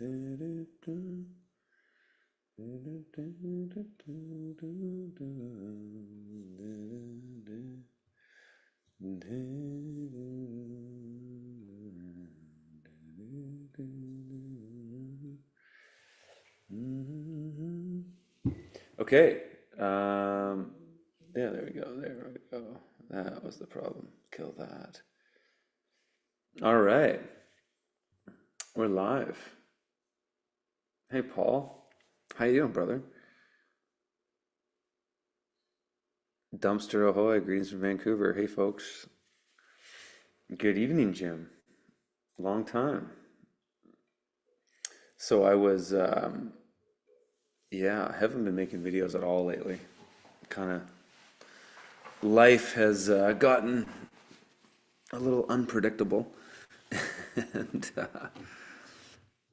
Okay. Yeah, there we go. There we go. That was the problem. Kill that. All right. We're live. Hey, Paul. How you doing, brother? Dumpster ahoy. Greetings from Vancouver. Hey, folks. Good evening, Jim. Long time. So yeah, I haven't been making videos at all lately. Kind of life has gotten a little unpredictable, and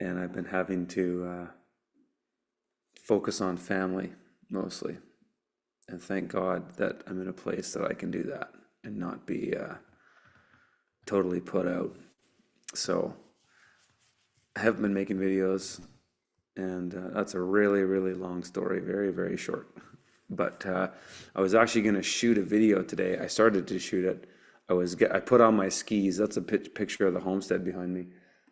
and I've been having to focus on family mostly. And thank God that I'm in a place that I can do that and not be totally put out. So I haven't been making videos, and that's a really, really long story, very, very short. But I was actually going to shoot a video today. I started to shoot it. I put on my skis. That's a picture of the homestead behind me.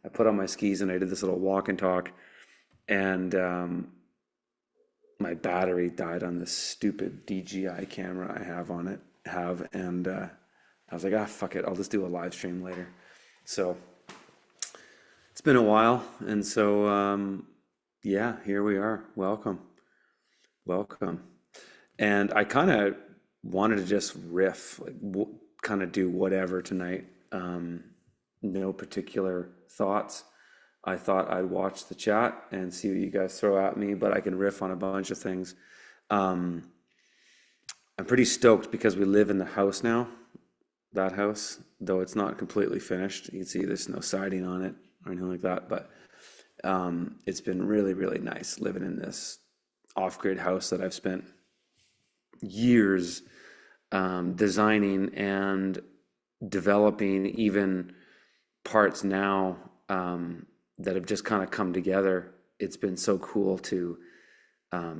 I put on my skis and I did this little walk and talk, and my battery died on this stupid DJI camera I have, and I was like, ah, fuck it, I'll just do a live stream later. So it's been a while, and so yeah, here we are. Welcome, welcome. And I kind of wanted to just riff, like kind of do whatever tonight. No particular thoughts. I thought I'd watch the chat and see what you guys throw at me, but I can riff on a bunch of things. Um, I'm pretty stoked because we live in the house now, that house, though it's not completely finished. You can see there's no siding on it or anything like that, but it's been really, really nice living in this off-grid house that I've spent years designing and developing, even parts now that have just kind of come together. It's been so cool to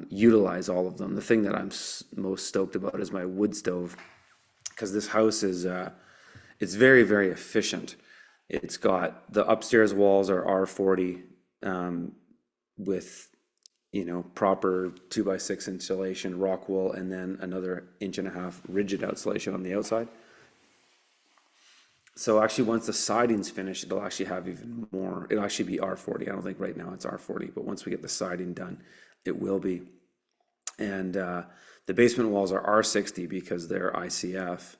utilize all of them. The thing that I'm most stoked about is my wood stove, because this house is it's very, very efficient. It's got the upstairs walls are R40 with proper 2x6 insulation, rock wool, and then another 1.5 inch rigid insulation on the outside. So actually, once the siding's finished, it'll actually have even more. It'll actually be R40. I don't think right now it's R40, but once we get the siding done, it will be. And the basement walls are R60 because they're ICF,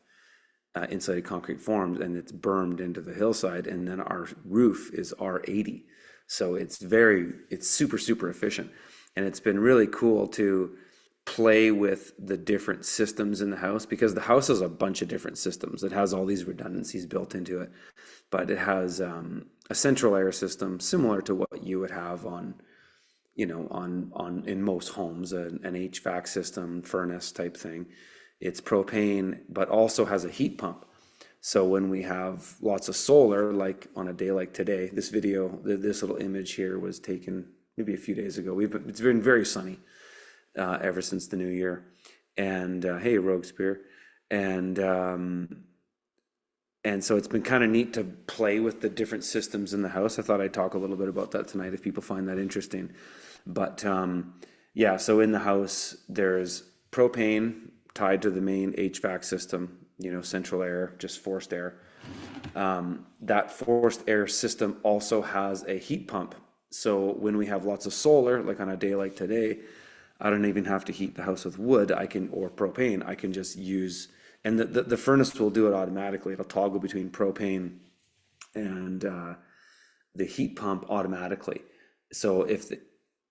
insulated concrete forms, and it's bermed into the hillside. And then our roof is R80. So it's super, super efficient. And it's been really cool to play with the different systems in the house, because the house has a bunch of different systems. It has all these redundancies built into it, but it has a central air system similar to what you would have on in most homes, an HVAC system, furnace type thing. It's propane, but also has a heat pump. So when we have lots of solar, like on a day like today, this little image here was taken maybe a few days ago. It's been very sunny ever since the new year. And hey, Rogue Spear. And so it's been kind of neat to play with the different systems in the house. I thought I'd talk a little bit about that tonight if people find that interesting. But yeah, so in the house, there's propane tied to the main HVAC system, central air, just forced air. That forced air system also has a heat pump. So when we have lots of solar, like on a day like today, I don't even have to heat the house with wood. Or propane. I can just use, and the furnace will do it automatically. It'll toggle between propane and the heat pump automatically. So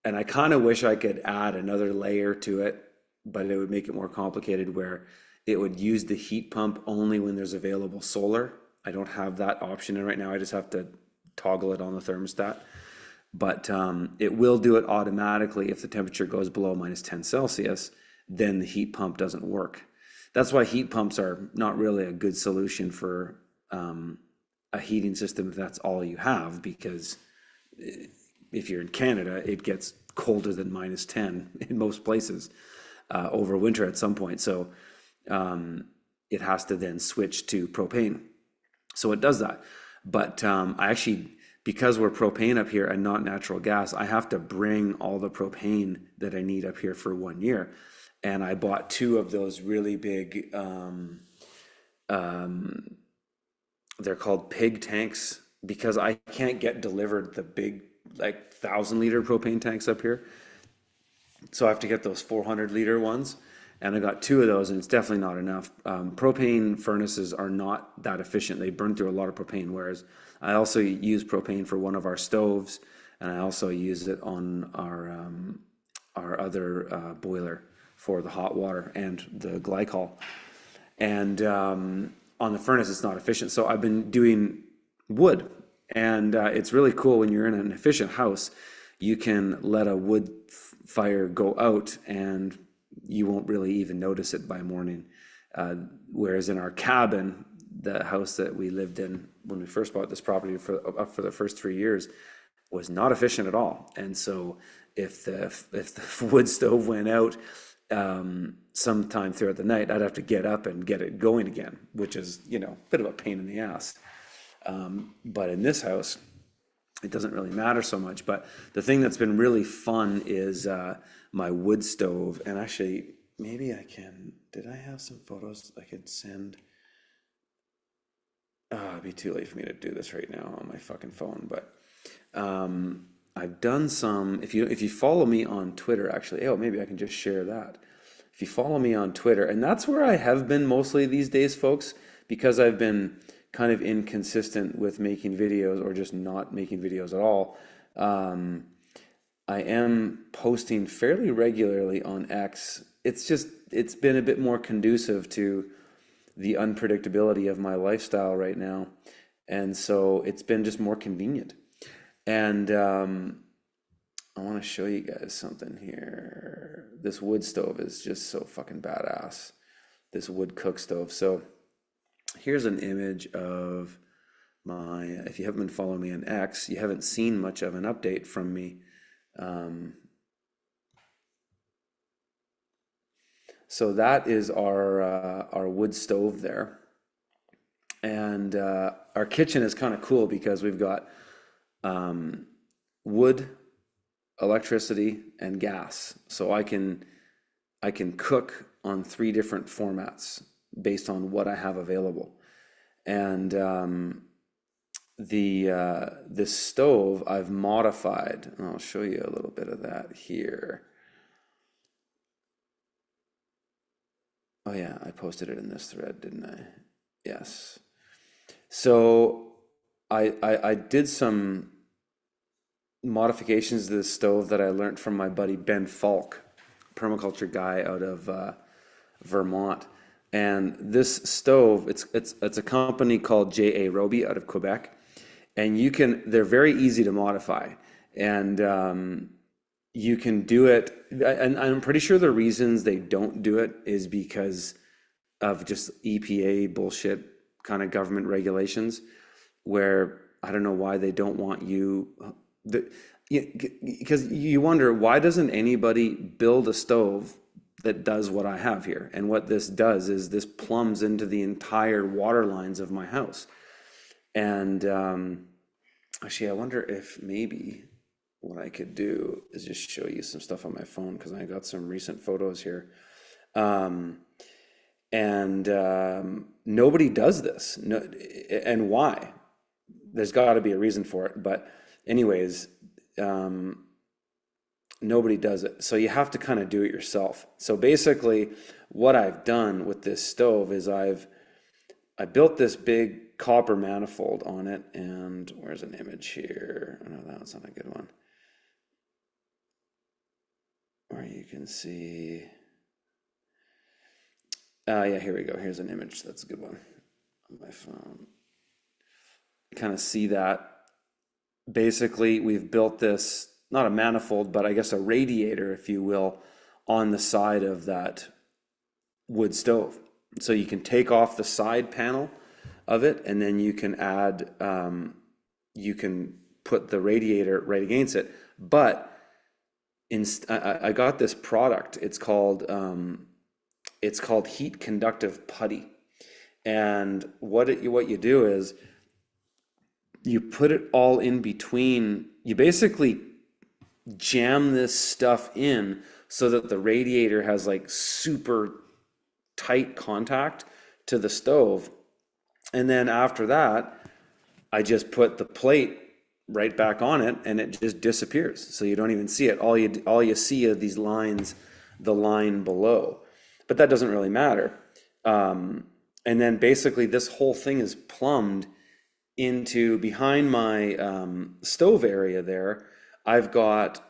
and I kind of wish I could add another layer to it, but it would make it more complicated where it would use the heat pump only when there's available solar. I don't have that option in right now. I just have to toggle it on the thermostat. But it will do it automatically if the temperature goes below -10 Celsius, then the heat pump doesn't work. That's why heat pumps are not really a good solution for a heating system if that's all you have, because if you're in Canada, it gets colder than -10 in most places over winter at some point. So it has to then switch to propane. So it does that. But I actually, because we're propane up here and not natural gas, I have to bring all the propane that I need up here for 1 year. And I bought two of those really big, they're called pig tanks, because I can't get delivered the big, like 1,000 liter propane tanks up here. So I have to get those 400 liter ones. And I got two of those, and it's definitely not enough. Propane furnaces are not that efficient. They burn through a lot of propane, whereas I also use propane for one of our stoves, and I also use it on our other boiler for the hot water and the glycol. And on the furnace, it's not efficient. So I've been doing wood, and it's really cool when you're in an efficient house. You can let a wood fire go out, and you won't really even notice it by morning. Whereas in our cabin, the house that we lived in when we first bought this property for the first 3 years, was not efficient at all. And so if the wood stove went out sometime throughout the night, I'd have to get up and get it going again, which is, a bit of a pain in the ass. But in this house, it doesn't really matter so much. But the thing that's been really fun is my wood stove. And actually, maybe I can, did I have some photos I could send? It'd be too late for me to do this right now on my fucking phone. But I've done some, if you follow me on Twitter, actually, maybe I can just share that. If you follow me on Twitter, and that's where I have been mostly these days, folks, because I've been kind of inconsistent with making videos or just not making videos at all. I am posting fairly regularly on X. It's been a bit more conducive to the unpredictability of my lifestyle right now. And so it's been just more convenient. And I want to show you guys something here. This wood stove is just so fucking badass. This wood cook stove. So here's an image of my, if you haven't been following me on X, you haven't seen much of an update from me. So that is our wood stove there. And our kitchen is kind of cool because we've got wood, electricity, and gas. So I can cook on 3 different formats based on what I have available. And this stove I've modified, and I'll show you a little bit of that here. Oh yeah, I posted it in this thread, didn't I? Yes. So I did some modifications to the stove that I learned from my buddy Ben Falk, permaculture guy out of Vermont. And this stove, it's a company called J.A. Roby out of Quebec, and they're very easy to modify, and you can do it. And I'm pretty sure the reasons they don't do it is because of just EPA bullshit kind of government regulations, where I don't know why they don't want you. Because you wonder, why doesn't anybody build a stove that does what I have here? And what this does is this plumbs into the entire water lines of my house. And actually, I wonder if maybe what I could do is just show you some stuff on my phone, because I got some recent photos here. Nobody does this. No, and why? There's got to be a reason for it. But anyways, nobody does it. So you have to kind of do it yourself. So basically what I've done with this stove is I built this big copper manifold on it. And where's an image here? Oh, no, that's not a good one. Where you can see, yeah, here we go. Here's an image. That's a good one on my phone. Kind of see that. Basically, we've built this, not a manifold, but I guess a radiator, if you will, on the side of that wood stove. So you can take off the side panel of it, and then you can add, you can put the radiator right against it. But I got this product. It's called heat conductive putty. And what you do is you put it all in between. You basically jam this stuff in so that the radiator has like super tight contact to the stove. And then after that, I just put the plate right back on it and it just disappears. So you don't even see it. All you see are these lines, the line below. But that doesn't really matter. And then basically this whole thing is plumbed into behind my stove area there. I've got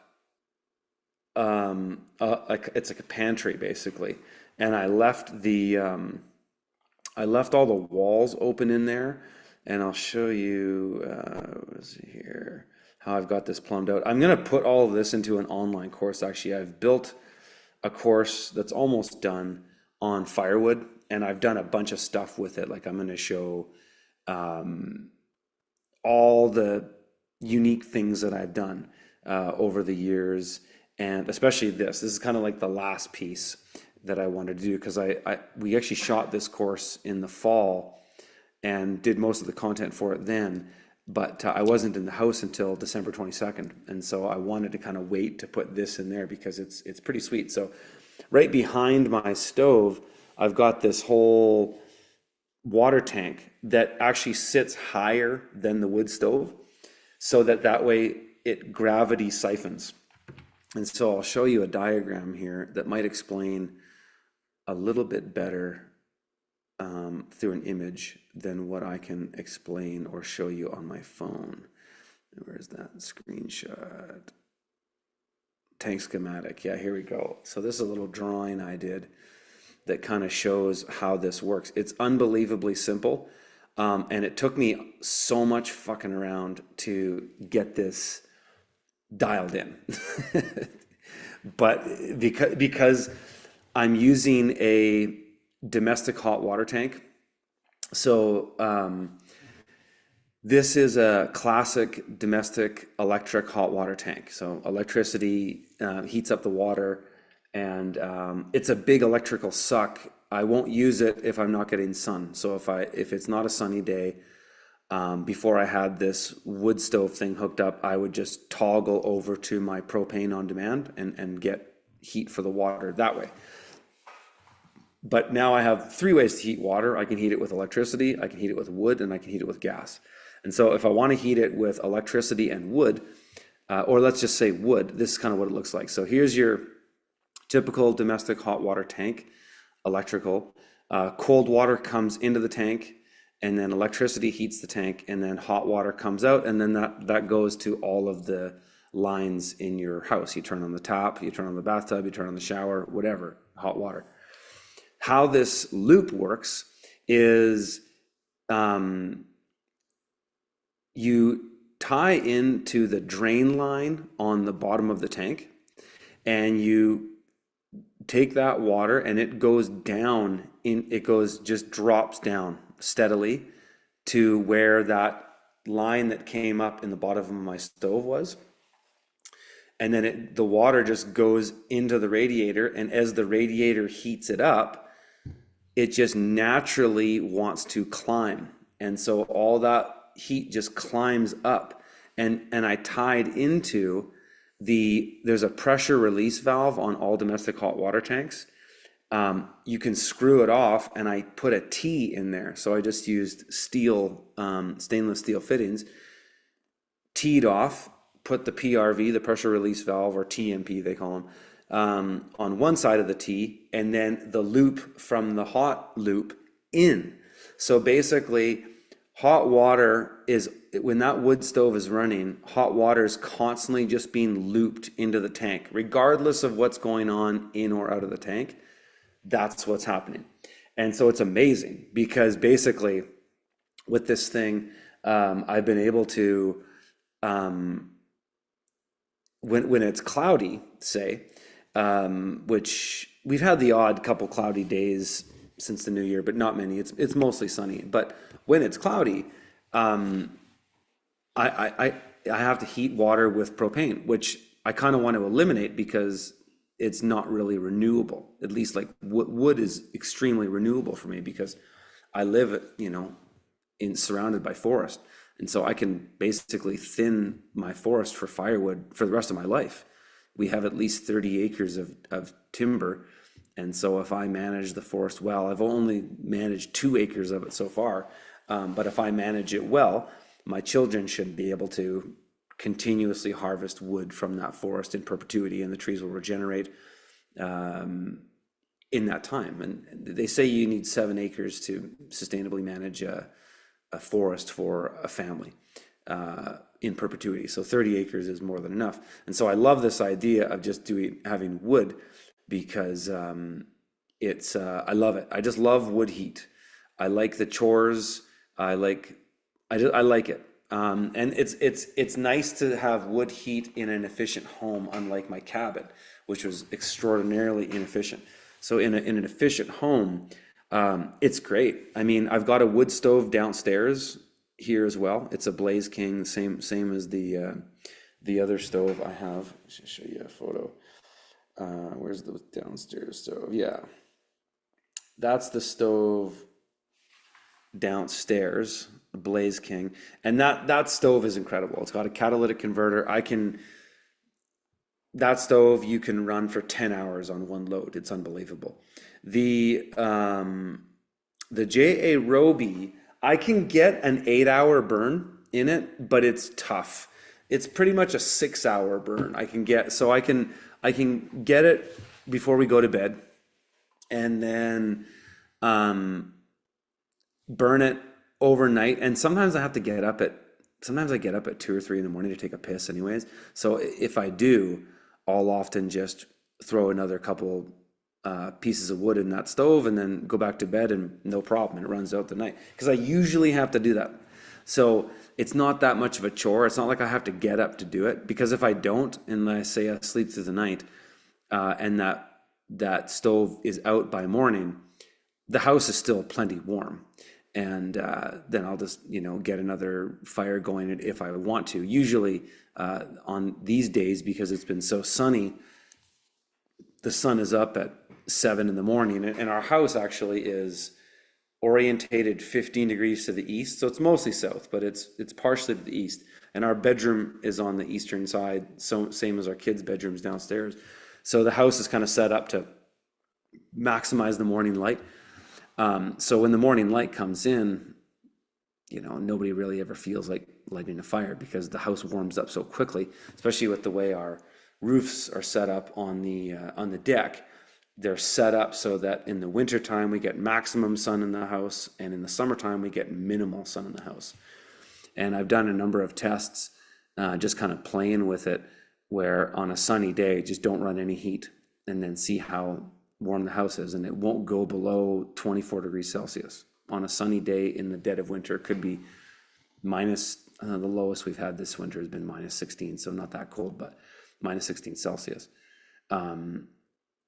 it's like a pantry basically, and I left all the walls open in there, and I'll show you what is it here, how I've got this plumbed out. I'm gonna put all of this into an online course. Actually, I've built a course that's almost done on Firewood, and I've done a bunch of stuff with it. Like I'm gonna show all the unique things that I've done over the years, and especially this is kind of like the last piece that I wanted to do, because we actually shot this course in the fall and did most of the content for it then, but I wasn't in the house until December 22nd, and so I wanted to kind of wait to put this in there because it's pretty sweet. So right behind my stove, I've got this whole water tank that actually sits higher than the wood stove, so that way it gravity siphons. And so I'll show you a diagram here that might explain a little bit better through an image than what I can explain or show you on my phone. Where's that screenshot? Tank schematic. Yeah, here we go. So this is a little drawing I did that kind of shows how this works. It's unbelievably simple. And it took me so much fucking around to get this dialed in. But because I'm using a domestic hot water tank. So this is a classic domestic electric hot water tank. So electricity heats up the water, and it's a big electrical suck. I won't use it if I'm not getting sun. So if it's not a sunny day, before I had this wood stove thing hooked up, I would just toggle over to my propane on demand and get heat for the water that way. But now I have three ways to heat water. I can heat it with electricity, I can heat it with wood, and I can heat it with gas. And so if I want to heat it with electricity and wood, or let's just say wood, this is kind of what it looks like. So here's your typical domestic hot water tank, electrical. Cold water comes into the tank, and then electricity heats the tank, and then hot water comes out, and then that goes to all of the lines in your house. You turn on the tap, you turn on the bathtub, you turn on the shower, whatever, hot water. How this loop works is you tie into the drain line on the bottom of the tank, and you take that water and it goes down just drops down steadily to where that line that came up in the bottom of my stove was. And then the water just goes into the radiator, and as the radiator heats it up, it just naturally wants to climb. And so all that heat just climbs up. And I tied into there's a pressure release valve on all domestic hot water tanks. You can screw it off, and I put a T in there. So I just used stainless steel fittings, teed off, put the PRV, the pressure release valve, or TMP they call them, on one side of the T, and then the loop from the hot loop in. So basically, hot water is, when that wood stove is running, hot water is constantly just being looped into the tank, regardless of what's going on in or out of the tank. That's what's happening. And so it's amazing, because basically with this thing, I've been able to, when it's cloudy, say, which we've had the odd couple cloudy days since the new year, but not many. It's mostly sunny. But when it's cloudy, I I have to heat water with propane, which I kind of want to eliminate because it's not really renewable. At least like wood is extremely renewable for me because I live, in surrounded by forest. And so I can basically thin my forest for firewood for the rest of my life. We have at least 30 acres of timber. And so if I manage the forest well, I've only managed 2 acres of it so far. But if I manage it well, my children should be able to continuously harvest wood from that forest in perpetuity, and the trees will regenerate in that time. And they say you need 7 acres to sustainably manage a forest for a family in perpetuity. So 30 acres is more than enough. And so I love this idea of just having wood because I love it. I just love wood heat. I like the chores. I like it. And it's nice to have wood heat in an efficient home, unlike my cabin, which was extraordinarily inefficient. So in an efficient home, it's great. I mean, I've got a wood stove downstairs here as well. It's a Blaze King, same as the other stove I have. I should show you a photo. Where's the downstairs stove? Yeah, that's the stove downstairs, Blaze King, and that stove is incredible. It's got a catalytic converter. That stove you can run for 10 hours on one load. It's unbelievable. The JA Roby, I can get an 8-hour burn in it, but it's tough. It's pretty much a 6-hour burn I can get. So I can get it before we go to bed, and then burn it overnight. And sometimes I get up at 2 or 3 in the morning to take a piss anyways. So if I do, I'll often just throw another couple pieces of wood in that stove and then go back to bed, and no problem, and it runs out the night because I usually have to do that. So it's not that much of a chore. It's not like I have to get up to do it, because if I don't, and I say I sleep through the night, and that stove is out by morning, the house is still plenty warm. And then I'll just, get another fire going if I want to. Usually on these days, because it's been so sunny, the sun is up at 7 in the morning, and our house actually is orientated 15 degrees to the east. So it's mostly south, but it's partially to the east. And our bedroom is on the eastern side, so same as our kids' bedrooms downstairs. So the house is kind of set up to maximize the morning light. So when the morning light comes in, nobody really ever feels like lighting a fire because the house warms up so quickly, especially with the way our roofs are set up on the deck. They're set up so that in the wintertime we get maximum sun in the house, and in the summertime we get minimal sun in the house. And I've done a number of tests, just kind of playing with it, where on a sunny day, just don't run any heat and then see how warm the house is, and it won't go below 24 degrees Celsius. On a sunny day in the dead of winter, it could be minus, the lowest we've had this winter has been minus 16, so not that cold, but minus 16 Celsius.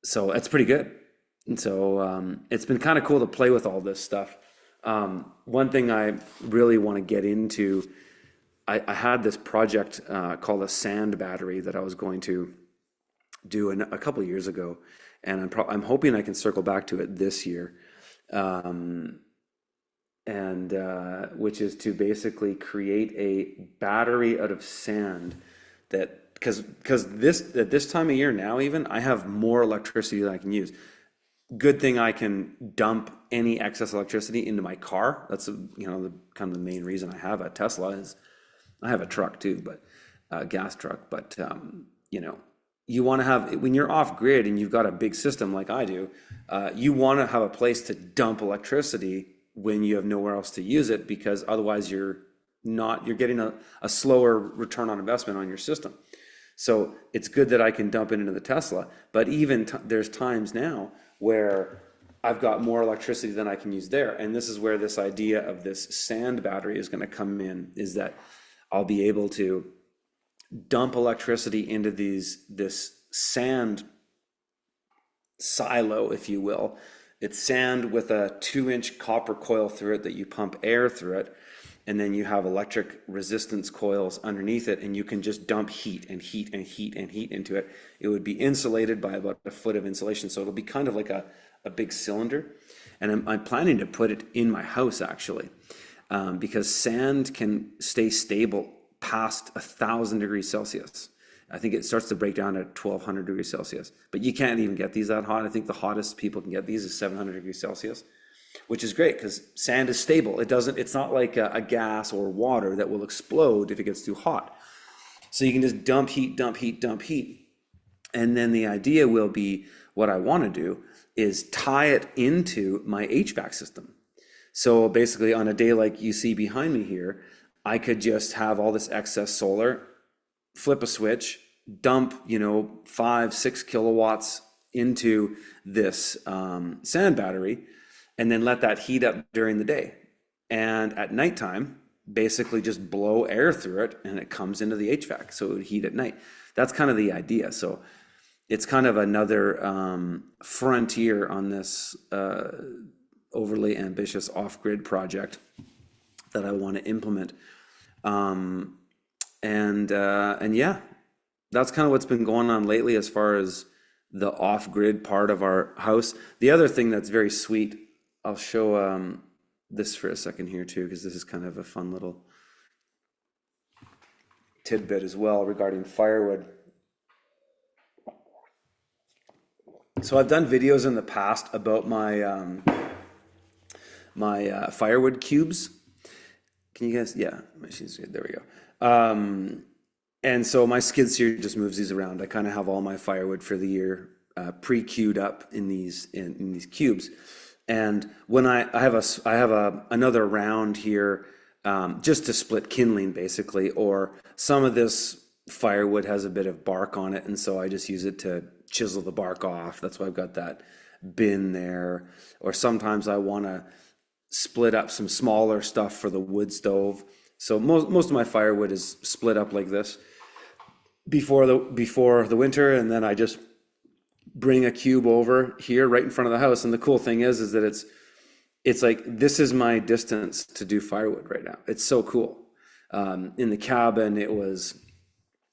So it's pretty good. And so it's been kind of cool to play with all this stuff. One thing I really want to get into, I had this project called a sand battery that I was going to do a couple of years ago, and I'm hoping I can circle back to it this year, which is to basically create a battery out of sand that, because at this time of year now, even I have more electricity than I can use. Good thing I can dump any excess electricity into my car. That's the kind of the main reason I have a Tesla. Is I have a truck too, but a gas truck. But you want to have, when you're off grid and you've got a big system like I do, you want to have a place to dump electricity when you have nowhere else to use it, because otherwise you're getting a slower return on investment on your system. So it's good that I can dump it into the Tesla, but even there's times now where I've got more electricity than I can use there. And this is where this idea of this sand battery is going to come in, is that I'll be able to dump electricity into this sand silo, if you will. It's sand with a 2-inch copper coil through it that you pump air through it. and then you have electric resistance coils underneath it, and you can just dump heat and heat and heat and heat into it. It would be insulated by about a foot of insulation, so it'll be kind of like a big cylinder. And I'm planning to put it in my house actually, because sand can stay stable past 1,000 degrees Celsius. I think it starts to break down at 1,200 degrees Celsius, but you can't even get these that hot. I think the hottest people can get these is 700 degrees Celsius, which is great because sand is stable. It's not like a gas or water that will explode if it gets too hot. So you can just dump heat, dump heat, dump heat. And then the idea will be, what I want to do is tie it into my HVAC system. So basically on a day like you see behind me here, I could just have all this excess solar, flip a switch, dump, 5-6 kilowatts into this sand battery, and then let that heat up during the day. And at nighttime, basically just blow air through it and it comes into the HVAC. So it would heat at night. That's kind of the idea. So it's kind of another frontier on this overly ambitious off-grid project that I want to implement. And yeah, that's kind of what's been going on lately as far as the off-grid part of our house. The other thing that's very sweet, I'll show this for a second here too, because this is kind of a fun little tidbit as well regarding firewood. So I've done videos in the past about my my firewood cubes. Can you guys? Yeah, there we go. And so my skid steer just moves these around. I kind of have all my firewood for the year pre-queued up in these cubes. And when I have another round here just to split kindling basically, or some of this firewood has a bit of bark on it, and so I just use it to chisel the bark off. That's why I've got that bin there. Or sometimes I want to split up some smaller stuff for the wood stove. So most of my firewood is split up like this before the winter, and then I just bring a cube over here right in front of the house. And the cool thing is that it's like, this is my distance to do firewood right now. It's so cool. In the cabin, it was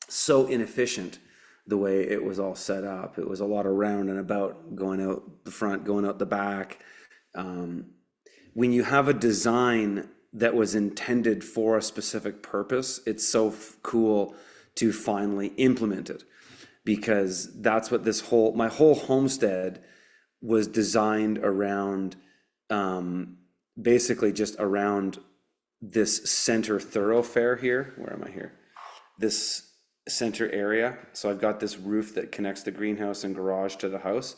so inefficient the way it was all set up. It was a lot of round and about, going out the front, going out the back. When you have a design that was intended for a specific purpose, it's so cool to finally implement it, because that's what my whole homestead was designed around, basically just around this center thoroughfare here. Where am I here? This center area. So I've got this roof that connects the greenhouse and garage to the house,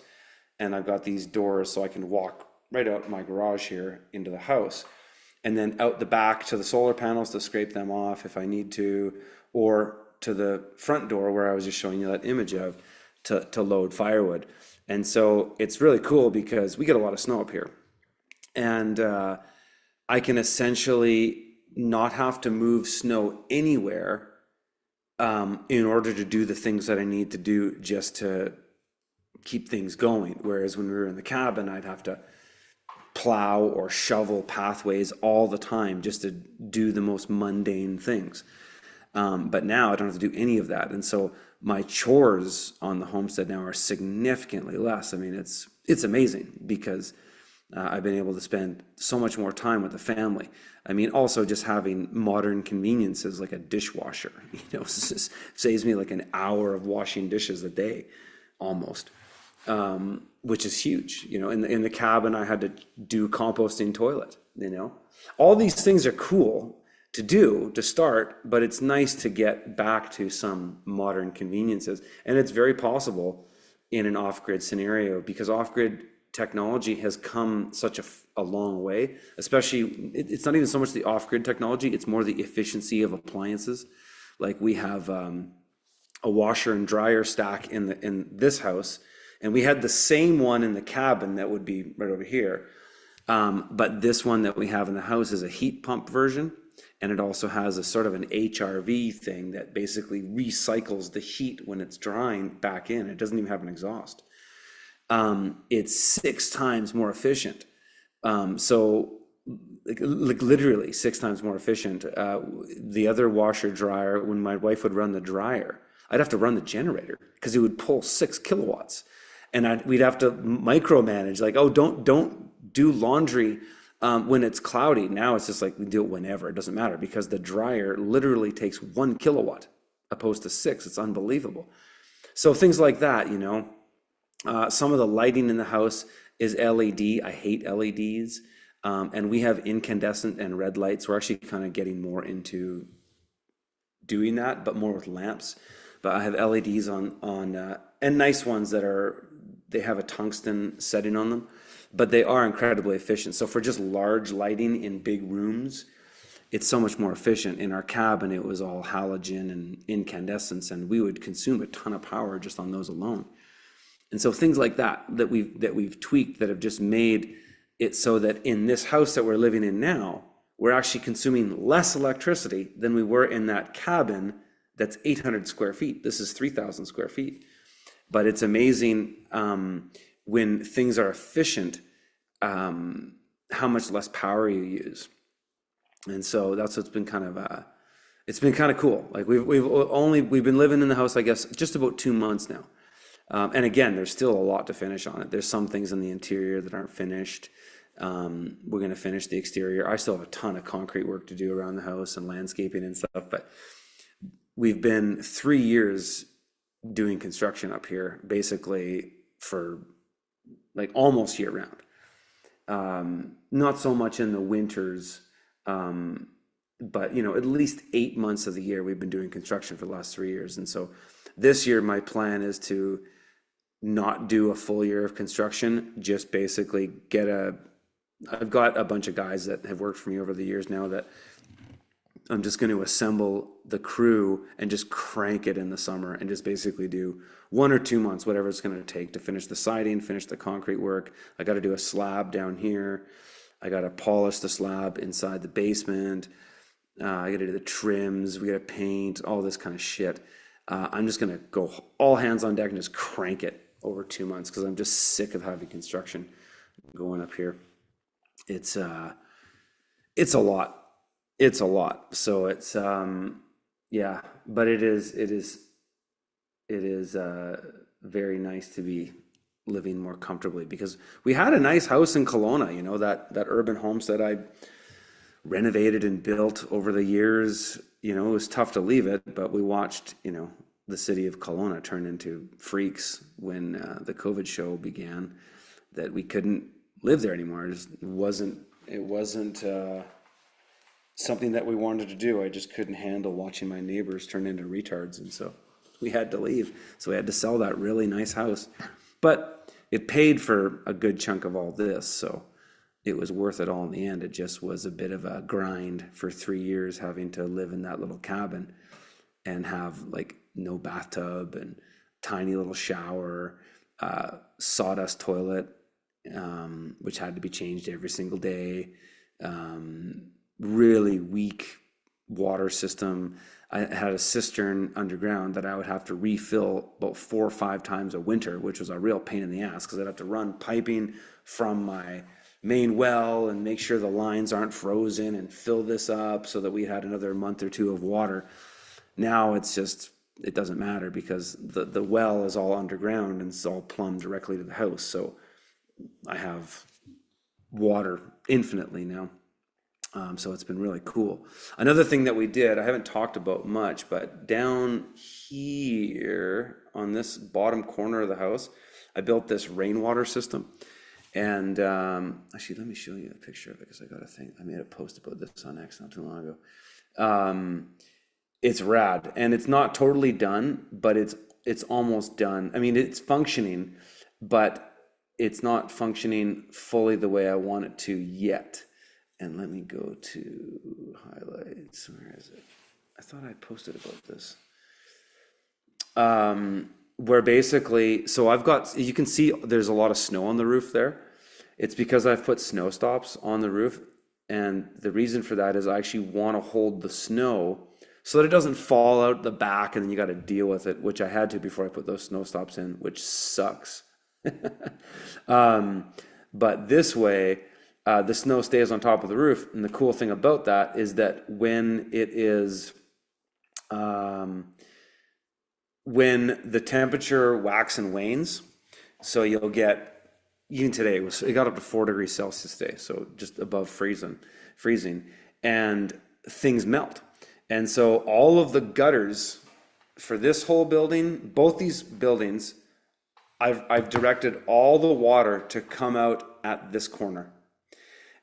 and I've got these doors so I can walk right out my garage here into the house, and then out the back to the solar panels to scrape them off if I need to, or to the front door where I was just showing you that image of, to load firewood. And so it's really cool because we get a lot of snow up here, and I can essentially not have to move snow anywhere in order to do the things that I need to do just to keep things going. Whereas when we were in the cabin, I'd have to plow or shovel pathways all the time just to do the most mundane things. But now I don't have to do any of that. And so my chores on the homestead now are significantly less. I mean, it's amazing because I've been able to spend so much more time with the family. I mean, also just having modern conveniences like a dishwasher, saves me like an hour of washing dishes a day almost. Which is huge. In the cabin, I had to do composting toilet, all these things are cool to start, but it's nice to get back to some modern conveniences. And it's very possible in an off-grid scenario, because off-grid technology has come such a long way, especially, it's not even so much the off-grid technology, it's more the efficiency of appliances. Like we have a washer and dryer stack in this house, and we had the same one in the cabin that would be right over here. But this one that we have in the house is a heat pump version, and it also has a sort of an HRV thing that basically recycles the heat when it's drying back in. It doesn't even have an exhaust. It's 6 times more efficient. So like literally 6 times more efficient. The other washer dryer, when my wife would run the dryer, I'd have to run the generator because it would pull 6 kilowatts, and we'd have to micromanage. Like, oh, don't do laundry when it's cloudy. Now it's just like we do it whenever. It doesn't matter because the dryer literally takes 1 kilowatt opposed to 6. It's unbelievable. So things like that, you know. Some of the lighting in the house is LED. I hate LEDs. And we have incandescent and red lights. We're actually kind of getting more into doing that, but more with lamps. But I have LEDs on and nice ones they have a tungsten setting on them, but they are incredibly efficient. So for just large lighting in big rooms, it's so much more efficient. In our cabin, it was all halogen and incandescence, and we would consume a ton of power just on those alone. And so things like that we've tweaked that have just made it so that in this house that we're living in now, we're actually consuming less electricity than we were in that cabin that's 800 square feet. This is 3,000 square feet. But it's amazing when things are efficient, how much less power you use. And so that's what's been kind of it's been kind of cool. Like we've been living in the house, I guess, just about 2 months now. And again, there's still a lot to finish on it. There's some things in the interior that aren't finished. We're going to finish the exterior. I still have a ton of concrete work to do around the house and landscaping and stuff, but we've been 3 years doing construction up here, basically for like almost year round. Not so much in the winters, but you know, at least 8 months of the year we've been doing construction for the last 3 years. And so this year my plan is to not do a full year of construction, just basically I've got a bunch of guys that have worked for me over the years now that I'm just going to assemble the crew and just crank it in the summer and just basically do 1 or 2 months, whatever it's going to take to finish the siding, finish the concrete work. I got to do a slab down here. I got to polish the slab inside the basement. I got to do the trims. We got to paint, all this kind of shit. I'm just going to go all hands on deck and just crank it over 2 months because I'm just sick of heavy construction going up here. It's a lot. It's a lot. So it's yeah, but it is very nice to be living more comfortably because we had a nice house in Kelowna, you know, that urban homestead I renovated and built over the years. You know, it was tough to leave it, but we watched, you know, the city of Kelowna turn into freaks when the COVID show began, that we couldn't live there anymore. It wasn't something that we wanted to do. I just couldn't handle watching my neighbors turn into retards, and so we had to leave. So we had to sell that really nice house, but it paid for a good chunk of all this, so it was worth it all in the end. It just was a bit of a grind for 3 years having to live in that little cabin and have like no bathtub and tiny little shower, sawdust toilet, which had to be changed every single day, really weak water system. I had a cistern underground that I would have to refill about 4 or 5 times a winter, which was a real pain in the ass because I'd have to run piping from my main well and make sure the lines aren't frozen and fill this up so that we had another month or 2 of water. Now it's just, it doesn't matter because the well is all underground and it's all plumbed directly to the house. So I have water infinitely now. So it's been really cool. Another thing that we did, I haven't talked about much, but down here on this bottom corner of the house, I built this rainwater system. And actually, let me show you a picture of it because I got a thing. I made a post about this on X not too long ago. It's rad, and it's not totally done, but it's almost done. I mean, it's functioning, but it's not functioning fully the way I want it to yet. And let me go to highlights. Where is it? I thought I posted about this. Where basically, so I've got, you can see there's a lot of snow on the roof there. It's because I've put snow stops on the roof. And the reason for that is I actually want to hold the snow so that it doesn't fall out the back and then you got to deal with it, which I had to before I put those snow stops in, which sucks. But this way, The snow stays on top of the roof. And the cool thing about that is that um, when the temperature wax and wanes, so you'll get, even today, it got up to 4 degrees Celsius today, so just above freezing, and things melt. And so all of the gutters for this whole building, both these buildings, I've directed all the water to come out at this corner.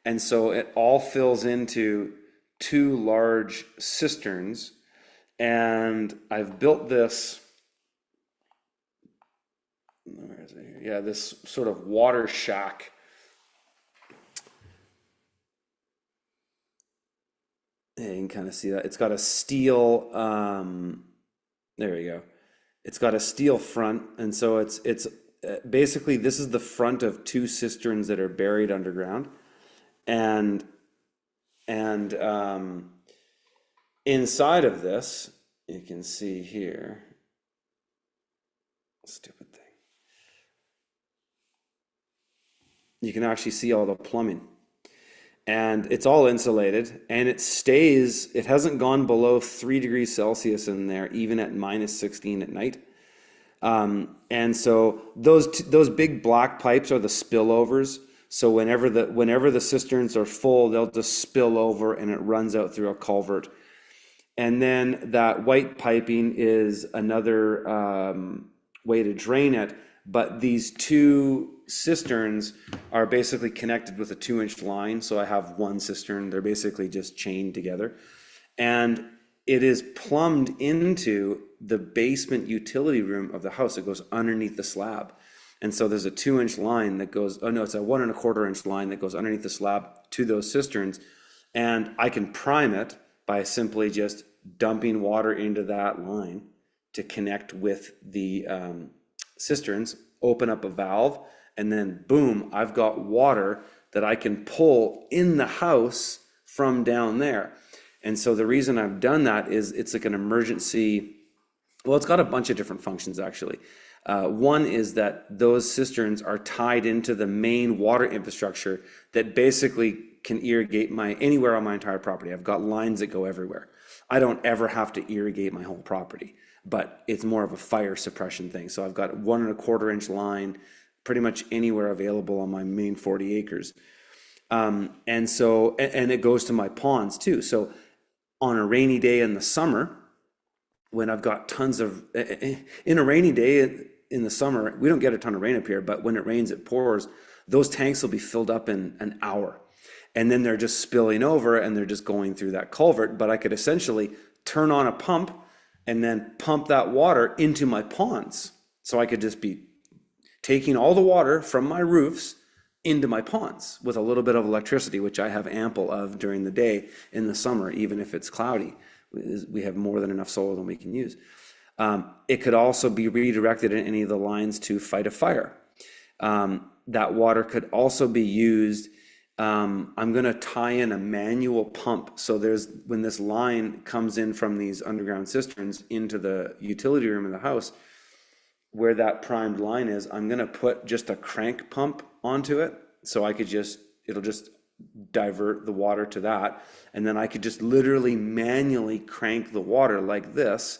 And so it all fills into two large cisterns. And I've built this, where is it here? Yeah, this sort of water shack. Yeah, you can kind of see that. It's got a steel, there we go. It's got a steel front, and so it's basically this is the front of two cisterns that are buried underground, and and inside of this, you can see here, stupid thing. You can actually see all the plumbing, and it's all insulated, and it hasn't gone below 3 degrees Celsius in there, even at -16 at night. And so those big black pipes are the spillovers. So whenever the cisterns are full, they'll just spill over and it runs out through a culvert. And then that white piping is another way to drain it. But these two cisterns are basically connected with a 2-inch line. So I have one cistern. They're basically just chained together. And it is plumbed into the basement utility room of the house. It goes underneath the slab. And so there's a 2-inch line that goes, oh no, it's a 1¼ inch line that goes underneath the slab to those cisterns. And I can prime it by simply just dumping water into that line to connect with the cisterns, open up a valve, and then boom, I've got water that I can pull in the house from down there. And so the reason I've done that is it's like an emergency, well, it's got a bunch of different functions actually. One is that those cisterns are tied into the main water infrastructure that basically can irrigate anywhere on my entire property. I've got lines that go everywhere. I don't ever have to irrigate my whole property, but it's more of a fire suppression thing. So I've got 1¼ inch line pretty much anywhere available on my main 40 acres. And it goes to my ponds too. So on a rainy day in the summer, when I've got in a rainy day in the summer, we don't get a ton of rain up here, but when it rains, it pours. Those tanks will be filled up in an hour. And then they're just spilling over and they're just going through that culvert. But I could essentially turn on a pump and then pump that water into my ponds. So I could just be taking all the water from my roofs into my ponds with a little bit of electricity, which I have ample of during the day in the summer, even if it's cloudy. We have more than enough solar than we can use. It could also be redirected in any of the lines to fight a fire. That water could also be used. I'm going to tie in a manual pump. So when this line comes in from these underground cisterns into the utility room of the house, where that primed line is, I'm going to put just a crank pump onto it. So it'll just divert the water to that. And then I could just literally manually crank the water like this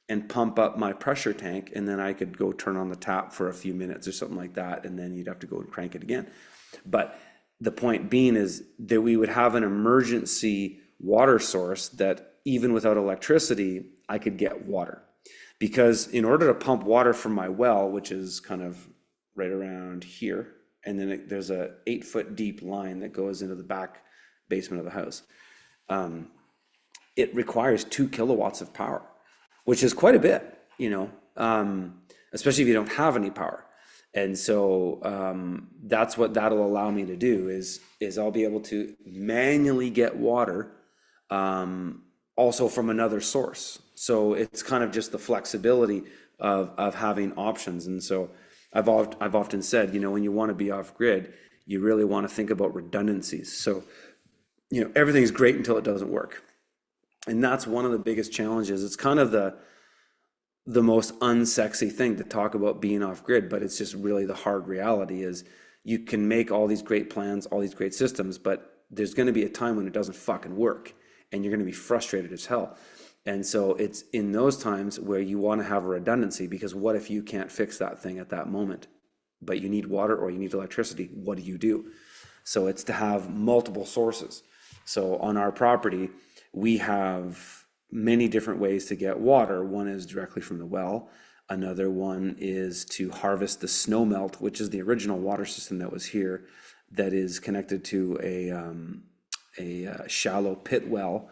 and pump up my pressure tank. And then I could go turn on the tap for a few minutes or something like that. And then you'd have to go and crank it again. But the point being is that we would have an emergency water source that even without electricity, I could get water. Because in order to pump water from my well, which is kind of right around here, and then there's a 8-foot deep line that goes into the back basement of the house, it requires 2 kilowatts of power, which is quite a bit, especially if you don't have any power. And so that's what that'll allow me to do is I'll be able to manually get water also from another source. So it's kind of just the flexibility of having options. And so I've often said, when you want to be off grid, you really want to think about redundancies. So, everything's great until it doesn't work. And that's one of the biggest challenges. It's kind of the most unsexy thing to talk about being off grid, but it's just really the hard reality is you can make all these great plans, all these great systems, but there's going to be a time when it doesn't fucking work and you're going to be frustrated as hell. And so it's in those times where you want to have a redundancy, because what if you can't fix that thing at that moment, but you need water or you need electricity? What do you do? So it's to have multiple sources. So on our property, we have many different ways to get water. One is directly from the well. Another one is to harvest the snow melt, which is the original water system that was here, that is connected to a shallow pit well.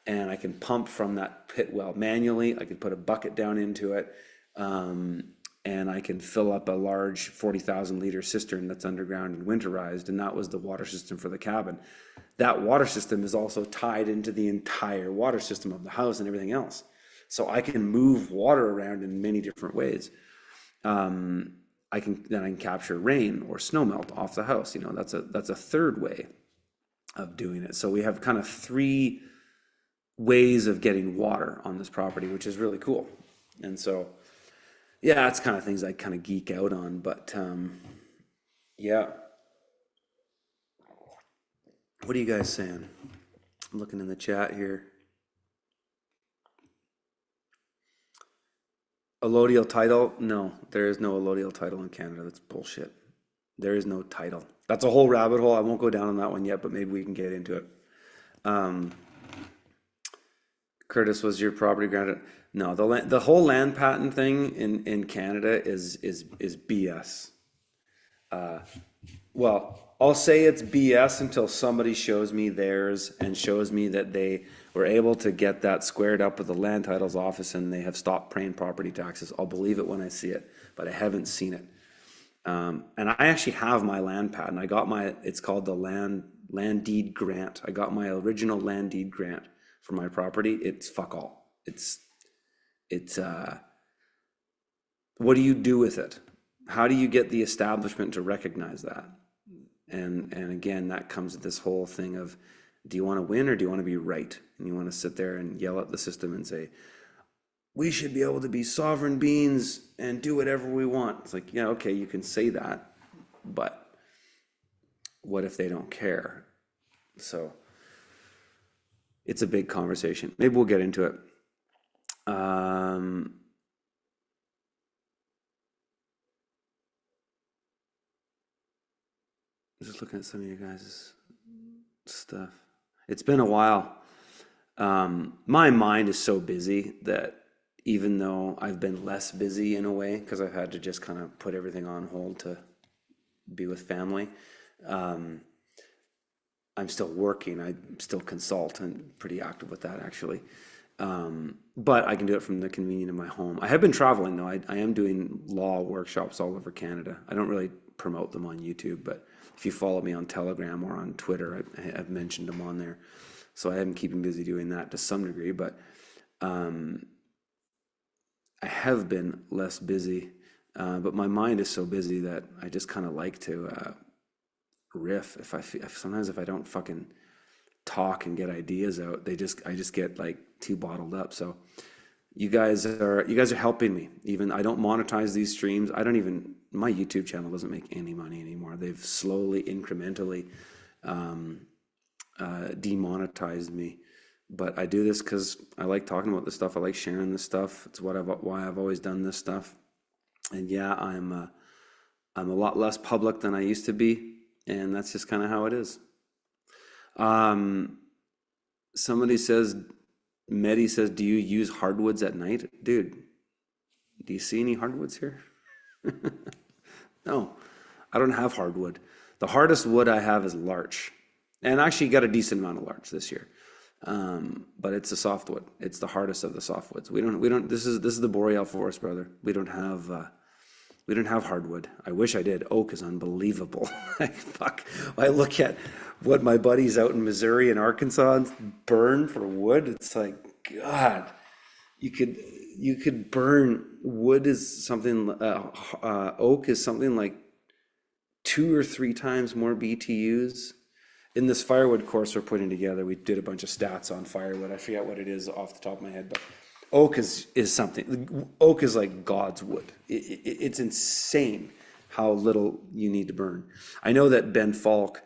And I can pump from that pit well manually. I can put a bucket down into it, and I can fill up a large 40,000 liter cistern that's underground and winterized. And that was the water system for the cabin. That water system is also tied into the entire water system of the house and everything else. So I can move water around in many different ways. I can capture rain or snow melt off the house. That's a third way of doing it. So we have kind of 3 ways of getting water on this property, which is really cool. And so, yeah, it's kind of things I kind of geek out on. But yeah. What are you guys saying? I'm looking in the chat here. Allodial title? No, there is no allodial title in Canada. That's bullshit. There is no title. That's a whole rabbit hole. I won't go down on that one yet, but maybe we can get into it. Curtis, was your property granted? No, the whole land patent thing in Canada is BS. Well, I'll say it's BS until somebody shows me theirs and shows me that they were able to get that squared up with the land titles office and they have stopped paying property taxes. I'll believe it when I see it, but I haven't seen it. And I actually have my land patent. I got it's called the land deed grant. I got my original land deed grant for my property. It's fuck all. It's what do you do with it? How do you get the establishment to recognize that? And again, that comes with this whole thing of, do you want to win or do you want to be right? And you want to sit there and yell at the system and say, we should be able to be sovereign beings and do whatever we want. It's like, yeah, okay, you can say that, but what if they don't care? So it's a big conversation. Maybe we'll get into it. Just looking at some of your guys' stuff. It's been a while. My mind is so busy that even though I've been less busy in a way, because I've had to just kind of put everything on hold to be with family, I'm still working. I still consult and pretty active with that actually. But I can do it from the convenience of my home. I have been traveling though. I am doing law workshops all over Canada. I don't really promote them on YouTube, but if you follow me on Telegram or on Twitter, I've mentioned them on there. So I am keeping busy doing that to some degree, but I have been less busy. But my mind is so busy that I just kind of like to riff. Sometimes if I don't fucking talk and get ideas out, I just get like too bottled up. So you guys are helping me. Even I don't monetize these streams. My YouTube channel doesn't make any money anymore. They've slowly, incrementally demonetized me. But I do this because I like talking about this stuff. I like sharing this stuff. It's why I've always done this stuff. And yeah, I'm a lot less public than I used to be, and that's just kind of how it is. Somebody says, Medi says, do you use hardwoods at night? Dude, do you see any hardwoods here? No, I don't have hardwood. The hardest wood I have is larch, and I actually got a decent amount of larch this year. But it's a softwood. It's the hardest of the softwoods. We don't. This is the boreal forest, brother. We don't have hardwood. I wish I did. Oak is unbelievable. Fuck. I look at what my buddies out in Missouri and Arkansas burn for wood. It's like, God, you could burn wood is something. Oak is something like 2 or 3 times more BTUs. In this Firewood course we're putting together, we did a bunch of stats on Firewood. I forget what it is off the top of my head, but oak is something. Oak is like God's wood. It's insane how little you need to burn. I know that Ben Falk,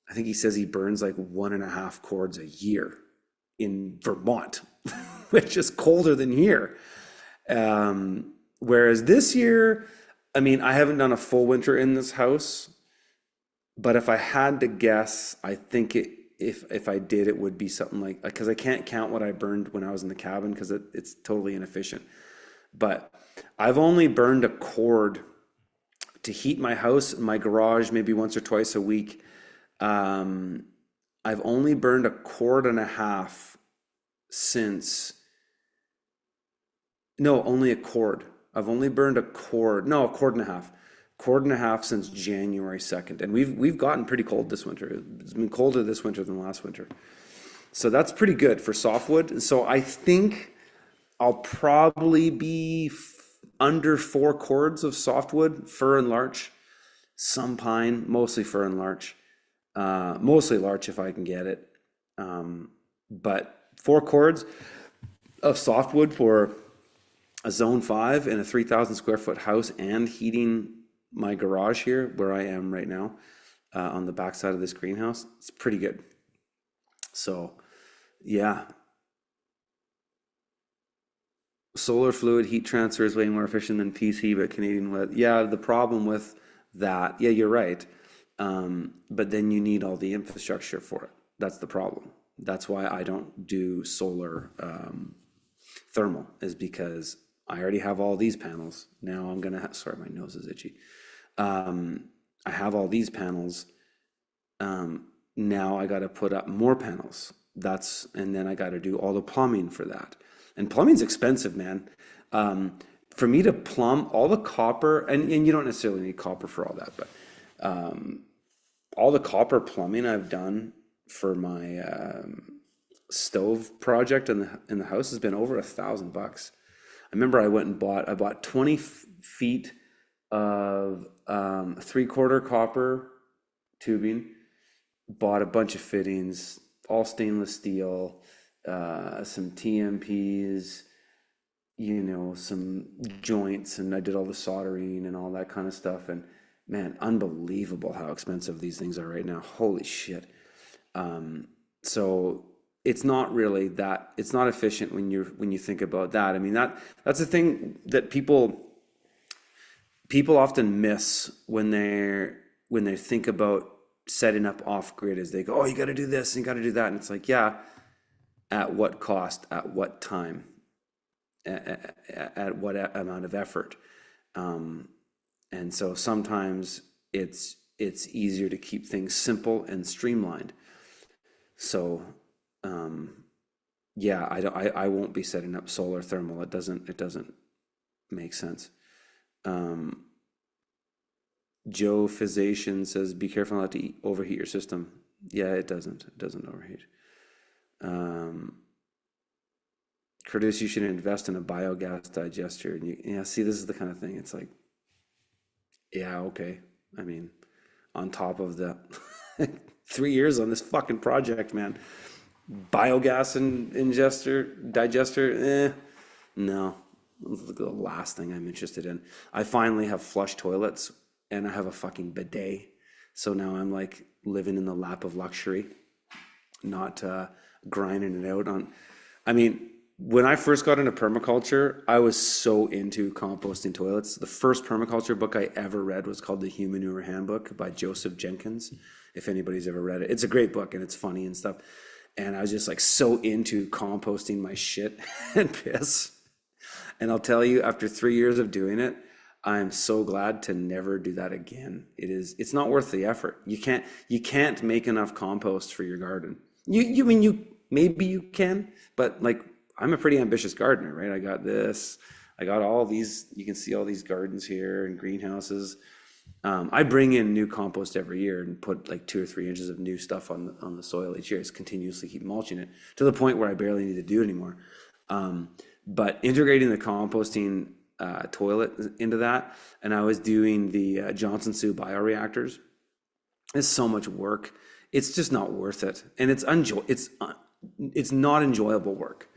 I think he says he burns like 1.5 cords a year in Vermont, which is colder than here. Whereas this year, I mean, I haven't done a full winter in this house, but if I had to guess, I think if I did, it would be something like, because I can't count what I burned when I was in the cabin because it's totally inefficient. But I've only burned a cord to heat my house, my garage, maybe once or twice a week. Um, I've only burned a cord and a half since, no, only a cord. I've only burned a cord, no, a cord and a half since January 2nd. And we've gotten pretty cold this winter. It's been colder this winter than last winter. So that's pretty good for softwood. So I think I'll probably be under 4 cords of softwood, fir and larch, some pine, mostly fir and larch, mostly larch if I can get it. But 4 cords of softwood for a zone 5 in a 3,000 square foot house and heating my garage here where I am right now on the backside of this greenhouse, it's pretty good. So yeah, solar fluid heat transfer is way more efficient than PC, but Canadian weather. Yeah, the problem with that, yeah, you're right. But then you need all the infrastructure for it. That's the problem. That's why I don't do solar thermal, is because I already have all these panels. Now I'm gonna sorry, my nose is itchy. I have all these panels. Now I got to put up more panels. And then I got to do all the plumbing for that. And plumbing's expensive, man. For me to plumb all the copper, and you don't necessarily need copper for all that, but all the copper plumbing I've done for my stove project in the house has been over $1,000. I remember I bought 20 feet of 3/4 copper tubing, bought a bunch of fittings, all stainless steel, some TMPs, some joints, and I did all the soldering and all that kind of stuff. And man, unbelievable how expensive these things are right now. Holy shit. So it's not really that, it's not efficient when you think about that. I mean, that's the thing that people often miss when they think about setting up off grid, is they go, oh, you got to do this and you got to do that. And it's like, yeah, at what cost, at what time, at what amount of effort. And so sometimes it's easier to keep things simple and streamlined. So yeah, I won't be setting up solar thermal. It doesn't make sense. Geopolitics says, be careful not to overheat your system. Yeah, it doesn't overheat. Curtis, you should invest in a biogas digester. And see, this is the kind of thing. It's like, yeah, okay. I mean, on top of the 3 years on this fucking project, man. Biogas and digester, no. That's the last thing I'm interested in. I finally have flush toilets and I have a fucking bidet. So now I'm like living in the lap of luxury, not grinding it out on. I mean, when I first got into permaculture, I was so into composting toilets. The first permaculture book I ever read was called The Human Manure Handbook by Joseph Jenkins, if anybody's ever read it. It's a great book and it's funny and stuff. And I was just like so into composting my shit and piss. And I'll tell you, after 3 years of doing it, I'm so glad to never do that again. It's not worth the effort. You can't make enough compost for your garden. Maybe you can, but like, I'm a pretty ambitious gardener, right? I got all these, you can see all these gardens here and greenhouses. I bring in new compost every year and put like 2 or 3 inches of new stuff on the soil each year. It's continuously keep mulching it to the point where I barely need to do it anymore. But integrating the composting toilet into that, and I was doing the Johnson Sioux bioreactors. It's so much work. It's just not worth it, and it's not enjoyable work.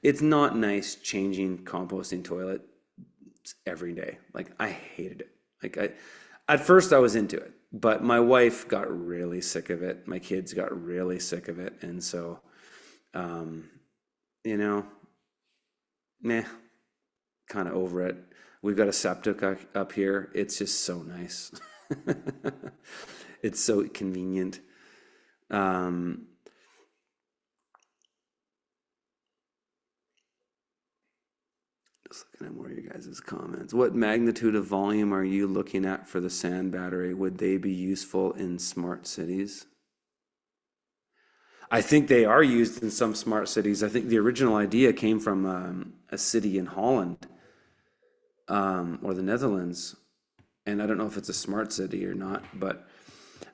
It's not nice changing composting toilet every day. Like, I hated it. Like, At first I was into it, but my wife got really sick of it. My kids got really sick of it. And so, um, you know, meh, kind of over it. We've got a septic up here. It's just so nice. It's so convenient. Um, just looking at more of you guys' comments. What magnitude of volume are you looking at for the sand battery? Would they be useful in smart cities? I think they are used in some smart cities. I think the original idea came from a city in Holland, or the Netherlands, and I don't know if it's a smart city or not, but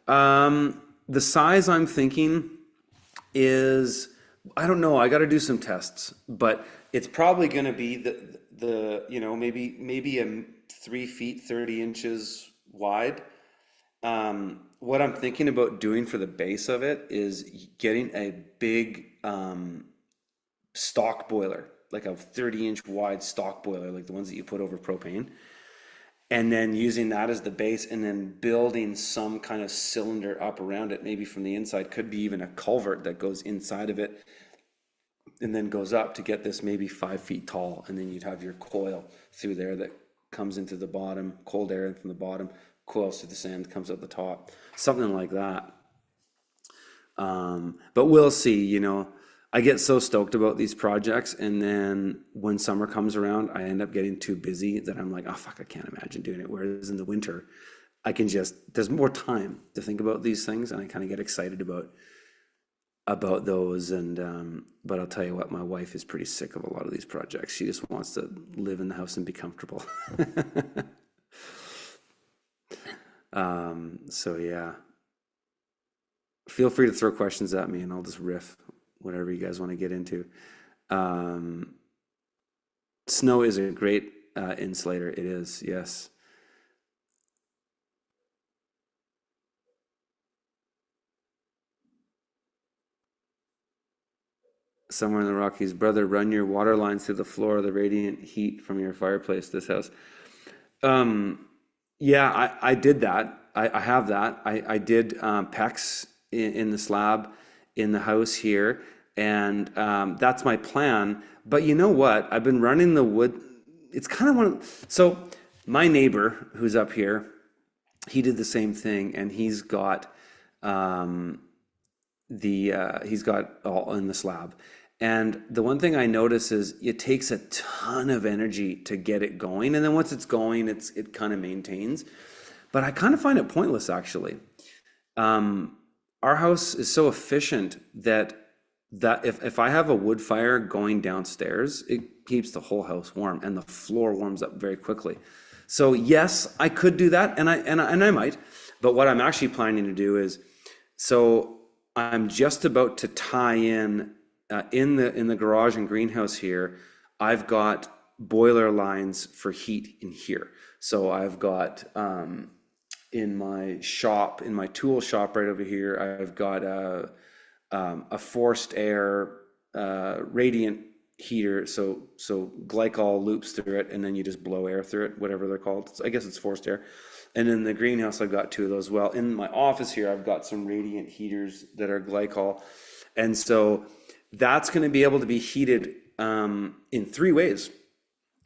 the size I'm thinking is, I don't know, I got to do some tests, but it's probably going to be maybe a 3 feet 30 inches wide. What I'm thinking about doing for the base of it is getting a big stock boiler, like a 30-inch wide stock boiler, like the ones that you put over propane, and then using that as the base, and then building some kind of cylinder up around it, maybe from the inside, could be even a culvert that goes inside of it and then goes up to get this maybe 5 feet tall, and then you'd have your coil through there that comes into the bottom, cold air from the bottom, coils through the sand, comes out the top, something like that. But we'll see, I get so stoked about these projects, and then when summer comes around, I end up getting too busy that I'm like, oh fuck, I can't imagine doing it. Whereas in the winter, there's more time to think about these things, and I kind of get excited about those. And but I'll tell you what, my wife is pretty sick of a lot of these projects. She just wants to live in the house and be comfortable. So yeah, feel free to throw questions at me and I'll just riff whatever you guys want to get into. Um, Snow is a great insulator. It is, yes. Somewhere in the Rockies, brother, run your water lines through the floor, the radiant heat from your fireplace, this house. Um, yeah, I did that. I have that. I did PEX in the slab in the house here, and that's my plan. But you know what? I've been running the wood. It's kind of so my neighbor who's up here, he did the same thing, and um, he's got all in the slab. And the one thing I notice is it takes a ton of energy to get it going, and then once it's going, it kind of maintains. But I kind of find it pointless, actually. Um, our house is so efficient that if I have a wood fire going downstairs, it keeps the whole house warm, and the floor warms up very quickly. So yes, I could do that, and I might. But what I'm actually planning to do is, so I'm just about to tie in the garage and greenhouse here. I've got boiler lines for heat in here. So I've got in my shop, in my tool shop right over here, I've got a forced air radiant heater. So glycol loops through it, and then you just blow air through it, whatever they're called. I guess it's forced air. And in the greenhouse, I've got two of those. Well, in my office here, I've got some radiant heaters that are glycol. And so that's going to be able to be heated in three ways.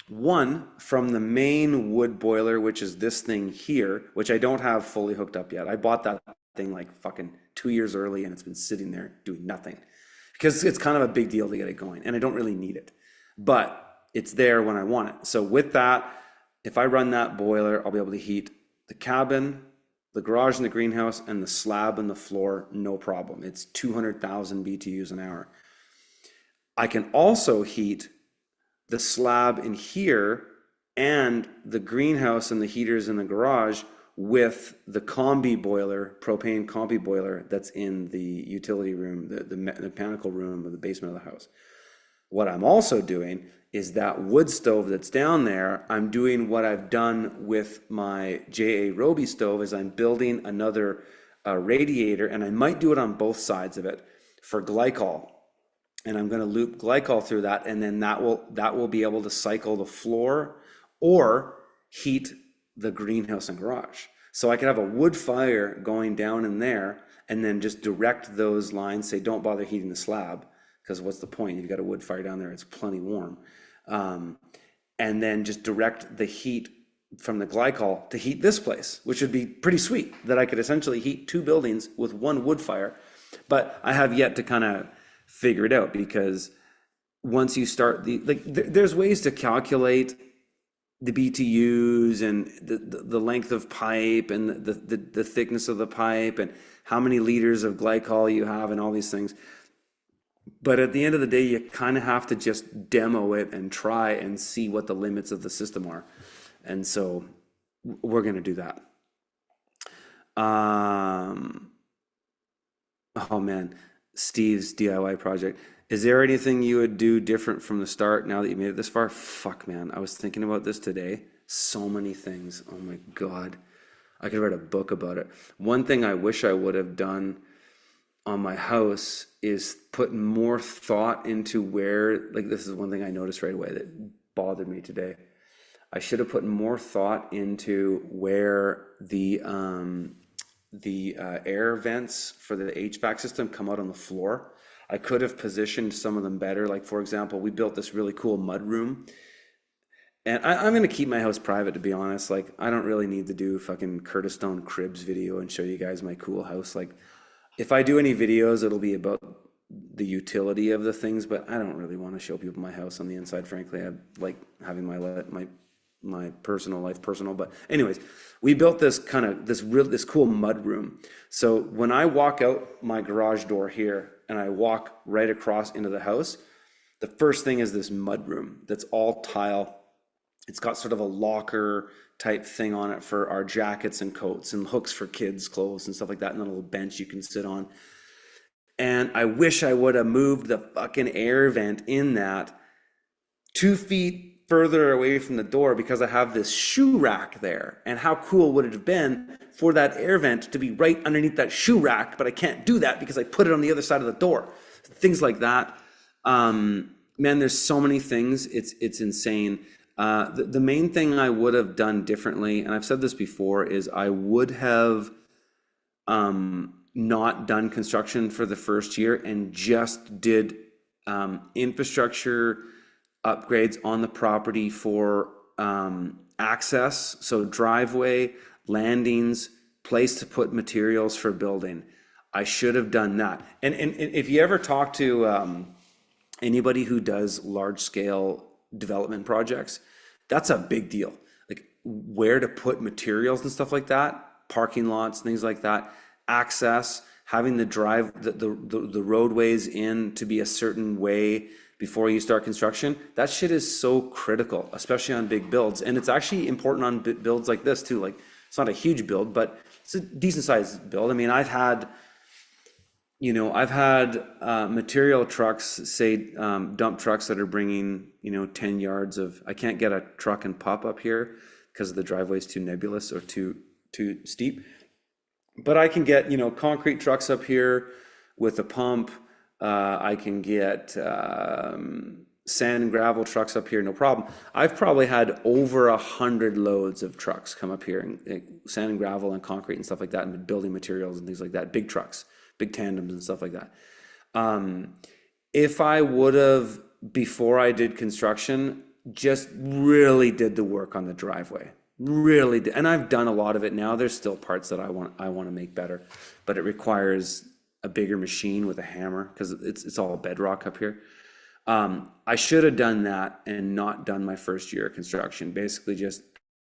One, from the main wood boiler, which is this thing here, which I don't have fully hooked up yet. I bought that thing like fucking 2 years early, and it's been sitting there doing nothing because it's kind of a big deal to get it going, and I don't really need it, but it's there when I want it. So with that, if I run that boiler, I'll be able to heat the cabin, the garage and the greenhouse, and the slab and the floor, no problem. It's 200,000 BTUs an hour. I can also heat the slab in here and the greenhouse and the heaters in the garage with the combi boiler, propane combi boiler that's in the utility room, the mechanical room of the basement of the house. What I'm also doing is that wood stove that's down there, I'm doing what I've done with my JA Roby stove, is I'm building another radiator, and I might do it on both sides of it for glycol. And I'm going to loop glycol through that, and then that will be able to cycle the floor or heat the greenhouse and garage. So I could have a wood fire going down in there and then just direct those lines, say, don't bother heating the slab, because what's the point? You've got a wood fire down there, it's plenty warm. Um, and then just direct the heat from the glycol to heat this place, which would be pretty sweet, that I could essentially heat two buildings with one wood fire. But I have yet to kind of figure it out, because once you start there's ways to calculate the BTUs and the length of pipe and the thickness of the pipe and how many liters of glycol you have and all these things. But at the end of the day, you kind of have to just demo it and try and see what the limits of the system are. And so we're going to do that. Oh man, Steve's DIY project. Is there anything you would do different from the start now that you made it this far? Fuck, man. I was thinking about this today. So many things. Oh my God. I could write a book about it. One thing I wish I would have done on my house is put more thought into where, like, this is one thing I noticed right away that bothered me today. I should have put more thought into where the air vents for the HVAC system come out on the floor. I could have positioned some of them better. Like, for example, we built this really cool mud room. And I'm going to keep my house private, to be honest. Like, I don't really need to do fucking Curtis Stone Cribs video and show you guys my cool house. Like, if I do any videos, it'll be about the utility of the things, but I don't really want to show people my house on the inside, frankly. I like having my personal life personal. But anyways, we built this kind of this cool mud room. So when I walk out my garage door here and I walk right across into the house, the first thing is this mud room that's all tile. It's got sort of a locker type thing on it for our jackets and coats and hooks for kids' clothes and stuff like that, and a little bench you can sit on. And I wish I would have moved the fucking air vent in that 2 feet further away from the door, because I have this shoe rack there. And how cool would it have been for that air vent to be right underneath that shoe rack? But I can't do that because I put it on the other side of the door. Things like that. Man, there's so many things. It's insane. The main thing I would have done differently, and I've said this before, is I would have not done construction for the first year and just did infrastructure upgrades on the property for access, so driveway, landings, place to put materials for building. I should have done that. And if you ever talk to anybody who does large scale development projects, that's a big deal. Like, where to put materials and stuff like that, parking lots, things like that, access, having the roadways in to be a certain way before you start construction. That shit is so critical, especially on big builds. And it's actually important on builds like this too. Like, it's not a huge build, but it's a decent sized build. I mean, I've had material trucks, say dump trucks that are bringing 10 yards of. I can't get a truck and pop up here because the driveway is too nebulous or too steep. But I can get concrete trucks up here with a pump. I can get sand and gravel trucks up here, no problem. I've probably had over 100 loads of trucks come up here, and sand and gravel and concrete and stuff like that, and building materials and things like that. Big trucks, big tandems and stuff like that. If I would have, before I did construction, just really did the work on the driveway, really did. And I've done a lot of it now. There's still parts that I want to make better, but it requires a bigger machine with a hammer because it's all bedrock up here. I should have done that and not done my first year of construction. Basically just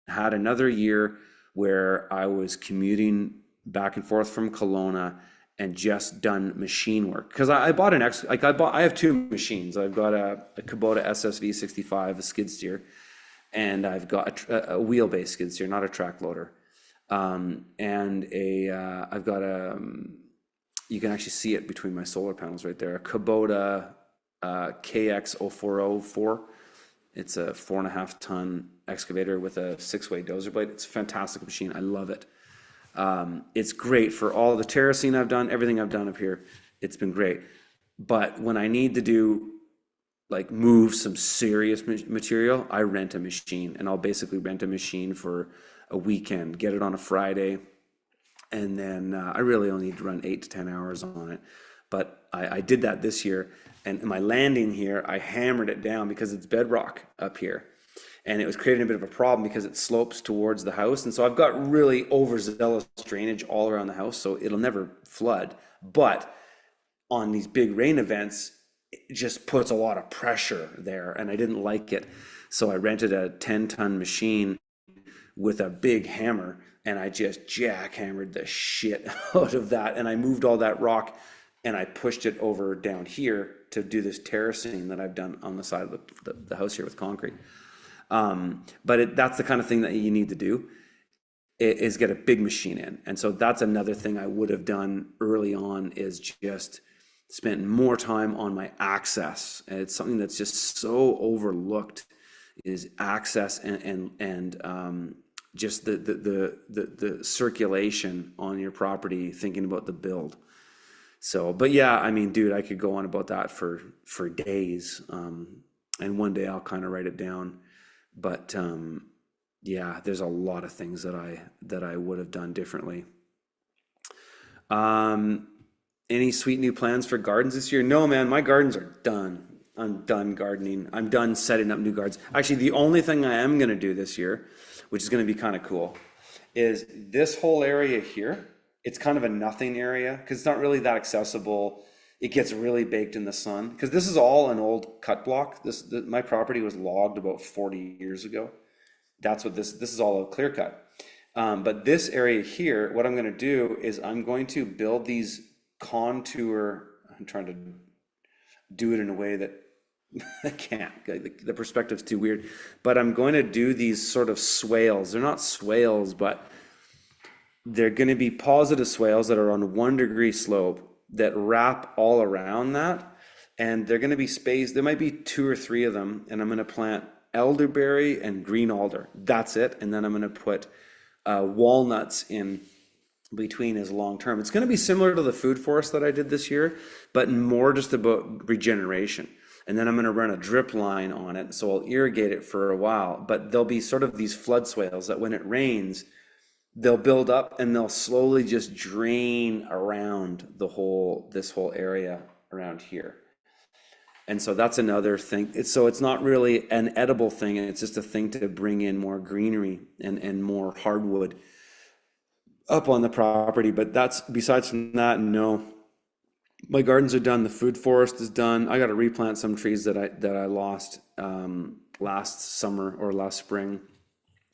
had another year where I was commuting back and forth from Kelowna and just done machine work. Because I bought I have two machines. I've got a Kubota SSV 65, a skid steer, and I've got a wheelbase skid steer, not a track loader. And I've got you can actually see it between my solar panels right there, a Kubota KX0404. It's a 4.5 ton excavator with a 6-way dozer blade. It's a fantastic machine. I love it. It's great for all the terracing I've done, everything I've done up here. It's been great. But when I need to do move some serious material, I rent a machine, and I'll basically rent a machine for a weekend, get it on a Friday, and then I really only need to run 8 to 10 hours on it. But I did that this year, and my landing here, I hammered it down because it's bedrock up here. And it was creating a bit of a problem because it slopes towards the house. And so I've got really overzealous drainage all around the house, so it'll never flood. But on these big rain events, it just puts a lot of pressure there, and I didn't like it. So I rented a 10-ton machine with a big hammer, and I just jackhammered the shit out of that. And I moved all that rock and I pushed it over down here to do this terracing that I've done on the side of the house here with concrete. But that's the kind of thing that you need to do, is get a big machine in. And so that's another thing I would have done early on, is just spent more time on my access. And it's something that's just so overlooked, is access and just the circulation on your property, thinking about the build. So, but yeah, I mean, dude, I could go on about that for days. And one day I'll kind of write it down. But yeah, there's a lot of things that I would have done differently. Any sweet new plans for gardens this year? No, man, my gardens are done. I'm done gardening. I'm done setting up new gardens. Actually, the only thing I am going to do this year, which is going to be kind of cool, is this whole area here. It's kind of a nothing area because it's not really that accessible. It gets really baked in the sun because this is all an old cut block. My property was logged about 40 years ago. That's what this is all a clear cut. But this area here, what I'm going to do is I'm going to build these contour. I'm trying to do it in a way that I can't. The perspective's too weird. But I'm going to do these sort of swales. They're not swales, but they're going to be positive swales that are on 1 degree slope that wrap all around that. And they're going to be spaced. There might be 2 or 3 of them. And I'm going to plant elderberry and green alder. That's it. And then I'm going to put walnuts in between as long term. It's going to be similar to the food forest that I did this year, but more just about regeneration. And then I'm going to run a drip line on it. So I'll irrigate it for a while, but there'll be sort of these flood swales that when it rains, they'll build up and they'll slowly just drain around this whole area around here. And so that's another thing. So it's not really an edible thing, and it's just a thing to bring in more greenery and more hardwood up on the property. But that's, besides from that, no. My gardens are done. The food forest is done. I got to replant some trees that I lost last summer or last spring.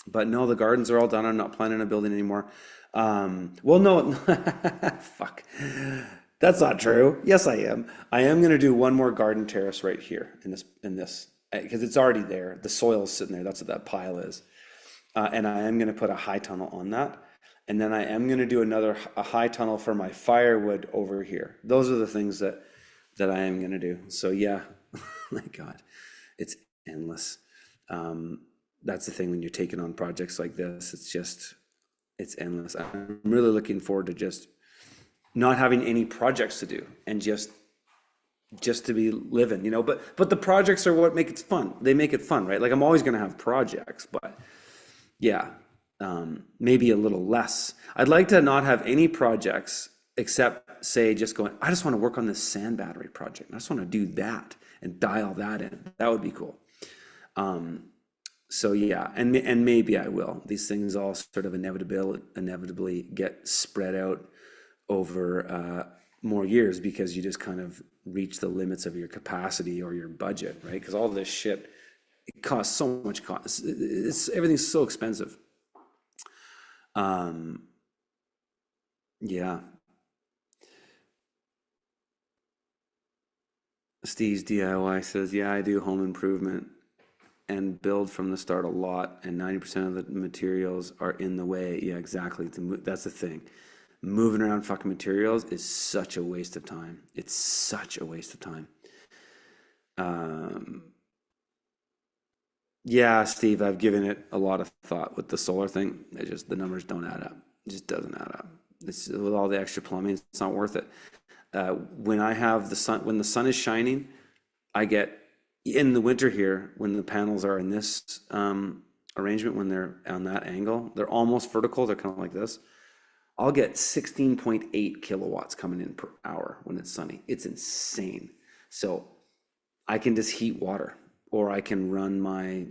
But no, the gardens are all done. I'm not planning on building anymore. Well, no, fuck. That's not true. Yes, I am. I am going to do one more garden terrace right here in this, because it's already there. The soil's sitting there. That's what that pile is. And I am going to put a high tunnel on that. And then I am going to do a high tunnel for my firewood over here. Those are the things that I am going to do. So yeah, my God, it's endless. That's the thing when you're taking on projects like this. It's endless. I'm really looking forward to just not having any projects to do and just to be living, you know. But the projects are what make it fun. They make it fun, right? Like I'm always going to have projects, but yeah, maybe a little less. I'd like to not have any projects except say just going, I just want to work on this sand battery project. I just want to do that and dial that in. That would be cool. So yeah, and maybe I will. These things all sort of inevitably get spread out over more years because you just kind of reach the limits of your capacity or your budget, right? Because all this shit, it costs so much cost. Everything's so expensive. Yeah. Steve's DIY says, yeah, I do home improvement and build from the start a lot, and 90% of the materials are in the way. Yeah, exactly. That's the thing. Moving around fucking materials is such a waste of time. It's such a waste of time. Yeah, Steve, I've given it a lot of thought with the solar thing. The numbers don't add up. It just doesn't add up. With all the extra plumbing, it's not worth it. When I have the sun, when the sun is shining, I get in the winter here when the panels are in this arrangement, when they're on that angle, they're almost vertical, they're kind of like this. I'll get 16.8 kilowatts coming in per hour when it's sunny. It's insane. So I can just heat water, or I can run my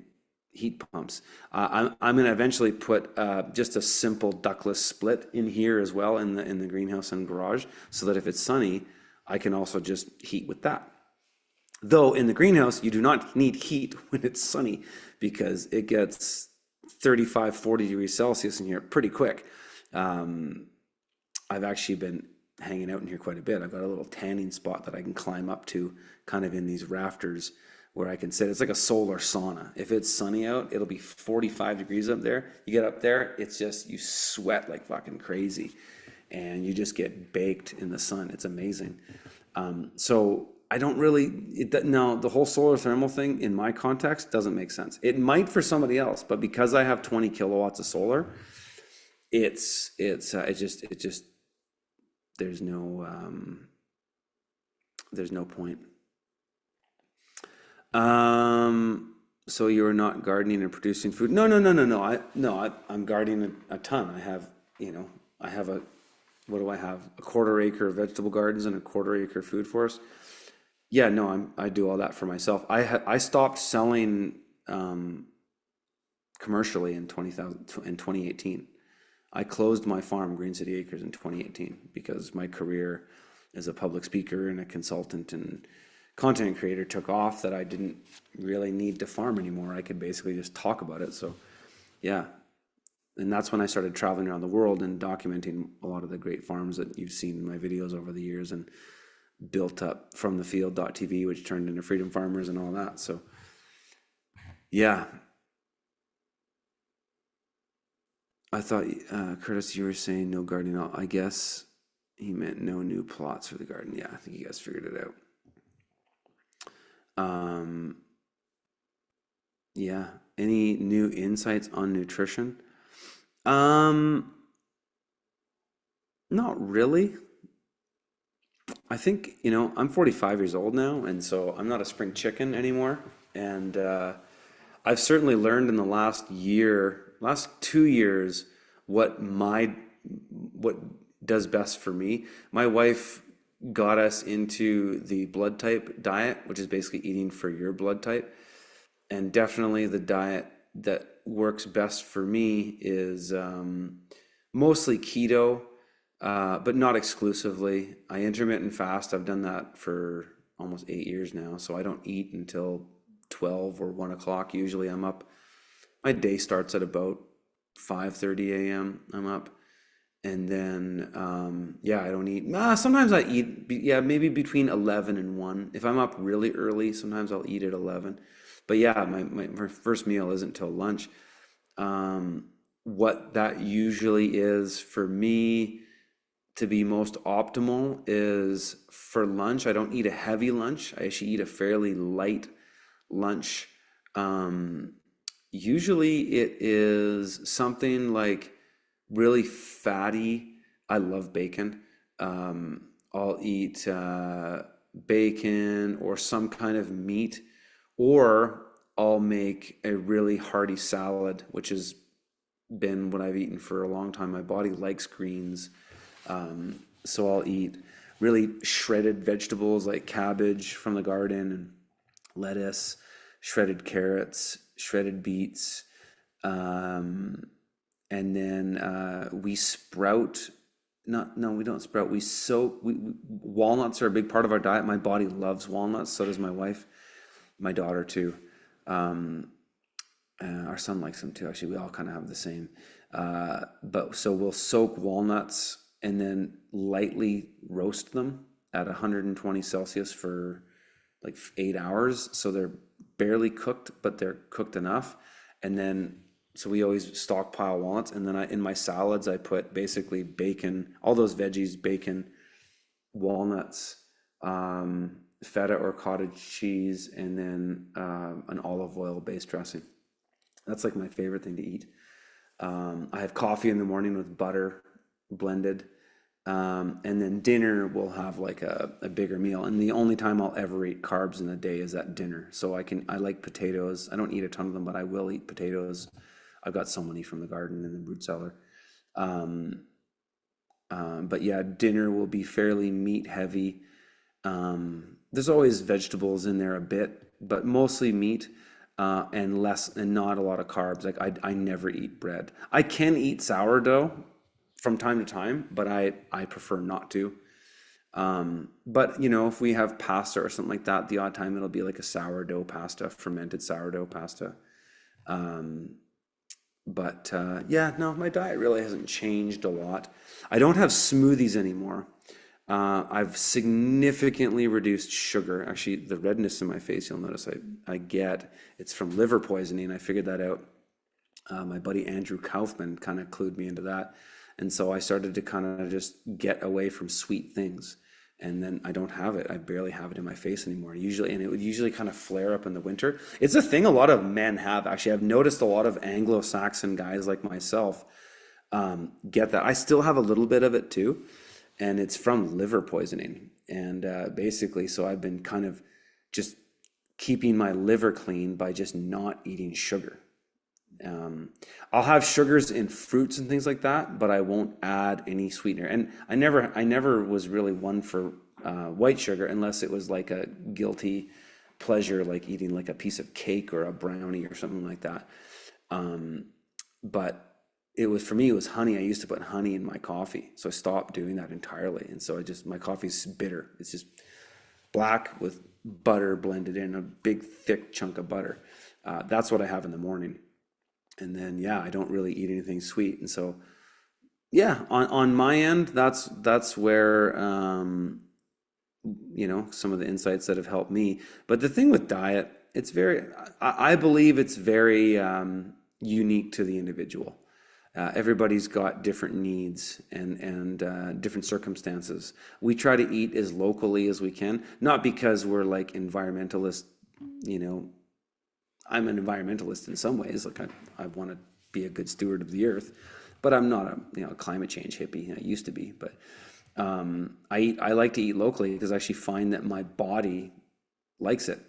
heat pumps. I'm going to eventually put just a simple ductless split in here as well, in the greenhouse and garage, so that if it's sunny, I can also just heat with that. Though in the greenhouse, you do not need heat when it's sunny, because it gets 35, 40 degrees Celsius in here pretty quick. Um, I've actually been hanging out in here quite a bit. I've got a little tanning spot that I can climb up to, kind of in these rafters, where I can sit. It's like a solar sauna. If it's sunny out, it'll be 45 degrees up there. You get up there, it's just, you sweat like fucking crazy, and you just get baked in the sun. It's amazing. So I don't really, no, the whole solar thermal thing in my context doesn't make sense. It might for somebody else, but because I have 20 kilowatts of solar, it just, there's no point. So you're not gardening and producing food? No, no, no, no, no. I'm gardening a ton. I have, I have what do I have? A quarter acre vegetable gardens and a quarter acre food forest. Yeah, no, I do all that for myself. I stopped selling commercially in 2018. I closed my farm, Green City Acres, in 2018, because my career as a public speaker and a consultant and content creator took off, that I didn't really need to farm anymore. I could basically just talk about it. So yeah, and that's when I started traveling around the world and documenting a lot of the great farms that you've seen in my videos over the years, and built up from the field.tv, which turned into Freedom Farmers and all that. So yeah, I thought, Curtis, you were saying no gardening. I guess he meant no new plots for the garden. Yeah, I think you guys figured it out. Yeah. Any new insights on nutrition? Um, Not really. I think, I'm 45 years old now, and so I'm not a spring chicken anymore. And I've certainly learned in the last 2 years, what does best for me. My wife got us into the blood type diet, which is basically eating for your blood type. And definitely the diet that works best for me is mostly keto, but not exclusively. I intermittent fast. I've done that for almost 8 years now. So I don't eat until 12 or 1 o'clock. Usually I'm up. My day starts at about 5:30 a.m. I'm up. And then, yeah, I don't eat. Sometimes I eat, yeah, maybe between 11 and 1. If I'm up really early, sometimes I'll eat at 11. But yeah, my first meal isn't till lunch. What that usually is for me to be most optimal is, for lunch, I don't eat a heavy lunch. I actually eat a fairly light lunch. Um, Usually it is something like really fatty. I love bacon. I'll eat bacon or some kind of meat, or I'll make a really hearty salad, which has been what I've eaten for a long time. My body likes greens. So I'll eat really shredded vegetables like cabbage from the garden, and lettuce, shredded carrots, shredded beets. Um, and then we sprout. Not, no, we don't sprout. We soak. Walnuts are a big part of our diet. My body loves walnuts. So does my wife, my daughter too. Um, our son likes them too. Actually, we all kind of have the same. But so we'll soak walnuts and then lightly roast them at 120 Celsius for like 8 hours. So they're barely cooked, but they're cooked enough. And then, so we always stockpile walnuts. And then in my salads, I put basically bacon, all those veggies, bacon, walnuts, feta or cottage cheese, and then an olive oil based dressing. That's like my favorite thing to eat. I have coffee in the morning with butter blended. And then dinner we'll have like a bigger meal. And the only time I'll ever eat carbs in a day is at dinner. So I like potatoes. I don't eat a ton of them, but I will eat potatoes. I've got so many from the garden and the root cellar. Um, but yeah, dinner will be fairly meat heavy. There's always vegetables in there a bit, but mostly meat, and less and not a lot of carbs. Like I never eat bread. I can eat sourdough from time to time, but I prefer not to. But you know, if we have pasta or something like that, the odd time it'll be like a sourdough pasta, fermented sourdough pasta. Um, but yeah, no, my diet really hasn't changed a lot. I don't have smoothies anymore. I've significantly reduced sugar. Actually, the redness in my face, you'll notice I get, it's from liver poisoning. I figured that out. My buddy Andrew Kaufman kind of clued me into that. And so I started to kind of just get away from sweet things. And then I don't have it. I barely have it in my face anymore. Usually, and it would usually kind of flare up in the winter. It's a thing a lot of men have. Actually, I've noticed a lot of Anglo-Saxon guys like myself get that. I still have a little bit of it too, and it's from liver poisoning. And basically, so I've been kind of just keeping my liver clean by just not eating sugar. Um, I'll have sugars in fruits and things like that, but I won't add any sweetener. And I never was really one for white sugar unless it was like a guilty pleasure, like eating like a piece of cake or a brownie or something like that. Um, but it was for me, it was honey. I used to put honey in my coffee, so I stopped doing that entirely. And so my coffee's bitter. It's just black with butter blended in, a big thick chunk of butter. That's what I have in the morning. And then yeah, I don't really eat anything sweet. And so yeah, on my end, that's where some of the insights that have helped me. But the thing with diet, I believe it's very unique to the individual. Everybody's got different needs and different circumstances. We try to eat as locally as we can, not because we're like environmentalists, you know, I'm an environmentalist in some ways. Like I want to be a good steward of the earth, but I'm not a climate change hippie. I used to be, but I like to eat locally because I actually find that my body likes it.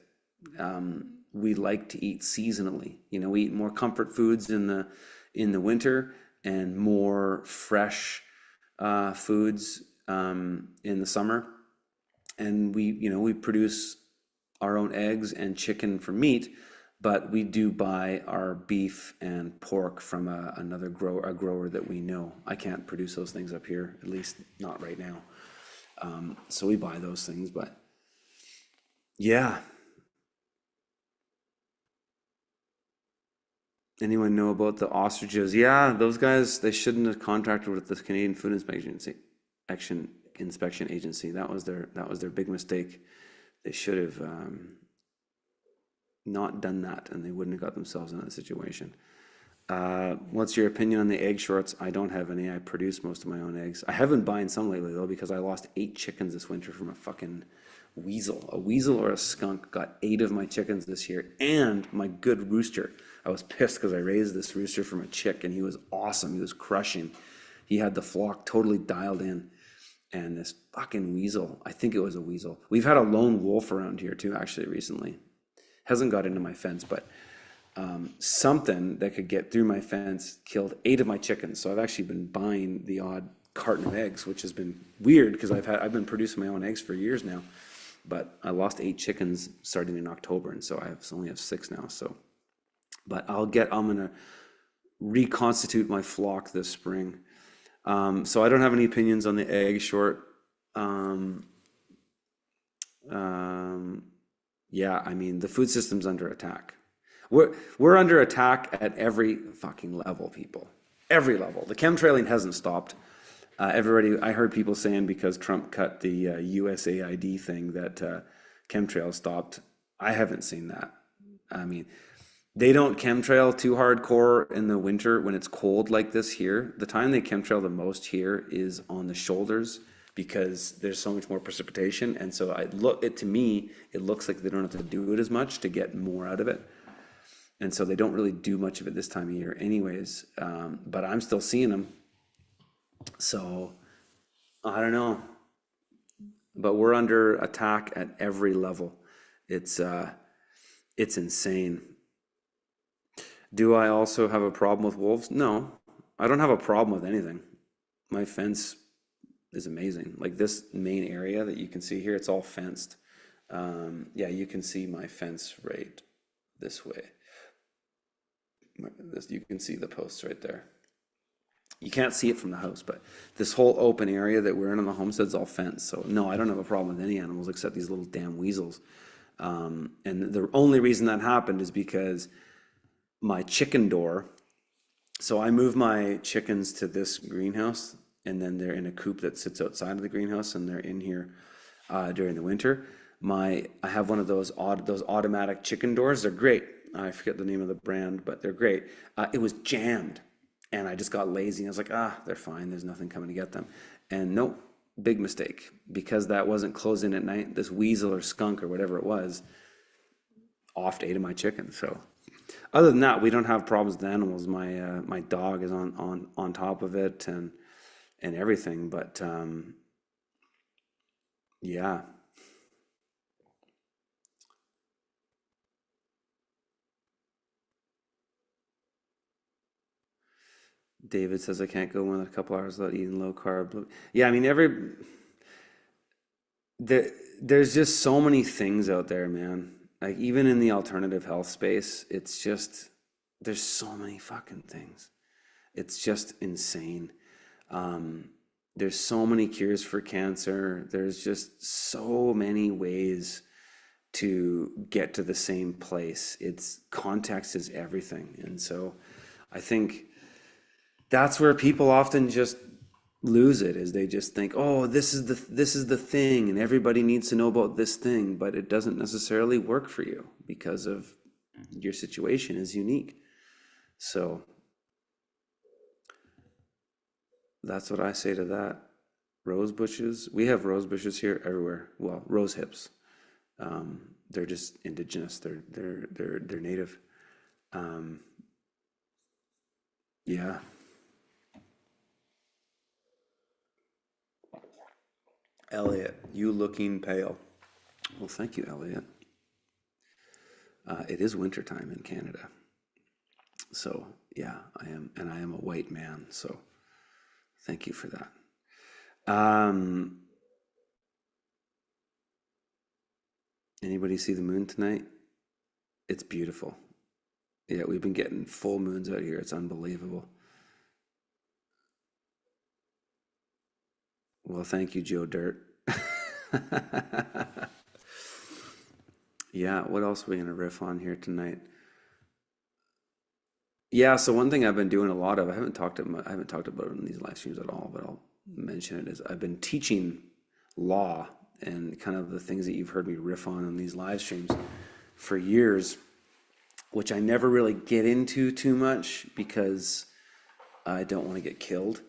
We like to eat seasonally. We eat more comfort foods in the winter and more fresh foods in the summer. And we produce our own eggs and chicken for meat, but we do buy our beef and pork from a grower that we know. I can't produce those things up here, at least not right now. So we buy those things, but yeah. Anyone know about the ostriches? Yeah, those guys, they shouldn't have contracted with the Canadian Food Inspection Agency. That was their big mistake. They should have not done that, and they wouldn't have got themselves in that situation. What's your opinion on the egg shorts? I don't have any. I produce most of my own eggs. I have been buying some lately though because I lost 8 chickens this winter from a fucking weasel. A weasel or a skunk got 8 of my chickens this year, and my good rooster. I was pissed because I raised this rooster from a chick, and he was awesome. He was crushing. He had the flock totally dialed in. And this fucking weasel, I think it was a weasel. We've had a lone wolf around here too, actually, recently. Hasn't got into my fence, but something that could get through my fence killed 8 of my chickens. So I've actually been buying the odd carton of eggs, which has been weird because I've been producing my own eggs for years now. But I lost 8 chickens starting in October, and so I only have 6 now. So, but I'm gonna reconstitute my flock this spring. So I don't have any opinions on the egg short. Um, um, yeah, I mean the food system's under attack. We're under attack at every fucking level, people. Every level. The chemtrailing hasn't stopped. I heard people saying because Trump cut the USAID thing that chemtrails stopped. I haven't seen that. I mean, they don't chemtrail too hardcore in the winter when it's cold like this here. The time they chemtrail the most here is on the shoulders because there's so much more precipitation. And so to me, it looks like they don't have to do it as much to get more out of it. And so they don't really do much of it this time of year anyways. But I'm still seeing them. So I don't know, but we're under attack at every level. It's uh, it's insane. Do I also have a problem with wolves? No, I don't have a problem with anything. My fence is amazing. Like this main area that you can see here, it's all fenced. Yeah, you can see my fence right this way. This, you can see the posts right there. You can't see it from the house, but this whole open area that we're in on the homestead's all fenced. So no, I don't have a problem with any animals except these little damn weasels. And the only reason that happened is because my chicken door. So I move my chickens to this greenhouse, and then they're in a coop that sits outside of the greenhouse, and they're in here during the winter. I have one of those automatic chicken doors. They're great. I forget the name of the brand, but they're great. It was jammed, and I just got lazy. I was like, they're fine. There's nothing coming to get them. And nope, big mistake, because that wasn't closed in at night. This weasel or skunk or whatever it was off ate of my chicken. So other than that, we don't have problems with animals. My dog is on top of it and everything. But yeah, David says I can't go more than a couple hours without eating low carb. Yeah, I mean there's just so many things out there, man. Like even in the alternative health space, it's just there's so many fucking things. It's just insane. Um, there's so many cures for cancer. There's just so many ways to get to the same place. It's context is everything. And so I think that's where people often just lose it is they just think, oh, this is the thing and everybody needs to know about this thing, but it doesn't necessarily work for you because of your situation is unique. So that's what I say to that. Rose bushes. We have rose bushes here everywhere. Well, rose hips. They're just indigenous. They're native. Um, yeah. Elliot, you looking pale. Well, thank you, Elliot. It is wintertime in Canada. So yeah, I am, and I am a white man. So thank you for that. Um, Anybody see the moon tonight? It's beautiful. Yeah, we've been getting full moons out here. It's unbelievable. Well, thank you, Joe Dirt. Yeah, what else are we gonna riff on here tonight? Yeah, so one thing I've been doing a lot of, I haven't talked about it in these live streams at all, but I'll mention it, is I've been teaching law and kind of the things that you've heard me riff on in these live streams for years, which I never really get into too much because I don't want to get killed.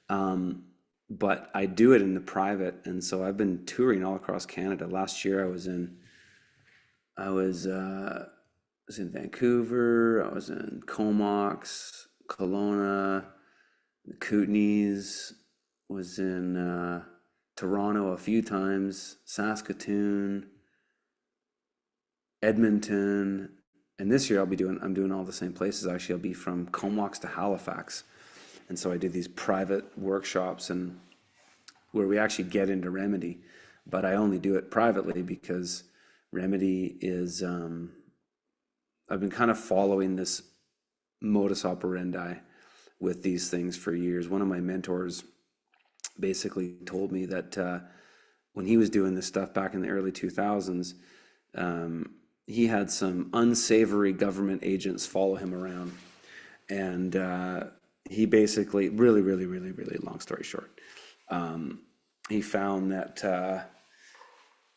Um, but I do it in the private, and so I've been touring all across Canada. Last year I was in Vancouver, I was in Comox, Kelowna, the Kootenays, was in Toronto a few times, Saskatoon, Edmonton, and this year I'm doing all the same places. Actually, I'll be from Comox to Halifax, and so I did these private workshops and where we actually get into remedy, but I only do it privately because remedy is I've been kind of following this modus operandi with these things for years. One of my mentors basically told me that when he was doing this stuff back in the early 2000s, he had some unsavory government agents follow him around. And he basically, really, really, really, really long story short, he found that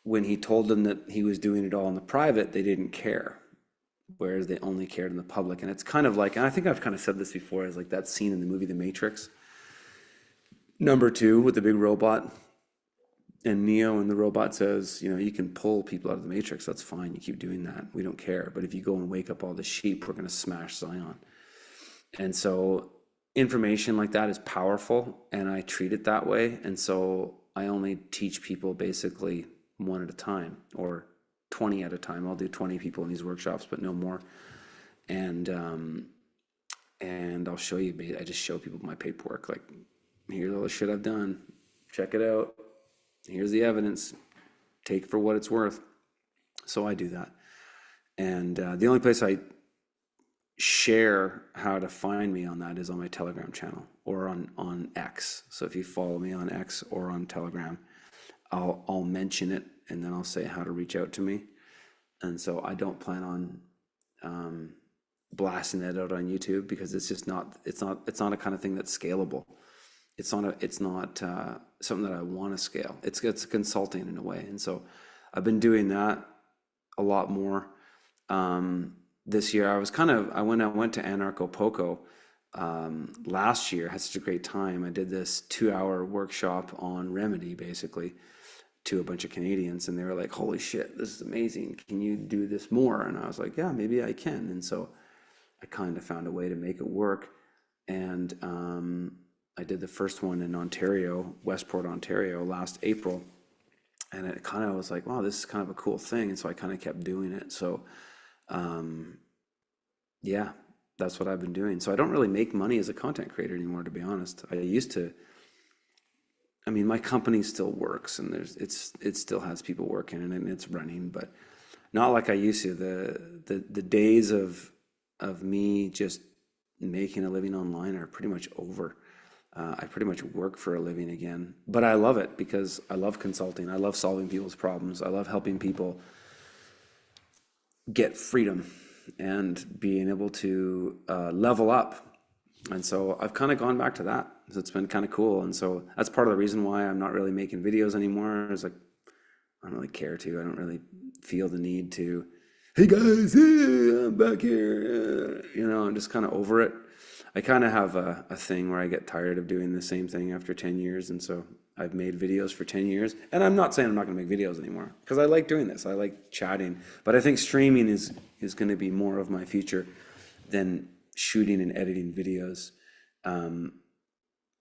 when he told them that he was doing it all in the private, they didn't care, whereas they only cared in the public. And it's kind of like, and I think I've kind of said this before, is like that scene in the movie The Matrix, number two, with the big robot and Neo, and the robot says, you know, you can pull people out of the Matrix, that's fine, you keep doing that, we don't care. But if you go and wake up all the sheep, we're going to smash Zion. And so information like that is powerful, and I treat it that way. And so I only teach people basically one at a time, or 20 at a time. I'll do 20 people in these workshops, but no more. And I'll show you. I just show people my paperwork. Like, here's all the shit I've done. Check it out. Here's the evidence. Take it for what it's worth. So I do that. And the only place I share how to find me on that is on my Telegram channel or on X. So if you follow me on X or on Telegram, I'll mention it, and then I'll say how to reach out to me. And so I don't plan on blasting that out on YouTube, because it's not a kind of thing that's scalable. It's not something that I want to scale. It's consulting in a way. And so I've been doing that a lot more. This year, I went to Anarcho Poco last year. I had such a great time. I did this 2-hour workshop on remedy, basically, to a bunch of Canadians, and they were like, "Holy shit, this is amazing! Can you do this more?" And I was like, "Yeah, maybe I can." And so I kind of found a way to make it work. And I did the first one in Ontario, Westport, Ontario, last April, and it kind of was like, "Wow, this is kind of a cool thing." And so I kind of kept doing it. So yeah, that's what I've been doing. So I don't really make money as a content creator anymore, to be honest. I used to. I mean, my company still works, and it still has people working in it, and it's running, but not like I used to. The days of me just making a living online are pretty much over. I pretty much work for a living again, but I love it because I love consulting. I love solving people's problems. I love helping people get freedom and being able to level up. And so I've kind of gone back to that. So it's been kind of cool. And so that's part of the reason why I'm not really making videos anymore. It's like, I don't really care to. I don't really feel the need to, "Hey guys, hey, I'm back here." I'm just kind of over it. I kind of have a thing where I get tired of doing the same thing after 10 years. And so I've made videos for 10 years. And I'm not saying I'm not going to make videos anymore, because I like doing this. I like chatting. But I think streaming is going to be more of my future than shooting and editing videos.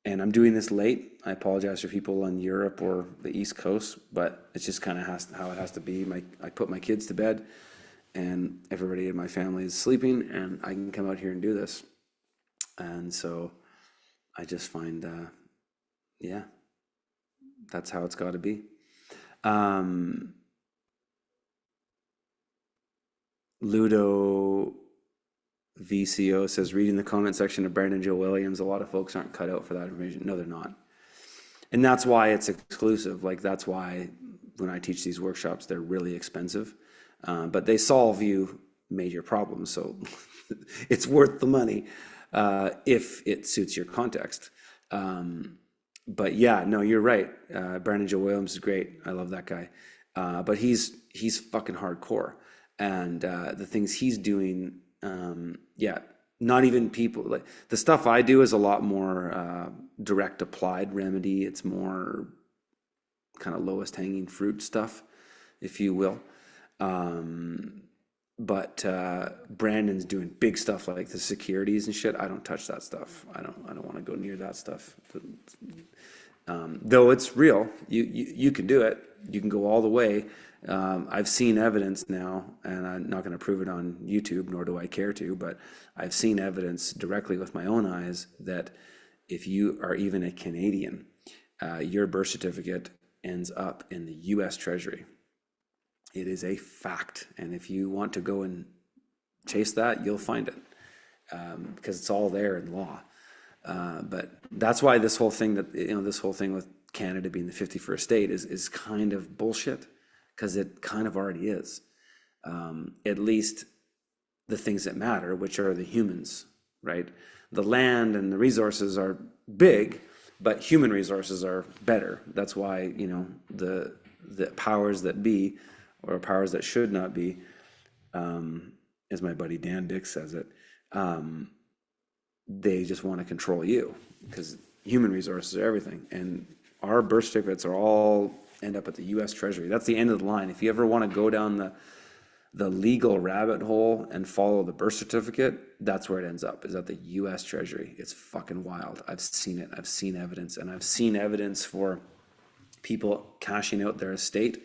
And I'm doing this late. I apologize for people in Europe or the East Coast, but it's just kind of how it has to be. I put my kids to bed, and everybody in my family is sleeping, and I can come out here and do this. And so I just find, yeah, that's how it's got to be. Ludo VCO says, reading the comment section of Brandon Joe Williams, a lot of folks aren't cut out for that information. No, they're not. And that's why it's exclusive. Like, that's why when I teach these workshops, they're really expensive, but they solve you major problems. So it's worth the money if it suits your context. But yeah, no, you're right. Brandon Joe Williams is great. I love that guy. But he's fucking hardcore. And the things he's doing, yeah, not even people, like the stuff I do is a lot more direct applied remedy. It's more kind of lowest hanging fruit stuff, if you will. But Brandon's doing big stuff like the securities and shit. I don't touch that stuff. I don't want to go near that stuff. Though it's real, you can do it. You can go all the way. I've seen evidence now, and I'm not going to prove it on YouTube, nor do I care to, but I've seen evidence directly with my own eyes that if you are even a Canadian, your birth certificate ends up in the US Treasury. It is a fact. And if you want to go and chase that, you'll find it, because it's all there in law. But that's why this whole thing with Canada being the 51st state is kind of bullshit, because it kind of already is. At least the things that matter, which are the humans, right? The land and the resources are big, but human resources are better. That's why, the powers that be, or powers that should not be, as my buddy Dan Dick says it, they just want to control you, because human resources are everything. And our birth certificates are all end up at the US Treasury. That's the end of the line. If you ever want to go down the legal rabbit hole and follow the birth certificate, that's where it ends up, is at the US Treasury. It's fucking wild. I've seen it. I've seen evidence, and I've seen evidence for people cashing out their estate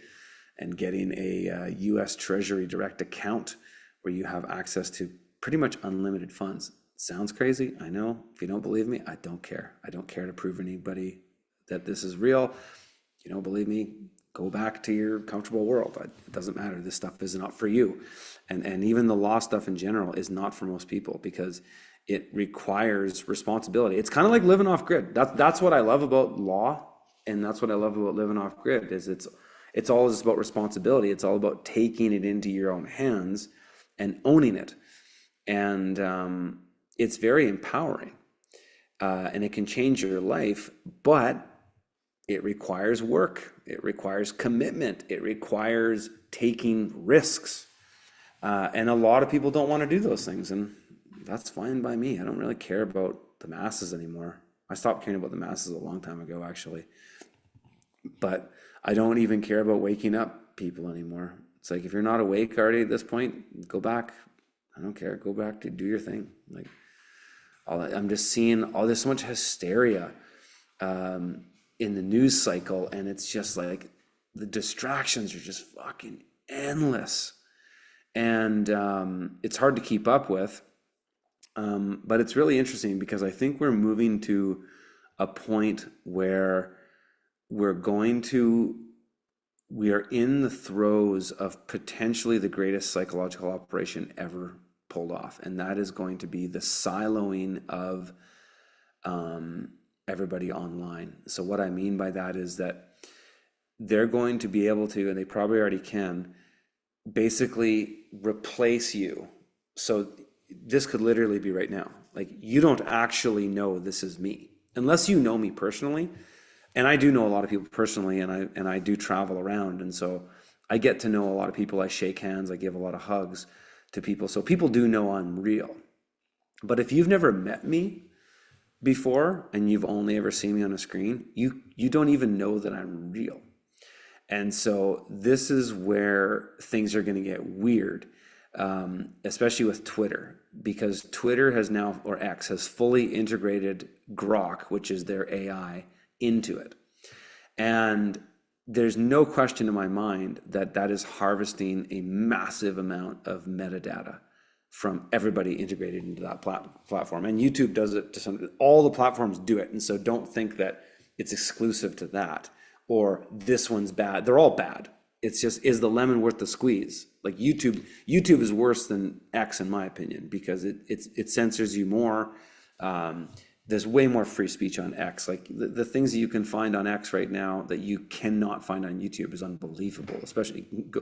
and getting a US Treasury direct account where you have access to pretty much unlimited funds. Sounds crazy, I know. If you don't believe me, I don't care. I don't care to prove anybody that this is real. If you don't believe me, go back to your comfortable world. It doesn't matter. This stuff is not for you. And even the law stuff in general is not for most people because it requires responsibility. It's kind of like living off grid. That's what I love about law, and that's what I love about living off grid is it's all just about responsibility. It's all about taking it into your own hands and owning it. And it's very empowering. And it can change your life, but it requires work. It requires commitment. It requires taking risks. And a lot of people don't want to do those things. And that's fine by me. I don't really care about the masses anymore. I stopped caring about the masses a long time ago, actually. But I don't even care about waking up people anymore. It's like, if you're not awake already at this point, go back. I don't care. Go back to do your thing. Like, I'm just seeing there's so much hysteria in the news cycle, and it's just like the distractions are just fucking endless, and it's hard to keep up with. But it's really interesting because I think we're moving to a point where we are in the throes of potentially the greatest psychological operation ever pulled off, and that is going to be the siloing of everybody online. So what I mean by that is that they're going to be able to, and they probably already can, basically replace you. So this could literally be right now. Like, you don't actually know this is me unless you know me personally. And I do know a lot of people personally, and I do travel around, and so I get to know a lot of people. I shake hands, I give a lot of hugs to people. So people do know I'm real. But if you've never met me before and you've only ever seen me on a screen, you don't even know that I'm real. And so this is where things are going to get weird, especially with Twitter, because Twitter has now, or X, has fully integrated Grok, which is their AI, into it. And there's no question in my mind that that is harvesting a massive amount of metadata from everybody integrated into that platform. And YouTube does it to some, all the platforms do it. And so don't think that it's exclusive to that or this one's bad. They're all bad. It's just, is the lemon worth the squeeze? Like YouTube is worse than X in my opinion, because it censors you more. There's way more free speech on X. Like the things that you can find on X right now that you cannot find on YouTube is unbelievable. Especially, you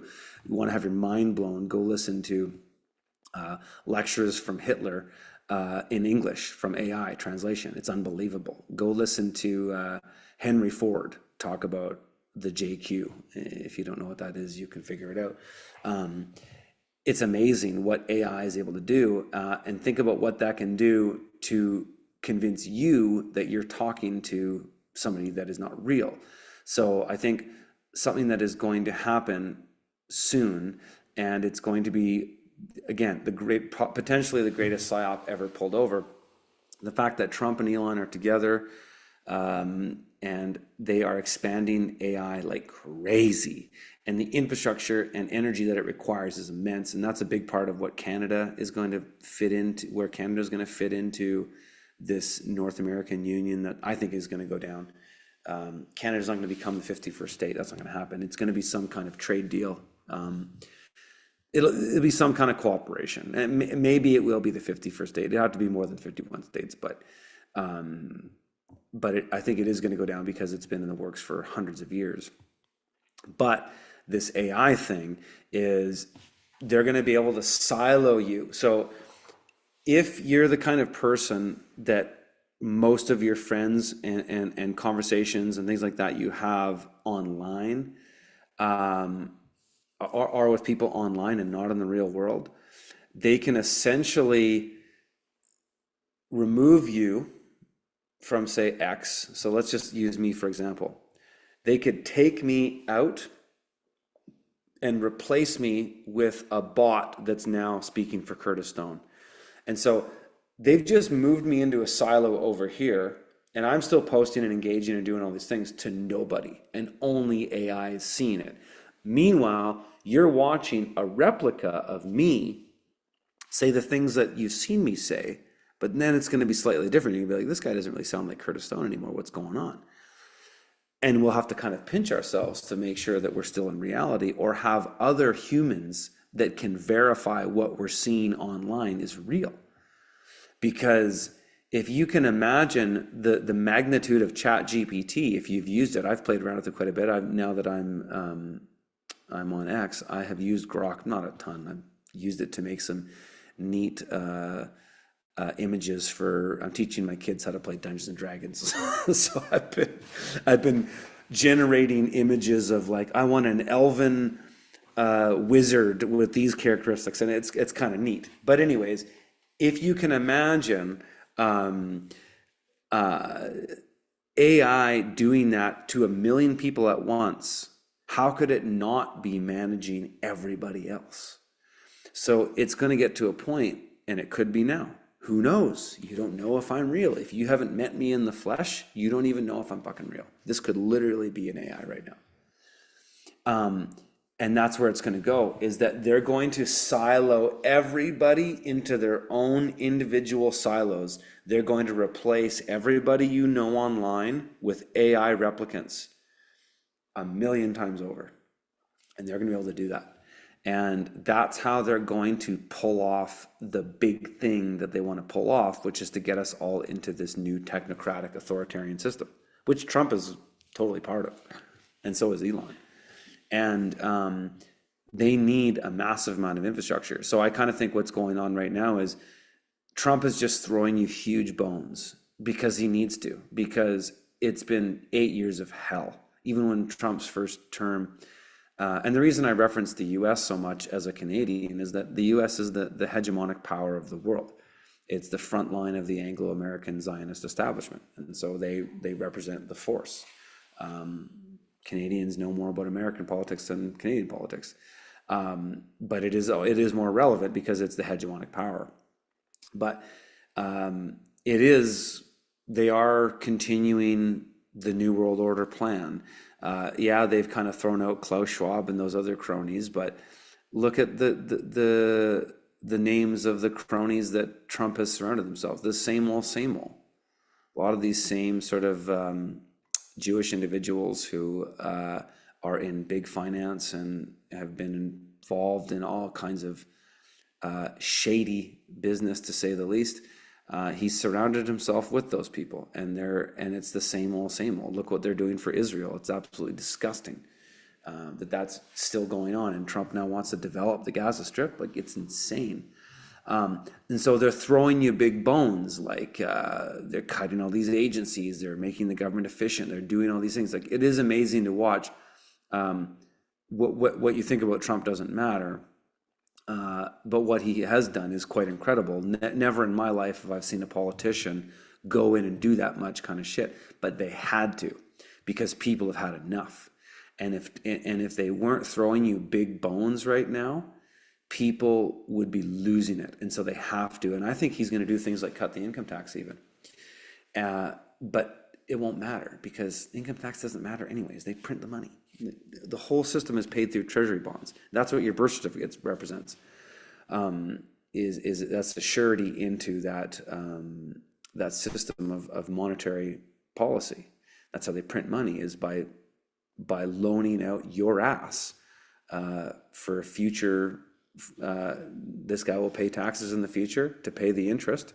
want to have your mind blown, go listen to lectures from Hitler in English from AI translation. It's unbelievable. Go listen to Henry Ford talk about the JQ. If you don't know what that is, you can figure it out. It's amazing what AI is able to do, and think about what that can do to convince you that you're talking to somebody that is not real. So I think something that is going to happen soon, and it's going to be, again, potentially the greatest psyop ever pulled over. The fact that Trump and Elon are together, and they are expanding AI like crazy, and the infrastructure and energy that it requires is immense, and that's a big part of what Canada is going to fit into, where Canada is going to fit into this North American Union that I think is going to go down. Canada's not going to become the 51st state. That's not going to happen. It's going to be some kind of trade deal. It'll be some kind of cooperation, and maybe it will be the 51st state. It'll have to be more than 51 states, but I think it is going to go down because it's been in the works for hundreds of years. But this AI thing is, they're going to be able to silo you. So if you're the kind of person that most of your friends and conversations and things like that you have online are with people online and not in the real world, they can essentially remove you from, say, X. So let's just use me for example. They could take me out and replace me with a bot that's now speaking for Curtis Stone. And so they've just moved me into a silo over here, and I'm still posting and engaging and doing all these things to nobody, and only AI is seeing it. Meanwhile, you're watching a replica of me say the things that you've seen me say, but then it's going to be slightly different. You're going to be like, this guy doesn't really sound like Curtis Stone anymore. What's going on? And we'll have to kind of pinch ourselves to make sure that we're still in reality, or have other humans that can verify what we're seeing online is real. Because if you can imagine the magnitude of Chat GPT, if you've used it, I've played around with it quite a bit. Now that I'm on X, I have used Grok, not a ton. I've used it to make some neat images for. I'm teaching my kids how to play Dungeons and Dragons, so I've been generating images of, like, I want an elven wizard with these characteristics, and it's kind of neat. But anyways, if you can imagine AI doing that to 1 million people at once, how could it not be managing everybody else? So it's going to get to a point, and it could be now. Who knows? You don't know if I'm real. If you haven't met me in the flesh, you don't even know if I'm fucking real. This could literally be an AI right now. And that's where it's going to go, is that they're going to silo everybody into their own individual silos. They're going to replace everybody you know online with AI replicants 1 million times over. And they're going to be able to do that. And that's how they're going to pull off the big thing that they want to pull off, which is to get us all into this new technocratic authoritarian system, which Trump is totally part of. And so is Elon. And they need a massive amount of infrastructure. So I kind of think what's going on right now is Trump is just throwing you huge bones because he needs to, because it's been 8 years of hell. Even when Trump's first term, and the reason I reference the US so much as a Canadian is that the US is the hegemonic power of the world. It's the front line of the Anglo-American Zionist establishment. And so they represent the force. Canadians know more about American politics than Canadian politics. But it is more relevant because it's the hegemonic power. But they are continuing the New World Order plan. Yeah, they've kind of thrown out Klaus Schwab and those other cronies, but look at the names of the cronies that Trump has surrounded himself. The same old, same old. A lot of these same sort of Jewish individuals who are in big finance and have been involved in all kinds of shady business, to say the least. He's surrounded himself with those people, and it's the same old, same old. Look what they're doing for Israel. It's absolutely disgusting that's still going on, and Trump now wants to develop the Gaza Strip. Like, it's insane. And so they're throwing you big bones, like they're cutting all these agencies, they're making the government efficient, they're doing all these things. Like, it is amazing to watch. What you think about Trump doesn't matter. But what he has done is quite incredible. Never in my life have I seen a politician go in and do that much kind of shit, but they had to, because people have had enough. And if they weren't throwing you big bones right now, people would be losing it. And so they have to. And I think he's going to do things like cut the income tax even. But it won't matter, because income tax doesn't matter anyways. They print the money. The whole system is paid through treasury bonds. That's what your birth certificate represents. That's a surety into that system of monetary policy. That's how they print money, is by loaning out your ass for future. This guy will pay taxes in the future to pay the interest,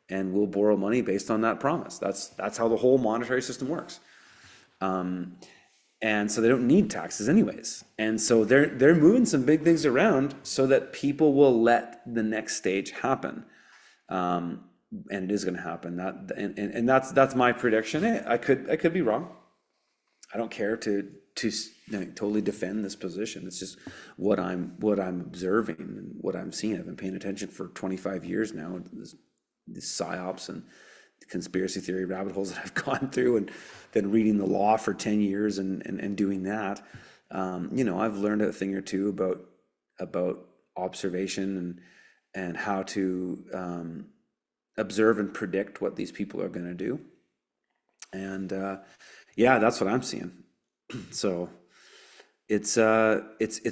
and we'll borrow money based on that promise. That's how the whole monetary system works. And so they don't need taxes anyways. And so they're moving some big things around so that people will let the next stage happen. And it is going to happen. And that's my prediction. I could be wrong. I don't care to totally defend this position. It's just what I'm observing and what I'm seeing. I've been paying attention for 25 years now. These psyops and conspiracy theory rabbit holes that I've gone through, and then reading the law for 10 years and doing that. I've learned a thing or two about observation and how to observe and predict what these people are going to do. And yeah, that's what I'm seeing. So it's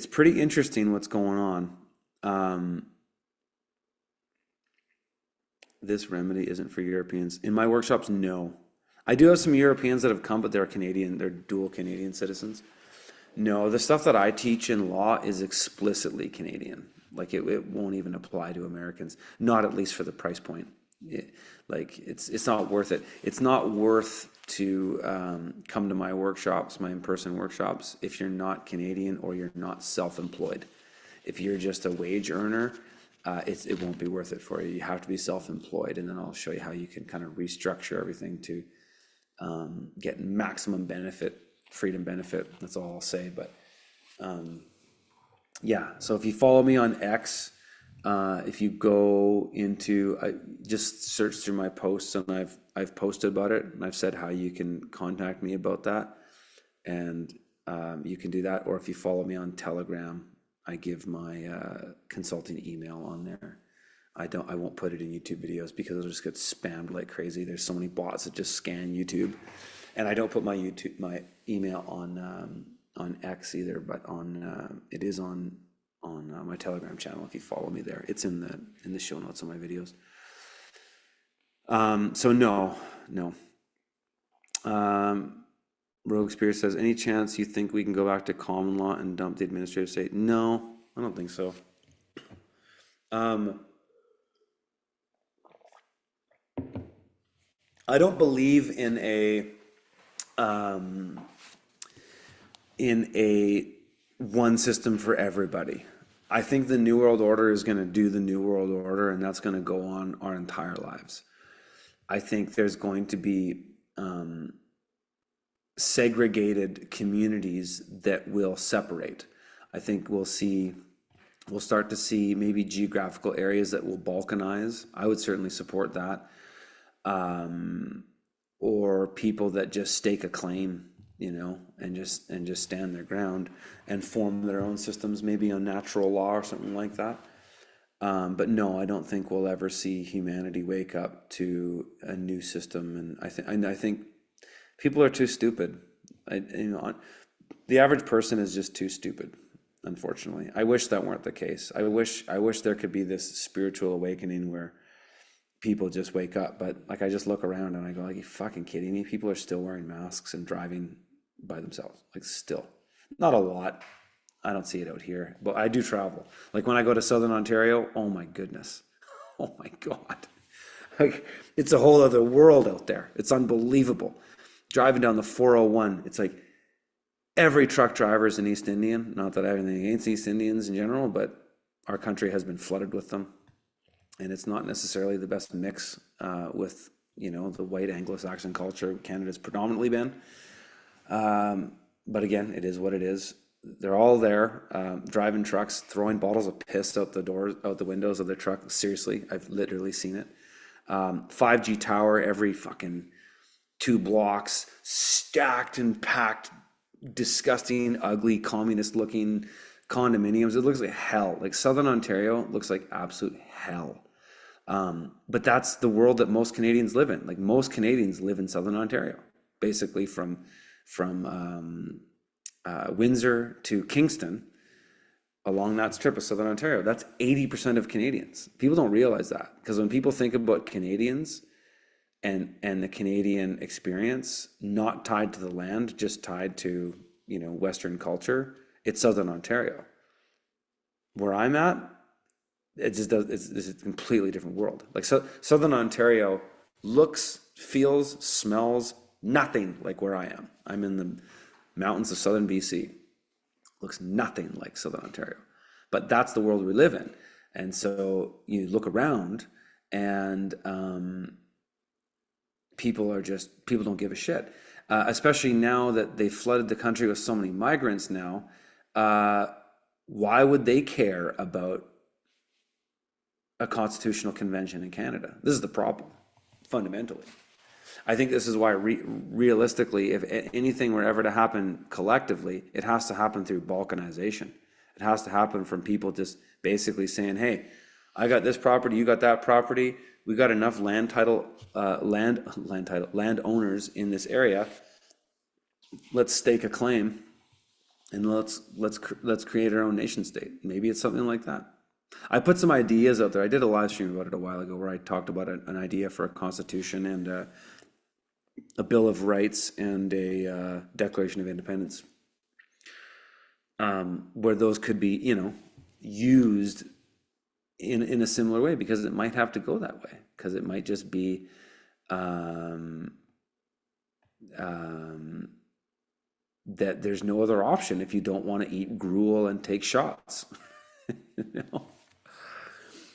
pretty interesting what's going on. Um, this remedy isn't for Europeans. In my workshops, no. I do have some Europeans that have come, but they're Canadian, they're dual Canadian citizens. No, the stuff that I teach in law is explicitly Canadian. Like it won't even apply to Americans, not at least for the price point. It's not worth it. It's not worth to come to my workshops, my in-person workshops, if you're not Canadian or you're not self-employed. If you're just a wage earner, it won't be worth it for you. You have to be self-employed, and then I'll show you how you can kind of restructure everything to get maximum benefit, freedom benefit. That's all I'll say. But yeah, so if you follow me on X, if you go into, just search through my posts, and I've posted about it, and I've said how you can contact me about that, and you can do that. Or if you follow me on Telegram, I give my consulting email on there. I won't put it in YouTube videos because it'll just get spammed like crazy. There's so many bots that just scan YouTube, and I don't put my email on X either, but it is on my Telegram channel. If you follow me there, it's in the show notes of my videos. So no. Rogue Spear says, any chance you think we can go back to common law and dump the administrative state? No, I don't think so. I don't believe in a one system for everybody. I think the New World Order is going to do the New World Order, and that's going to go on our entire lives. I think there's going to be segregated communities that will separate. I think we'll start to see maybe geographical areas that will balkanize. I would certainly support that. Or people that just stake a claim, and just stand their ground and form their own systems, maybe on natural law or something like that. But no, I don't think we'll ever see humanity wake up to a new system. And I think people are too stupid. The average person is just too stupid, unfortunately. I wish that weren't the case. I wish there could be this spiritual awakening where people just wake up. But like, I just look around and I go, like, you fucking kidding me? People are still wearing masks and driving by themselves. Like, still. Not a lot. I don't see it out here, but I do travel. Like, when I go to Southern Ontario, oh my goodness. Oh my God. Like, it's a whole other world out there. It's unbelievable. Driving down the 401, it's like every truck driver is an East Indian. Not that I have anything against East Indians in general, but our country has been flooded with them. And it's not necessarily the best mix with, the white Anglo-Saxon culture Canada's predominantly been. But again, it is what it is. They're all there, driving trucks, throwing bottles of piss out the windows of their truck. Seriously, I've literally seen it. 5G tower every fucking 2 blocks, stacked and packed, disgusting, ugly, communist-looking condominiums. It looks like hell. Like, Southern Ontario looks like absolute hell. But that's the world that most Canadians live in. Like, most Canadians live in Southern Ontario, basically from Windsor to Kingston, along that strip of Southern Ontario. That's 80% of Canadians. People don't realize that, because when people think about Canadians and the Canadian experience, not tied to the land, just tied to, Western culture, it's Southern Ontario. Where I'm at, it's a completely different world. Like, so Southern Ontario looks, feels, smells nothing like where I am. I'm in the mountains of southern BC. Looks nothing like Southern Ontario. But that's the world we live in. And so you look around, and people don't give a shit. Especially now that they flooded the country with so many migrants now. Why would they care about a constitutional convention in Canada? This is the problem, fundamentally. I think this is why realistically, if anything were ever to happen collectively, it has to happen through Balkanization. It has to happen from people just basically saying, "Hey, I got this property, you got that property. We got enough land owners in this area. Let's stake a claim, and let's create our own nation state." Maybe it's something like that. I put some ideas out there. I did a live stream about it a while ago where I talked about an idea for a constitution and a Bill of Rights and a Declaration of Independence, where those could be, used in a similar way, because it might have to go that way, because it might just be that there's no other option if you don't want to eat gruel and take shots. You know?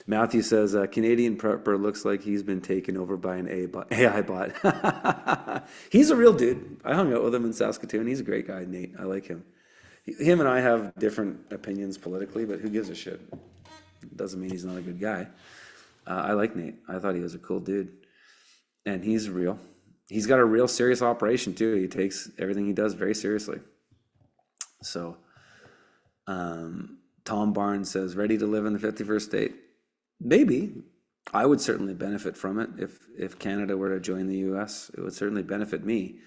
Matthew says, Canadian prepper looks like he's been taken over by an AI bot. He's a real dude. I hung out with him in Saskatoon. He's a great guy, Nate. I like him. Him and I have different opinions politically, but who gives a shit? Doesn't mean he's not a good guy. I like Nate. I thought he was a cool dude. And he's real. He's got a real serious operation too. He takes everything he does very seriously. So, Tom Barnes says, ready to live in the 51st state? Maybe. I would certainly benefit from it if Canada were to join the US. It would certainly benefit me.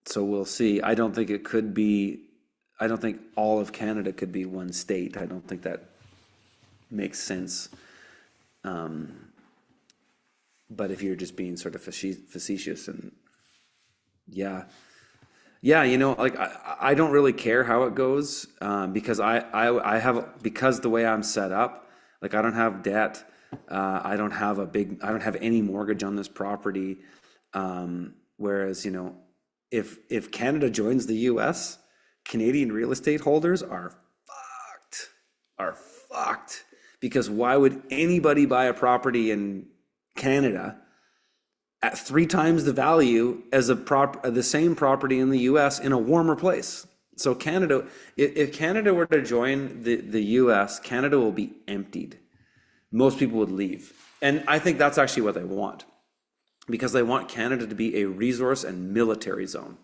So we'll see. I don't think all of Canada could be one state. I don't think that makes sense. But if you're just being sort of facetious, and yeah, like I don't really care how it goes, because I have, because the way I'm set up, like I don't have debt, I don't have any mortgage on this property, whereas if Canada joins the US, Canadian real estate holders are fucked, because why would anybody buy a property in Canada at 3 times the value as the same property in the US in a warmer place? So Canada, if Canada were to join the US, Canada will be emptied. Most people would leave. And I think that's actually what they want, because they want Canada to be a resource and military zone.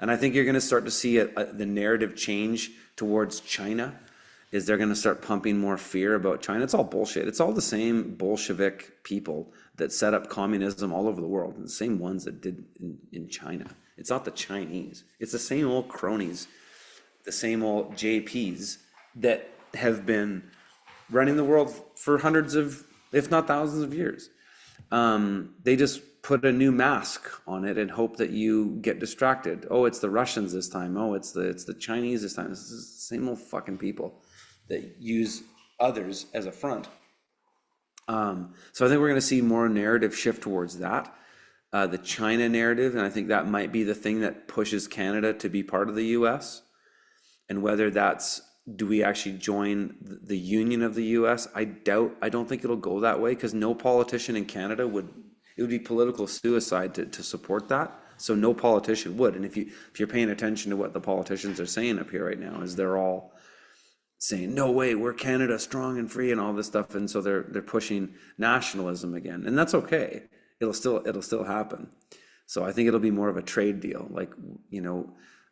And I think you're going to start to see the narrative change towards China, is they're going to start pumping more fear about China. It's all bullshit. It's all the same Bolshevik people that set up communism all over the world, and the same ones that did in China. It's not the Chinese. It's the same old cronies, the same old JPs that have been running the world for hundreds of, if not thousands of years. They just put a new mask on it and hope that you get distracted. Oh, it's the Russians this time. Oh, it's the Chinese this time. It's the same old fucking people that use others as a front. So I think we're going to see more narrative shift towards that, the China narrative, and I think that might be the thing that pushes Canada to be part of the US. And whether that's, do we actually join the union of the US? I don't think it'll go that way, because no politician in Canada it would be political suicide to support that. So no politician would. And if you're paying attention to what the politicians are saying up here right now, is they're all saying, no way, we're Canada strong and free and all this stuff. And so they're pushing nationalism again. And that's okay. It'll still happen. So I think it'll be more of a trade deal. Like, when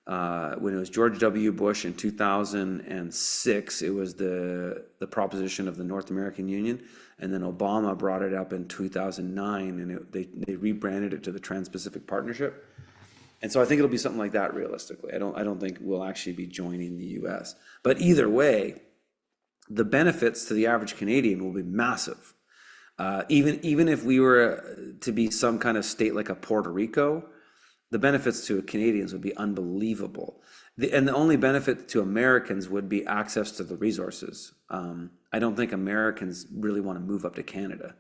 it was George W. Bush in 2006, it was the proposition of the North American Union. And then Obama brought it up in 2009, and they rebranded it to the Trans-Pacific Partnership. And so I think it'll be something like that realistically. I don't think we'll actually be joining the US. But either way, the benefits to the average Canadian will be massive. Even if we were to be some kind of state like a Puerto Rico, the benefits to Canadians would be unbelievable. And the only benefit to Americans would be access to the resources. I don't think Americans really want to move up to Canada.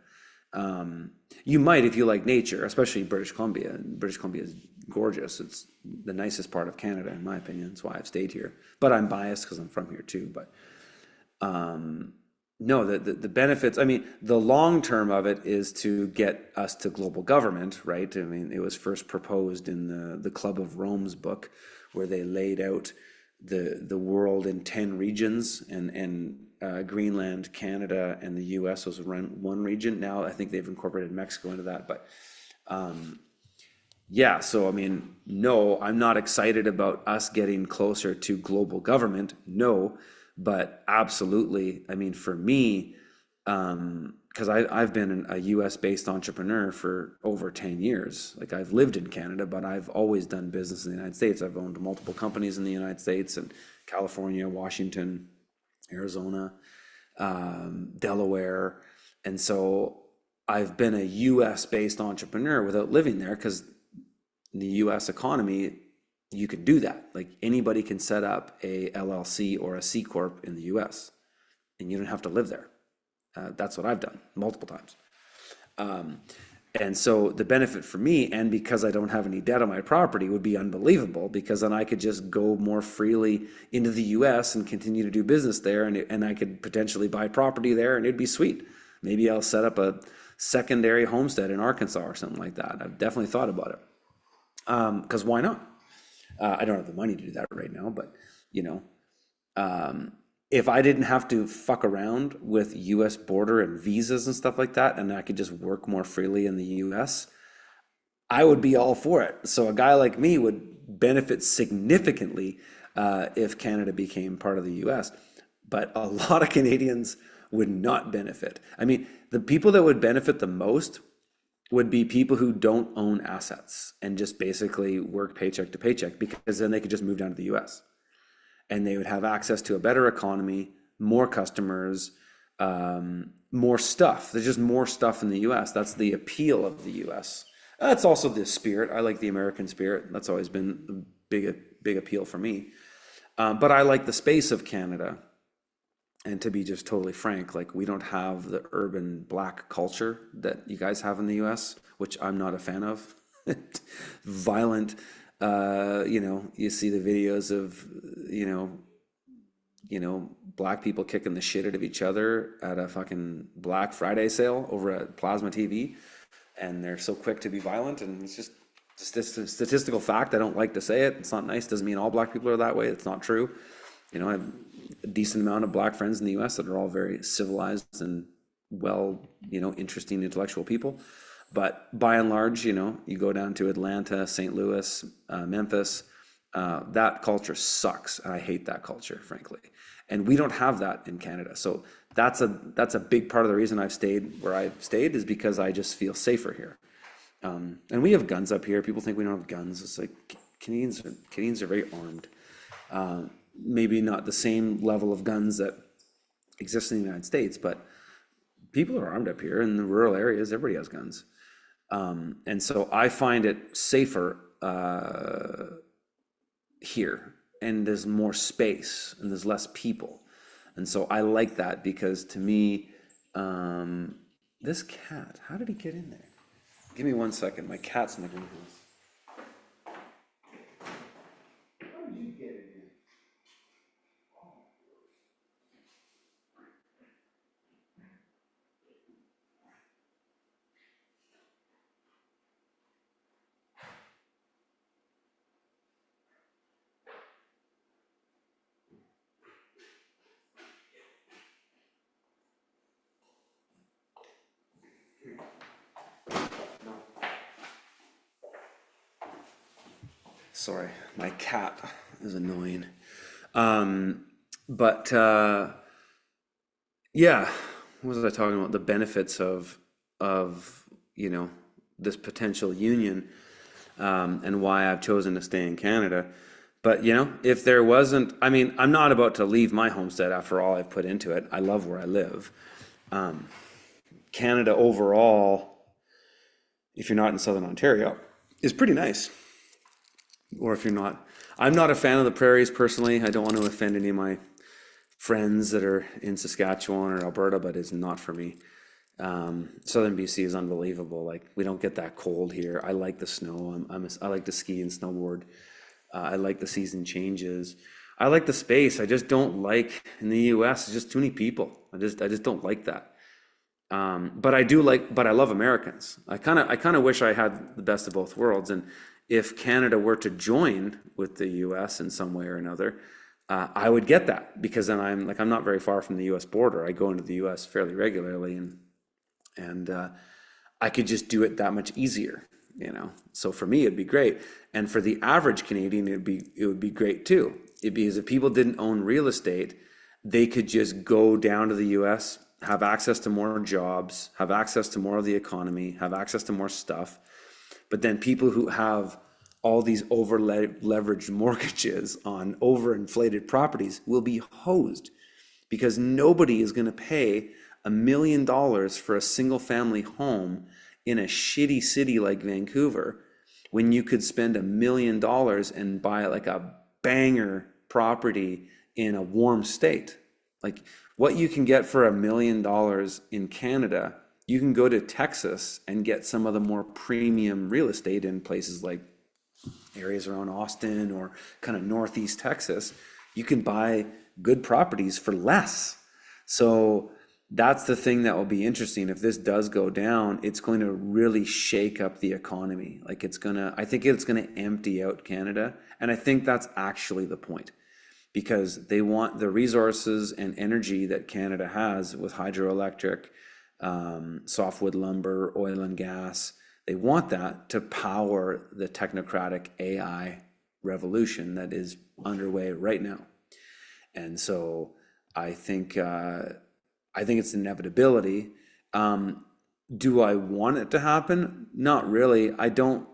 You might if you like nature, especially British Columbia. British Columbia is gorgeous. It's the nicest part of Canada, in my opinion. That's why I've stayed here. But I'm biased because I'm from here too. But no, the benefits, I mean, the long term of it is to get us to global government, right? I mean, it was first proposed in the Club of Rome's book, where they laid out the world in 10 regions, and Greenland, Canada, and the US was one region. Now I think they've incorporated Mexico into that. But yeah, so I mean, no, I'm not excited about us getting closer to global government. No, but absolutely. I mean, for me, because I've been a US based entrepreneur for over 10 years. Like I've lived in Canada, but I've always done business in the United States. I've owned multiple companies in the United States and California, Washington, Arizona, Delaware. And so I've been a US based entrepreneur without living there because in the US economy, you could do that. Like anybody can set up a LLC or a C Corp in the US and you don't have to live there. That's what I've done multiple times. And so the benefit for me, and because I don't have any debt on my property, would be unbelievable, because then I could just go more freely into the US and continue to do business there, and I could potentially buy property there, and it'd be sweet. Maybe I'll set up a secondary homestead in Arkansas or something like that. I've definitely thought about it. Because why not? I don't have the money to do that right now, but you know, if I didn't have to fuck around with US border and visas and stuff like that, and I could just work more freely in the US, I would be all for it. So a guy like me would benefit significantly if Canada became part of the US. But a lot of Canadians would not benefit. I mean, the people that would benefit the most would be people who don't own assets and just basically work paycheck to paycheck, because then they could just move down to the US. And they would have access to a better economy, more customers, more stuff. There's just more stuff in the US. That's the appeal of the US. That's also the spirit. I like the American spirit. That's always been a big appeal for me. But I like the space of Canada. And to be just totally frank, like we don't have the urban black culture that you guys have in the US, which I'm not a fan of. Violent. You know, you see the videos of, black people kicking the shit out of each other at a fucking Black Friday sale over at Plasma TV, and they're so quick to be violent, and it's just statistical fact. I don't like to say it. It's not nice. Doesn't mean all black people are that way. It's not true. You know, I have a decent amount of black friends in the US that are all very civilized and well, interesting intellectual people. But by and large, you go down to Atlanta, St. Louis, Memphis, that culture sucks. I hate that culture, frankly. And we don't have that in Canada. So that's a big part of the reason I've stayed where I've stayed, is because I just feel safer here. And we have guns up here. People think we don't have guns. It's like Canadians are very armed. Maybe not the same level of guns that exist in the United States, but people are armed up here in the rural areas. Everybody has guns. And so I find it safer here, and there's more space and there's less people. And so I like that, because to me, this cat, how did he get in there? Give me 1 second. My cat's in the greenhouse. How did you get in here? Sorry, my cat is annoying. But yeah, what was I talking about? The benefits of this potential union, and why I've chosen to stay in Canada. But if there wasn't, I mean, I'm not about to leave my homestead after all I've put into it. I love where I live. Canada overall, if you're not in Southern Ontario, is pretty nice. Or if you're not, I'm not a fan of the prairies personally. I don't want to offend any of my friends that are in Saskatchewan or Alberta, but it's not for me. Southern BC is unbelievable. Like, we don't get that cold here. I like the snow. I like to ski and snowboard. I like the season changes. I like the space. I just don't like, in the US, it's just too many people. I just don't like that. But I love Americans. I kind of wish I had the best of both worlds. And if Canada were to join with the US in some way or another, I would get that because then I'm not very far from the U.S. border. I go into the U.S. fairly regularly, and I could just do it that much easier, you know. So for me, it'd be great, and for the average Canadian, it would be great too. It'd be as if people didn't own real estate, they could just go down to the U.S., have access to more jobs, have access to more of the economy, have access to more stuff. But then people who have all these over leveraged mortgages on overinflated properties will be hosed because nobody is going to pay $1 million for a single family home in a shitty city like Vancouver when you could spend $1 million and buy like a banger property in a warm state. Like what you can get for $1 million in Canada, you can go to Texas and get some of the more premium real estate in places like areas around Austin or kind of Northeast Texas. You can buy good properties for less. So that's the thing that will be interesting. If this does go down, it's going to really shake up the economy. Like I think it's gonna empty out Canada. And I think that's actually the point because they want the resources and energy that Canada has with hydroelectric, softwood lumber, oil and gas. They want that to power the technocratic AI revolution that is underway right now. And so I think it's inevitability. Do I want it to happen? Not really. I don't.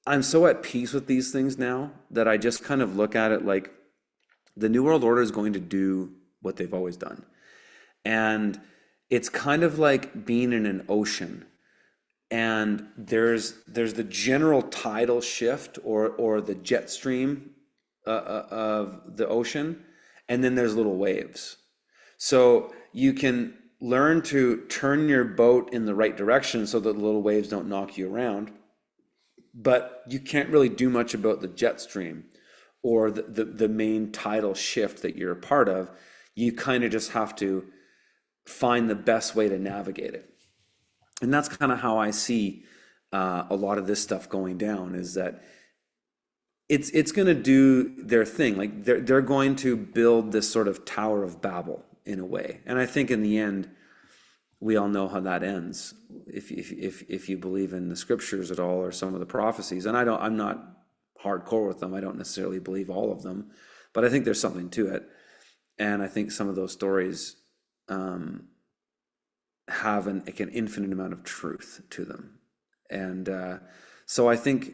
I'm so at peace with these things now that I just kind of look at it like the New World Order is going to do what they've always done. And it's kind of like being in an ocean and there's the general tidal shift or the jet stream of the ocean, and then there's little waves. So you can learn to turn your boat in the right direction so that the little waves don't knock you around, but you can't really do much about the jet stream or the main tidal shift that you're a part of. You kind of just have to find the best way to navigate it. And that's kind of how I see a lot of this stuff going down, is that it's going to do their thing. Like they're going to build this sort of Tower of Babel in a way. And I think in the end, we all know how that ends. If you believe in the scriptures at all or some of the prophecies, and I'm not hardcore with them. I don't necessarily believe all of them, but I think there's something to it. And I think some of those stories have an infinite amount of truth to them. And so I think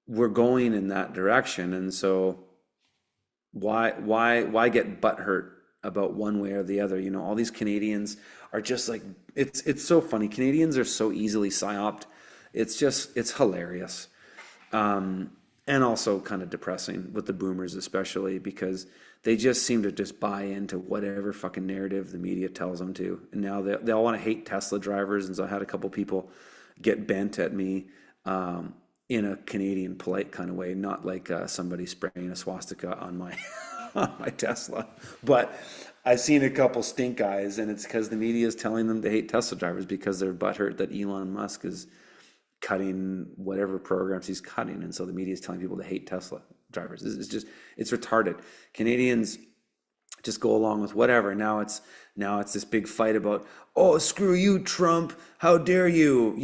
we're going in that direction. And so why get butthurt about one way or the other? You know, all these Canadians are just like, it's so funny. Canadians are so easily psyoped. It's hilarious. And also kind of depressing with the boomers, especially because they just seem to just buy into whatever fucking narrative the media tells them to. And now they all want to hate Tesla drivers. And so I had a couple people get bent at me in a Canadian polite kind of way, not like somebody spraying a swastika on my on my Tesla. But I've seen a couple stink eyes, and it's because the media is telling them to hate Tesla drivers because they're butthurt that Elon Musk is cutting whatever programs he's cutting, and so the media is telling people to hate Tesla drivers. It's retarded. Canadians just go along with whatever. Now it's this big fight about, oh, screw you, Trump, how dare you,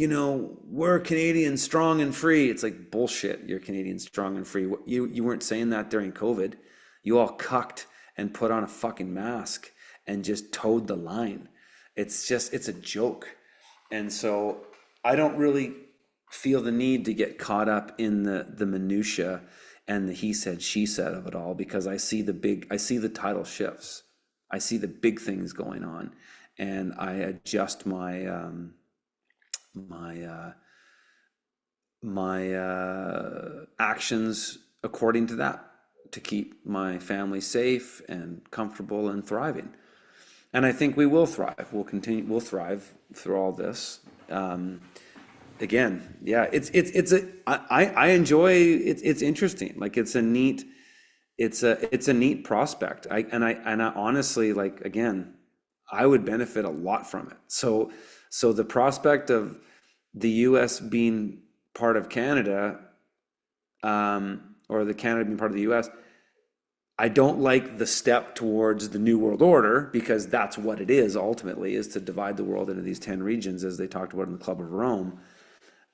we're Canadians, strong and free. It's like bullshit. You're Canadian, strong and free. You weren't saying that during COVID. You all cucked and put on a fucking mask and just towed the line. It's a joke. And so I don't really feel the need to get caught up in the minutia and the he said, she said of it all, because I see the tidal shifts. I see the big things going on, and I adjust my actions according to that, to keep my family safe and comfortable and thriving. And I think we will thrive. We'll thrive through all this. Again, yeah, I enjoy it. It's interesting. Like it's a neat prospect. I honestly, like, again, I would benefit a lot from it. So the prospect of the US being part of Canada, or the Canada being part of the US, I don't like the step towards the New World Order, because that's what it is ultimately, is to divide the world into these 10 regions, as they talked about in the Club of Rome.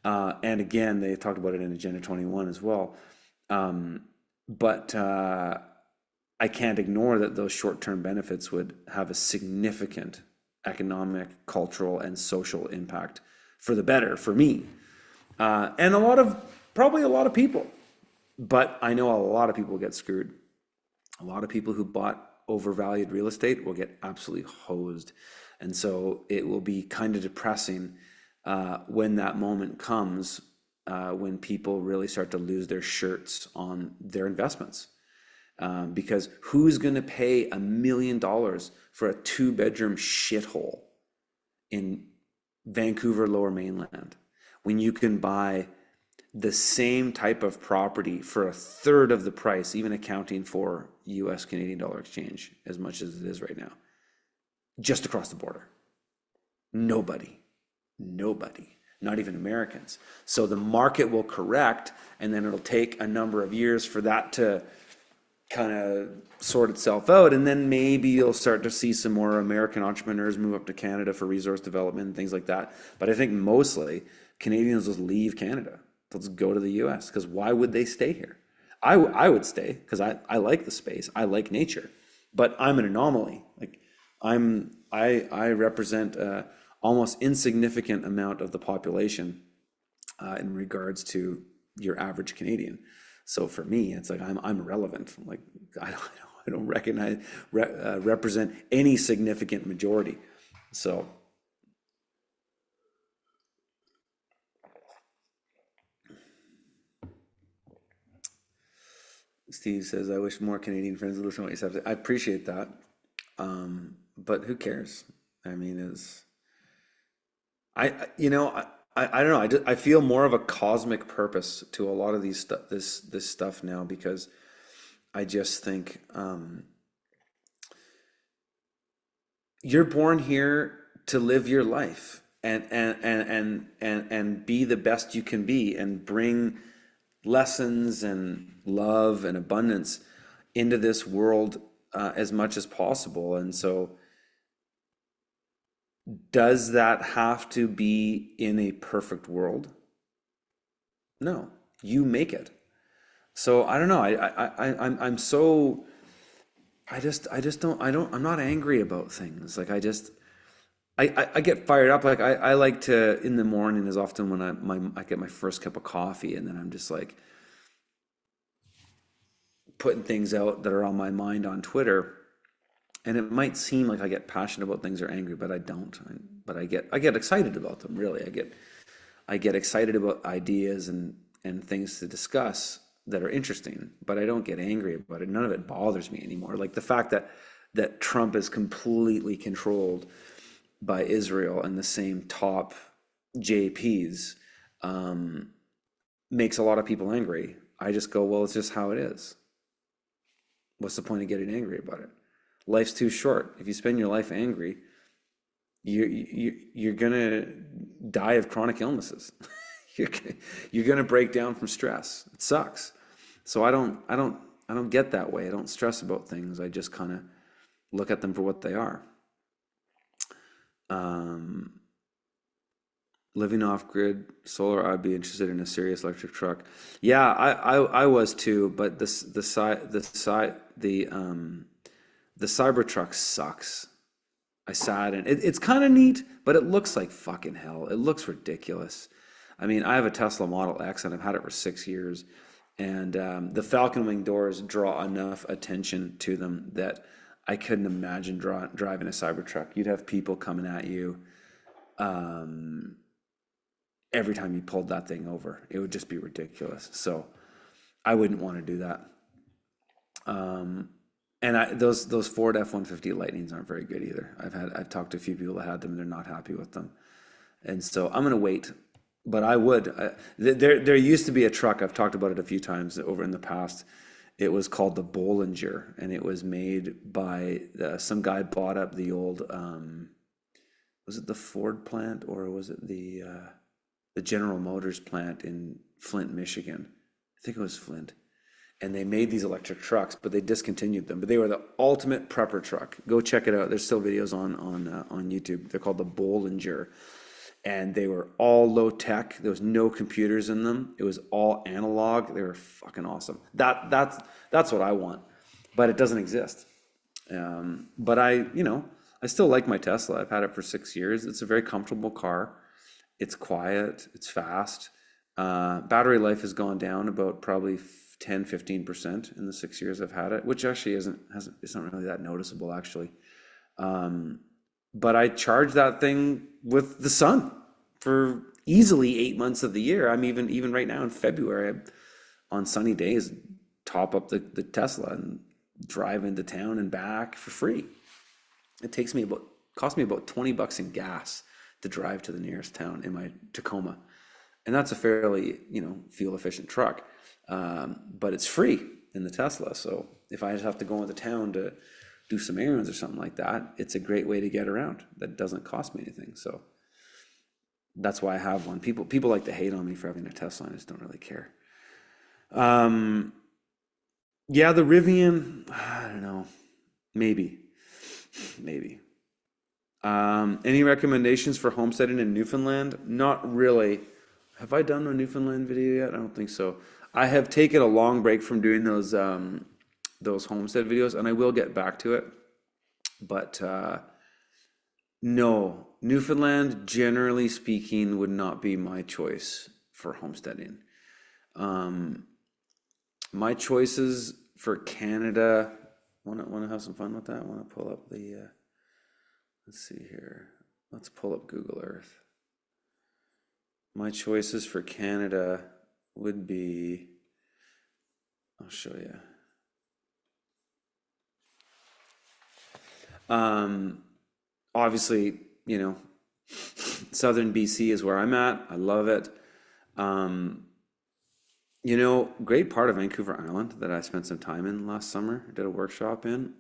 And again, they talked about it in Agenda 21 as well. But I can't ignore that those short-term benefits would have a significant economic, cultural, and social impact for the better for me. And probably a lot of people. But I know a lot of people get screwed. A lot of people who bought overvalued real estate will get absolutely hosed. And so it will be kind of depressing when that moment comes, when people really start to lose their shirts on their investments. Because who's going to pay $1 million for a 2-bedroom shithole in Vancouver, Lower Mainland, when you can buy the same type of property for a third of the price, even accounting for US Canadian dollar exchange as much as it is right now, just across the border? Nobody, not even Americans. So the market will correct, and then it'll take a number of years for that to kind of sort itself out, and then maybe you'll start to see some more American entrepreneurs move up to Canada for resource development and things like that. But I think mostly Canadians will leave Canada. They'll just go to the US, because why would they stay here? I would stay because I like the space, I like nature, but I'm an anomaly. Like I represent a almost insignificant amount of the population in regards to your average Canadian. So for me, it's like I'm irrelevant. Like I don't represent any significant majority. So Steve says, "I wish more Canadian friends would listen to what you have to say." I appreciate that, but who cares? I mean, is you know, I don't know. I feel more of a cosmic purpose to a lot of these stuff, this stuff now, because I just think you're born here to live your life and be the best you can be, and bring lessons and love and abundance into this world as much as possible. And so, does that have to be in a perfect world? No, you make it. So I don't know. I'm so, I'm not angry about things. Like I get fired up. Like I like to, in the morning is often when I get my first cup of coffee, and then I'm just like putting things out that are on my mind on Twitter. And it might seem like I get passionate about things or angry, but I don't. But I get excited about them. Really, I get excited about ideas and things to discuss that are interesting. But I don't get angry about it. None of it bothers me anymore. Like the fact that Trump is completely controlled by Israel and the same top JPs makes a lot of people angry. I just go, well, it's just how it is. What's the point of getting angry about it? Life's too short. If you spend your life angry, you're gonna die of chronic illnesses. You're gonna break down from stress. It sucks. So I don't get that way. I don't stress about things. I just kind of look at them for what they are. Um, Living off grid solar, I'd be interested in a serious electric truck. Yeah, I was too, but the Cybertruck sucks. I sat in it. It's kind of neat, but it looks like fucking hell. It looks ridiculous. I mean, I have a Tesla Model X and I've had it for 6 years, and the Falcon Wing doors draw enough attention to them that I couldn't imagine driving a Cybertruck. You'd have people coming at you every time you pulled that thing over. It would just be ridiculous. So I wouldn't want to do that. And those Ford F-150 Lightnings aren't very good either. I've talked to a few people that had them, and they're not happy with them. And so I'm gonna wait. But I would. There used to be a truck. I've talked about it a few times over in the past. It was called the Bollinger, and it was made by some guy bought up the old. Was it the Ford plant, or was it the General Motors plant in Flint, Michigan? I think it was Flint. and they made these electric trucks, but they discontinued them. But they were the ultimate prepper truck. Go check it out. There's still videos on YouTube. They're called the Bollinger, and they were all low tech. There was no computers in them. It was all analog. They were fucking awesome. That's what I want, but it doesn't exist. But I still like my Tesla. I've had it for 6 years. It's a very comfortable car. It's quiet. It's fast. Battery life has gone down about probably 10-15% in the 6 years I've had it, which actually it's not really that noticeable actually. But I charge that thing with the sun for easily 8 months of the year. I'm even right now in February, on sunny days, top up the Tesla and drive into town and back for free. It costs me about $20 in gas to drive to the nearest town in my Tacoma. And that's a fairly, fuel efficient truck. But it's free in the Tesla. So if I just have to go into town to do some errands or something like that, it's a great way to get around that doesn't cost me anything. So that's why I have one. People like to hate on me for having a Tesla. I just don't really care. Yeah, the Rivian, I don't know, maybe. Any recommendations for homesteading in Newfoundland? Not really. Have I done a Newfoundland video yet? I don't think so. I have taken a long break from doing those homestead videos, and I will get back to it. But no, Newfoundland, generally speaking, would not be my choice for homesteading. My choices for Canada, want to have some fun with that? Want to pull up the, let's see here. Let's pull up Google Earth. My choices for Canada would be, I'll show you. Obviously, southern BC is where I'm at. I love it. Great part of Vancouver Island that I spent some time in last summer, did a workshop in,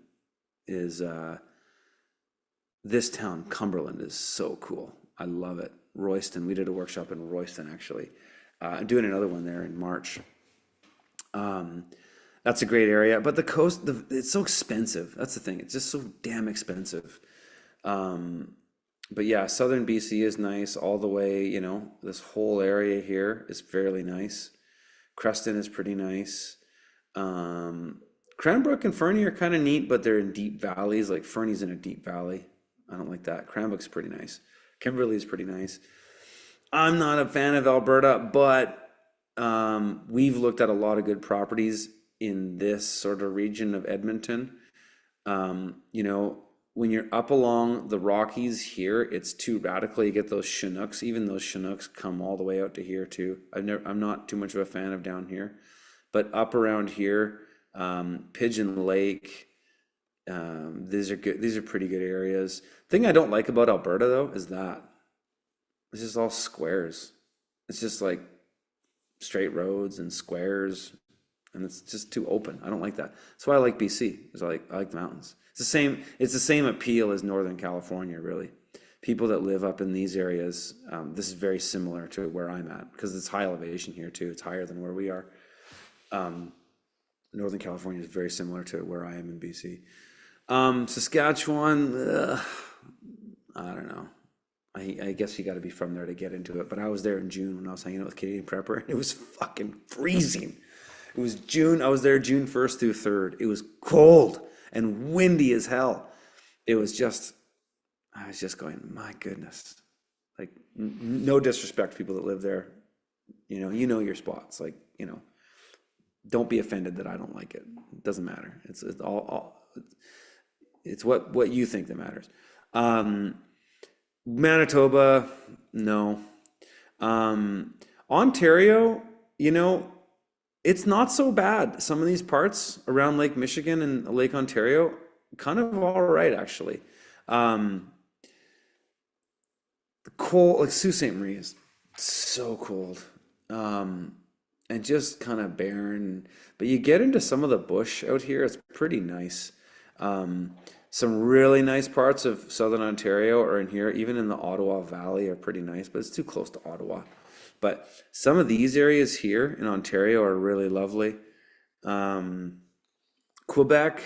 is this town, Cumberland, is so cool. I love it. Royston, we did a workshop in Royston actually. I'm doing another one there in March. That's a great area, but the coast, it's so expensive. That's the thing. It's just so damn expensive. But yeah, southern BC is nice all the way, this whole area here is fairly nice. Creston is pretty nice. Cranbrook and Fernie are kind of neat, but they're in deep valleys. Like Fernie's in a deep valley. I don't like that. Cranbrook's pretty nice. Kimberley is pretty nice. I'm not a fan of Alberta, but we've looked at a lot of good properties in this sort of region of Edmonton. When you're up along the Rockies here, it's too radical. You get those Chinooks. Even those Chinooks come all the way out to here too. I'm not too much of a fan of down here, but up around here, Pigeon Lake, these are good. These are pretty good areas. Thing I don't like about Alberta though is that it's just all squares. It's just like straight roads and squares, and it's just too open. I don't like that. That's why I like BC. Is I like the mountains. It's the same appeal as Northern California, really. People that live up in these areas, this is very similar to where I'm at because it's high elevation here too. It's higher than where we are. Northern California is very similar to where I am in BC. Saskatchewan, I don't know. I guess you got to be from there to get into it. But I was there in June when I was hanging out with Canadian Prepper, and it was fucking freezing. It was June. I was there June 1st through 3rd. It was cold and windy as hell. I was just going, my goodness. Like, no disrespect to people that live there. You know your spots. Like, don't be offended that I don't like it. It doesn't matter. It's what you think that matters. Manitoba, no. Ontario, it's not so bad. Some of these parts around Lake Michigan and Lake Ontario, kind of all right, actually. The cold, like Sault Ste. Marie is so cold. And just kind of barren. But you get into some of the bush out here, it's pretty nice. Some really nice parts of southern Ontario are in here, even in the Ottawa Valley are pretty nice, but it's too close to Ottawa. But some of these areas here in Ontario are really lovely. Um, Quebec,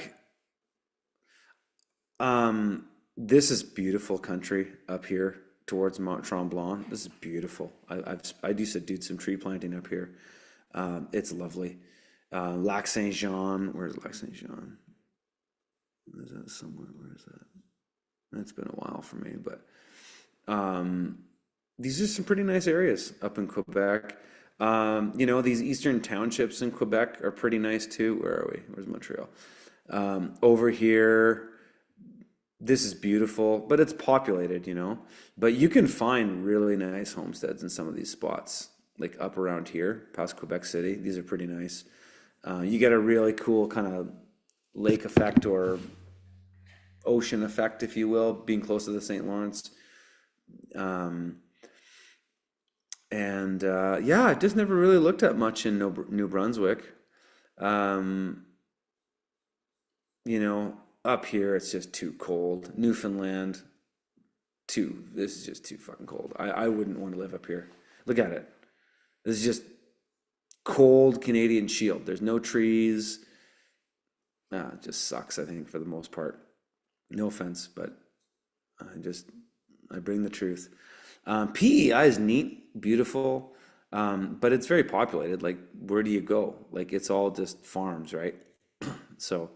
this is beautiful country up here towards Mont Tremblant. This is beautiful. I used to do some tree planting up here. It's lovely. Lac Saint Jean. Where's Lac Saint Jean? Is that somewhere? Where is that? It's been a while for me, but um, these are some pretty nice areas up in Quebec. These eastern townships in Quebec are pretty nice too. Where are we? Where's Montreal? Over here, this is beautiful, but it's populated. But you can find really nice homesteads in some of these spots, like up around here, past Quebec City. These are pretty nice. You get a really cool kind of lake effect or ocean effect, if you will, being close to the St. Lawrence. Um, and yeah, I just never really looked at much in New Brunswick. Um, up here it's just too cold. Newfoundland, too. This is just too fucking cold. I wouldn't want to live up here. Look at it. This is just cold Canadian Shield. There's no trees. It just sucks, I think, for the most part. No offense, but I bring the truth. PEI is neat, beautiful, but it's very populated. Like, where do you go? Like, it's all just farms, right? So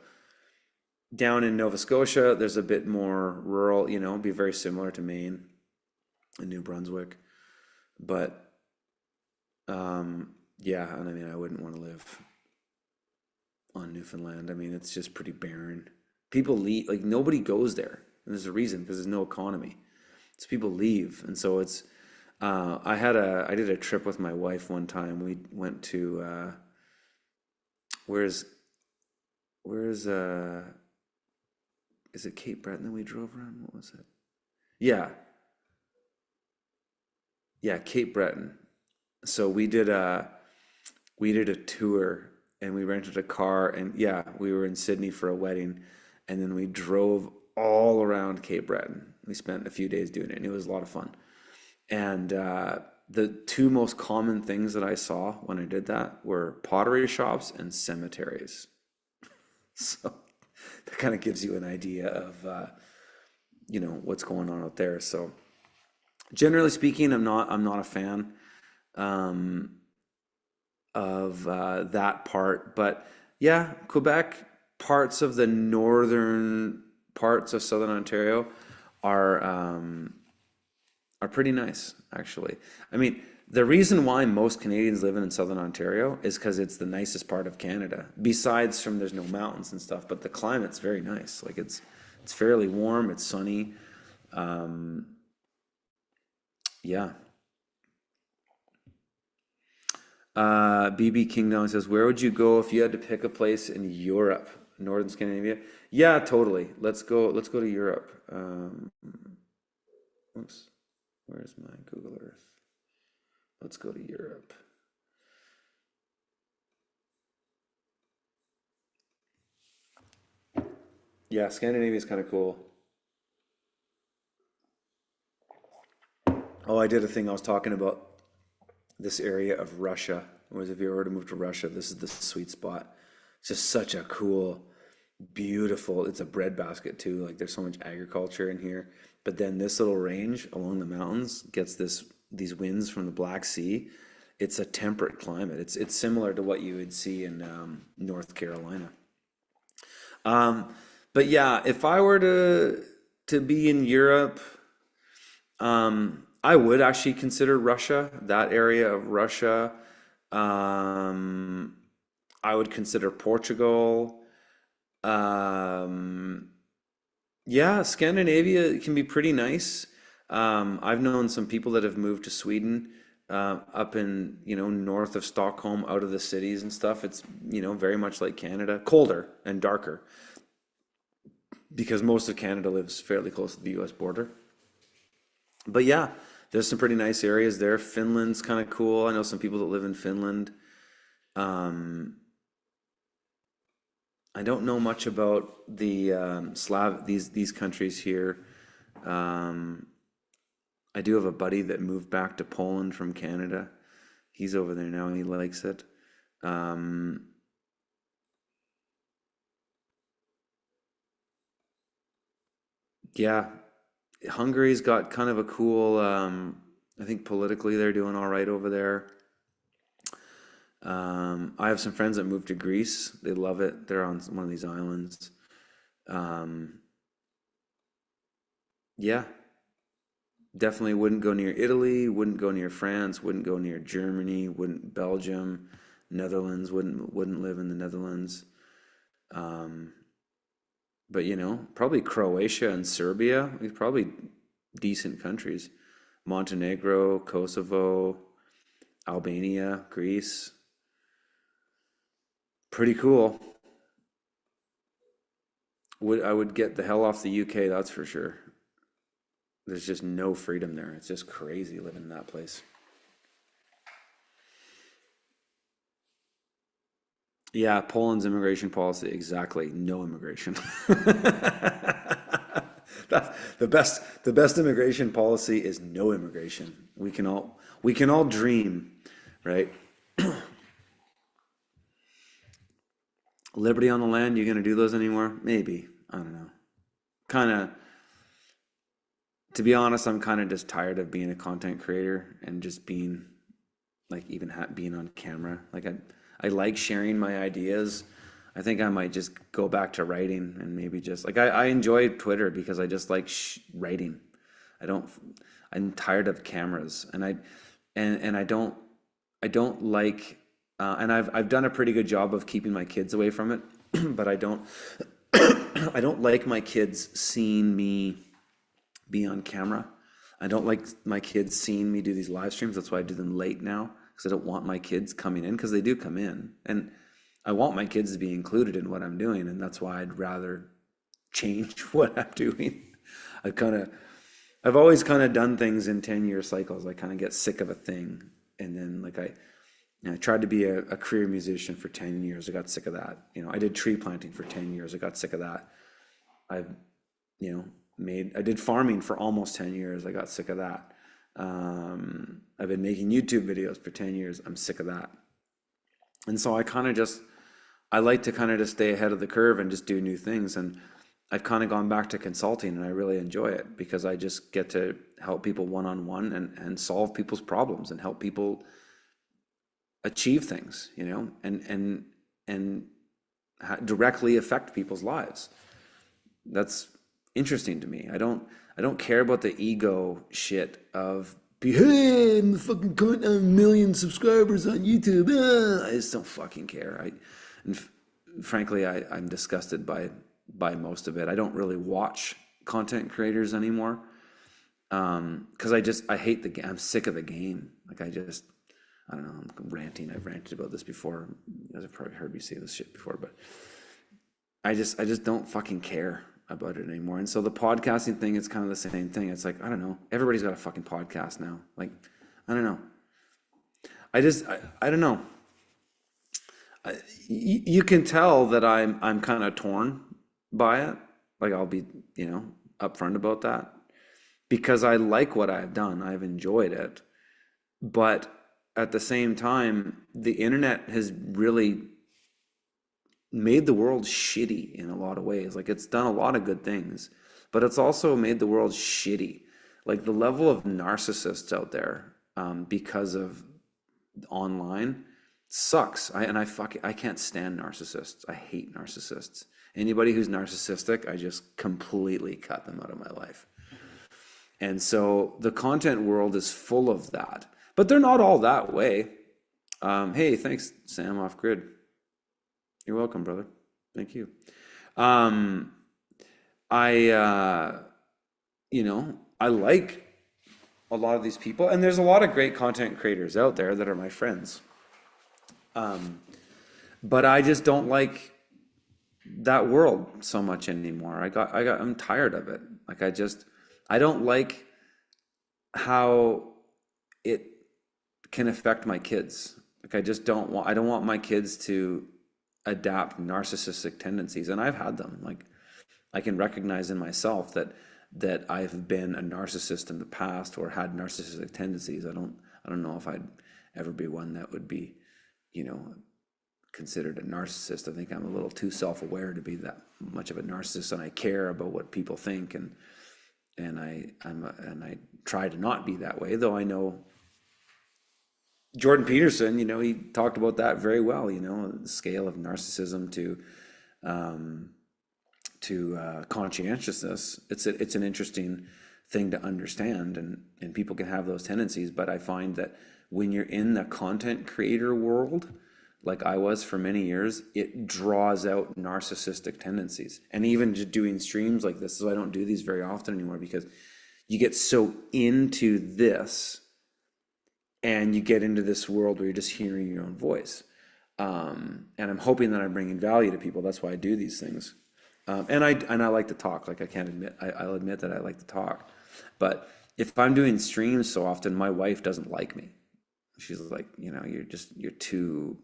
down in Nova Scotia, there's a bit more rural, be very similar to Maine and New Brunswick. But yeah, and I mean, I wouldn't want to live on Newfoundland. I mean, it's just pretty barren. People leave, like nobody goes there. And there's a reason because there's no economy. So people leave, and so it's. I did a trip with my wife one time. We went to where's where's is it Cape Breton that we drove around? What was it? Yeah, yeah, Cape Breton. So we did a tour and we rented a car and yeah, we were in Sydney for a wedding and then we drove all around Cape Breton. We spent a few days doing it and it was a lot of fun. And the two most common things that I saw when I did that were pottery shops and cemeteries. So that kind of gives you an idea of what's going on out there. So generally speaking, I'm not a fan um, of that part. But yeah, Quebec, parts of the northern parts of southern Ontario are are pretty nice, actually. I mean, the reason why most Canadians live in southern Ontario is because it's the nicest part of Canada. Besides from there's no mountains and stuff, but the climate's very nice. Like it's fairly warm, it's sunny. Um, yeah. BB Kingdom says, where would you go if you had to pick a place in Europe, Northern Scandinavia? Yeah, totally. Let's go. Let's go to Europe. Oops, where's my Google Earth? Let's go to Europe. Yeah, Scandinavia is kind of cool. Oh, I did a thing. I was talking about this area of Russia. Whereas if you were to move to Russia, this is the sweet spot. It's just such a cool, beautiful. It's a breadbasket too. Like there's so much agriculture in here. But then this little range along the mountains gets these winds from the Black Sea. It's a temperate climate. It's similar to what you would see in North Carolina. Um, but yeah, if I were to be in Europe, I would actually consider Russia, that area of Russia. Um, I would consider Portugal. Um, yeah, Scandinavia can be pretty nice. I've known some people that have moved to Sweden, up in, north of Stockholm, out of the cities and stuff. It's, very much like Canada, colder and darker because most of Canada lives fairly close to the US border. But yeah, there's some pretty nice areas there. Finland's kind of cool. I know some people that live in Finland. Um, I don't know much about the these countries here. Um, I do have a buddy that moved back to Poland from Canada. He's over there now and he likes it. Um, Yeah, Hungary's got kind of a cool, I think politically they're doing all right over there. I have some friends that moved to Greece. They love it. They're on one of these islands. Um, yeah, definitely wouldn't go near Italy, wouldn't go near France, wouldn't go near Germany, wouldn't Belgium, Netherlands, wouldn't live in the Netherlands. Um, but probably Croatia and Serbia, probably decent countries. Montenegro, Kosovo, Albania, Greece. Pretty cool. I would get the hell off the UK, that's for sure. There's just no freedom there. It's just crazy living in that place. Yeah, Poland's immigration policy, exactly. No immigration. That's the best immigration policy is no immigration. We can all dream, right? Liberty on the land, you gonna do those anymore? Maybe. I don't know. Kind of, to be honest, I'm kind of just tired of being a content creator and just being like even being on camera. Like I like sharing my ideas. I think I might just go back to writing and maybe just like I enjoy Twitter because I just like writing. I don't. I'm tired of cameras, and I don't like. And I've done a pretty good job of keeping my kids away from it, but I don't. I don't like my kids seeing me be on camera. I don't like my kids seeing me do these live streams. That's why I do them late now, because I don't want my kids coming in, because they do come in. And I want my kids to be included in what I'm doing, and that's why I'd rather change what I'm doing. I kind of I've always kind of done things in 10-year cycles. I kind of get sick of a thing, and then like I tried to be a career musician for 10 years. I got sick of that. I did tree planting for 10 years. I got sick of that. I've, I did farming for almost 10 years. I got sick of that. I've been making YouTube videos for 10 years. I'm sick of that. And so I like to kind of just stay ahead of the curve and just do new things. And I've kind of gone back to consulting, and I really enjoy it because I just get to help people one-on-one and solve people's problems and help people achieve things, and directly affect people's lives. That's interesting to me. I don't care about the ego shit of hey, I'm the fucking cunt, I have a million subscribers on YouTube. I just don't fucking care. And frankly, I'm disgusted by most of it. I don't really watch content creators anymore, because I hate the game. I'm sick of the game. Like I don't know. I'm ranting. I've ranted about this before. You guys have probably heard me say this shit before, but I just don't fucking care about it anymore. And so the podcasting thing, it's kind of the same thing. It's like, I don't know. Everybody's got a fucking podcast now. Like, I don't know. I don't know. You can tell that I'm kind of torn by it. Like I'll be, upfront about that because I like what I've done. I've enjoyed it. But at the same time, the internet has really made the world shitty in a lot of ways. Like it's done a lot of good things, but it's also made the world shitty. Like the level of narcissists out there, because of online sucks. I can't stand narcissists. I hate narcissists. Anybody who's narcissistic, I just completely cut them out of my life. And so the content world is full of that, but they're not all that way. Hey, thanks, Sam Off Grid. You're welcome, brother. Thank you. Um, I, I like a lot of these people, and there's a lot of great content creators out there that are my friends. But I just don't like that world so much anymore. I'm tired of it. Like I don't like how it can affect my kids. Like I don't want my kids to adapt narcissistic tendencies, and I've had them. Like I can recognize in myself that I've been a narcissist in the past or had narcissistic tendencies. I don't know if I'd ever be one that would be, considered a narcissist. I think I'm a little too self-aware to be that much of a narcissist, and I care about what people think, and and I try to not be that way, though I know Jordan Peterson, he talked about that very well, the scale of narcissism um, to conscientiousness. It's an interesting thing to understand, and people can have those tendencies, but I find that when you're in the content creator world, like I was for many years, it draws out narcissistic tendencies. And even just doing streams like this, so I don't do these very often anymore, because you get so into this and you get into this world where you're just hearing your own voice. And I'm hoping that I'm bringing value to people. That's why I do these things. And I like to talk. Like, I'll admit that I like to talk. But if I'm doing streams so often, my wife doesn't like me. She's like, you're just too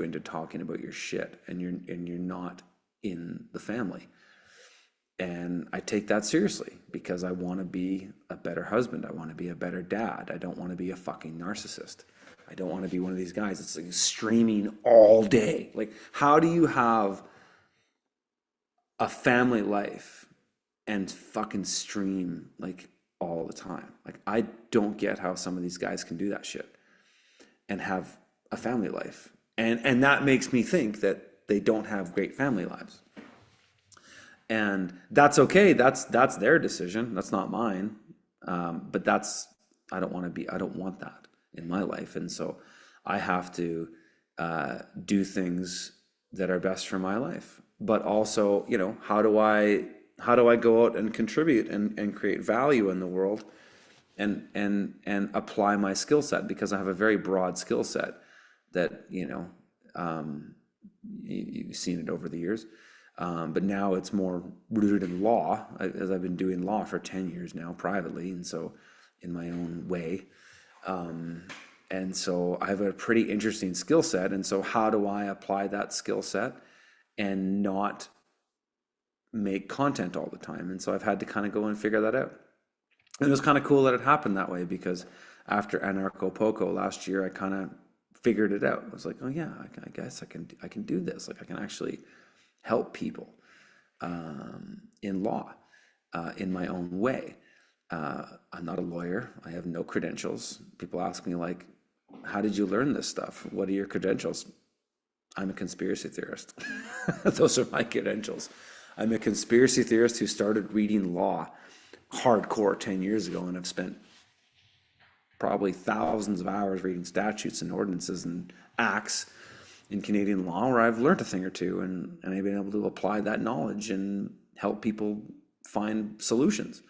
into talking about your shit, and you're not in the family. And I take that seriously, because I want to be a better husband. I want to be a better dad. I don't want to be a fucking narcissist. I don't want to be one of these guys that's like streaming all day. Like, how do you have a family life and fucking stream like all the time? Like, I don't get how some of these guys can do that shit and have a family life. And that makes me think that they don't have great family lives. And that's okay. That's their decision. That's not mine. But I don't want that in my life. And so I have to do things that are best for my life. But also, how do I go out and contribute and create value in the world and apply my skill set? Because I have a very broad skill set that, you've seen it over the years. But now it's more rooted in law, as I've been doing law for 10 years now privately, and so in my own way. And so I have a pretty interesting skill set. And so how do I apply that skill set and not make content all the time? And so I've had to kind of go and figure that out. And it was kind of cool that it happened that way, because after Anarcho Poco last year, I kind of figured it out. I was like, oh yeah, I guess I can do this. Like, I can actually help people in law in my own way. I'm not a lawyer. I have no credentials. People ask me, like, how did you learn this stuff? What are your credentials? I'm a conspiracy theorist. Those are my credentials. I'm a conspiracy theorist who started reading law hardcore 10 years ago, and I've spent probably thousands of hours reading statutes and ordinances and acts in Canadian law, where I've learned a thing or two, and I've been able to apply that knowledge and help people find solutions.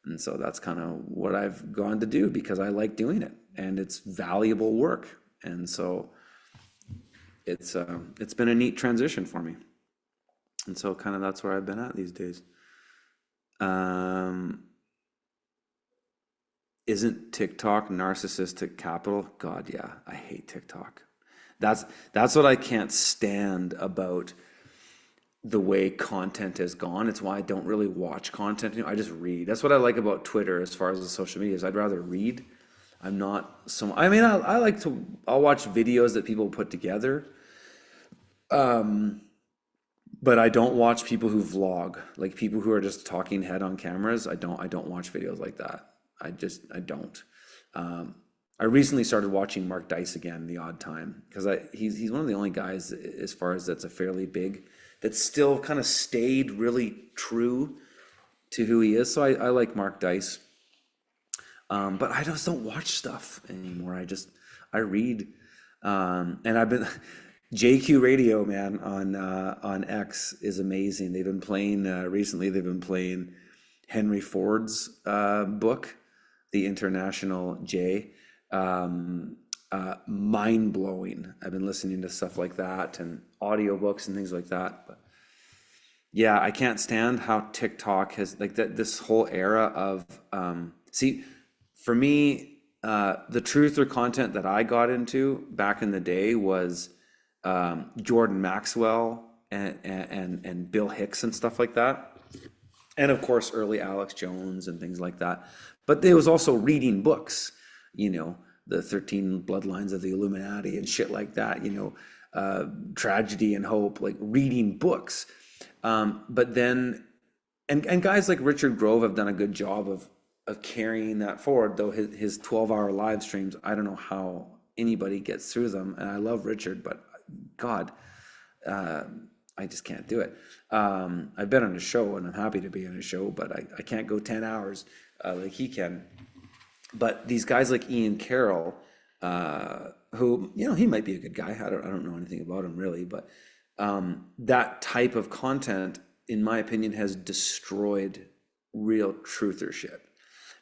And so that's kind of what I've gone to do, because I like doing it, and it's valuable work. And so it's been a neat transition for me. And so kind of that's where I've been at these days. Isn't TikTok narcissistic capital? God, yeah, I hate TikTok. That's what I can't stand about the way content has gone. It's why I don't really watch content anymore. I just read. That's what I like about Twitter as far as the social media is. I'd rather read. I'm not so. I mean, I'll watch videos that people put together. But I don't watch people who vlog, like people who are just talking head on cameras. I don't watch videos like that. I don't. I recently started watching Mark Dice again, the odd time, because he's one of the only guys, as far as that's a fairly big, that still kind of stayed really true to who he is. So I like Mark Dice, but I just don't watch stuff anymore. I read, and I've been JQ Radio, man, on X is amazing. They've been playing recently. They've been playing Henry Ford's book, The International J. Mind blowing. I've been listening to stuff like that and audiobooks and things like that. But yeah, I can't stand how TikTok has, like, this whole era of see, for me, the truth or content that I got into back in the day was Jordan Maxwell and Bill Hicks and stuff like that. And of course, early Alex Jones and things like that. But there was also reading books, the 13 Bloodlines of the Illuminati and shit like that, Tragedy and Hope, like reading books. But then and guys like Richard Grove have done a good job of carrying that forward, though his 12-hour live streams, I don't know how anybody gets through them. And I love Richard, but God, uh, I just can't do it. I've been on his show and I'm happy to be on his show, but I can't go 10 hours like he can. But these guys like Ian Carroll, who, you know, he might be a good guy. I don't know anything about him really, but that type of content, in my opinion, has destroyed real truthership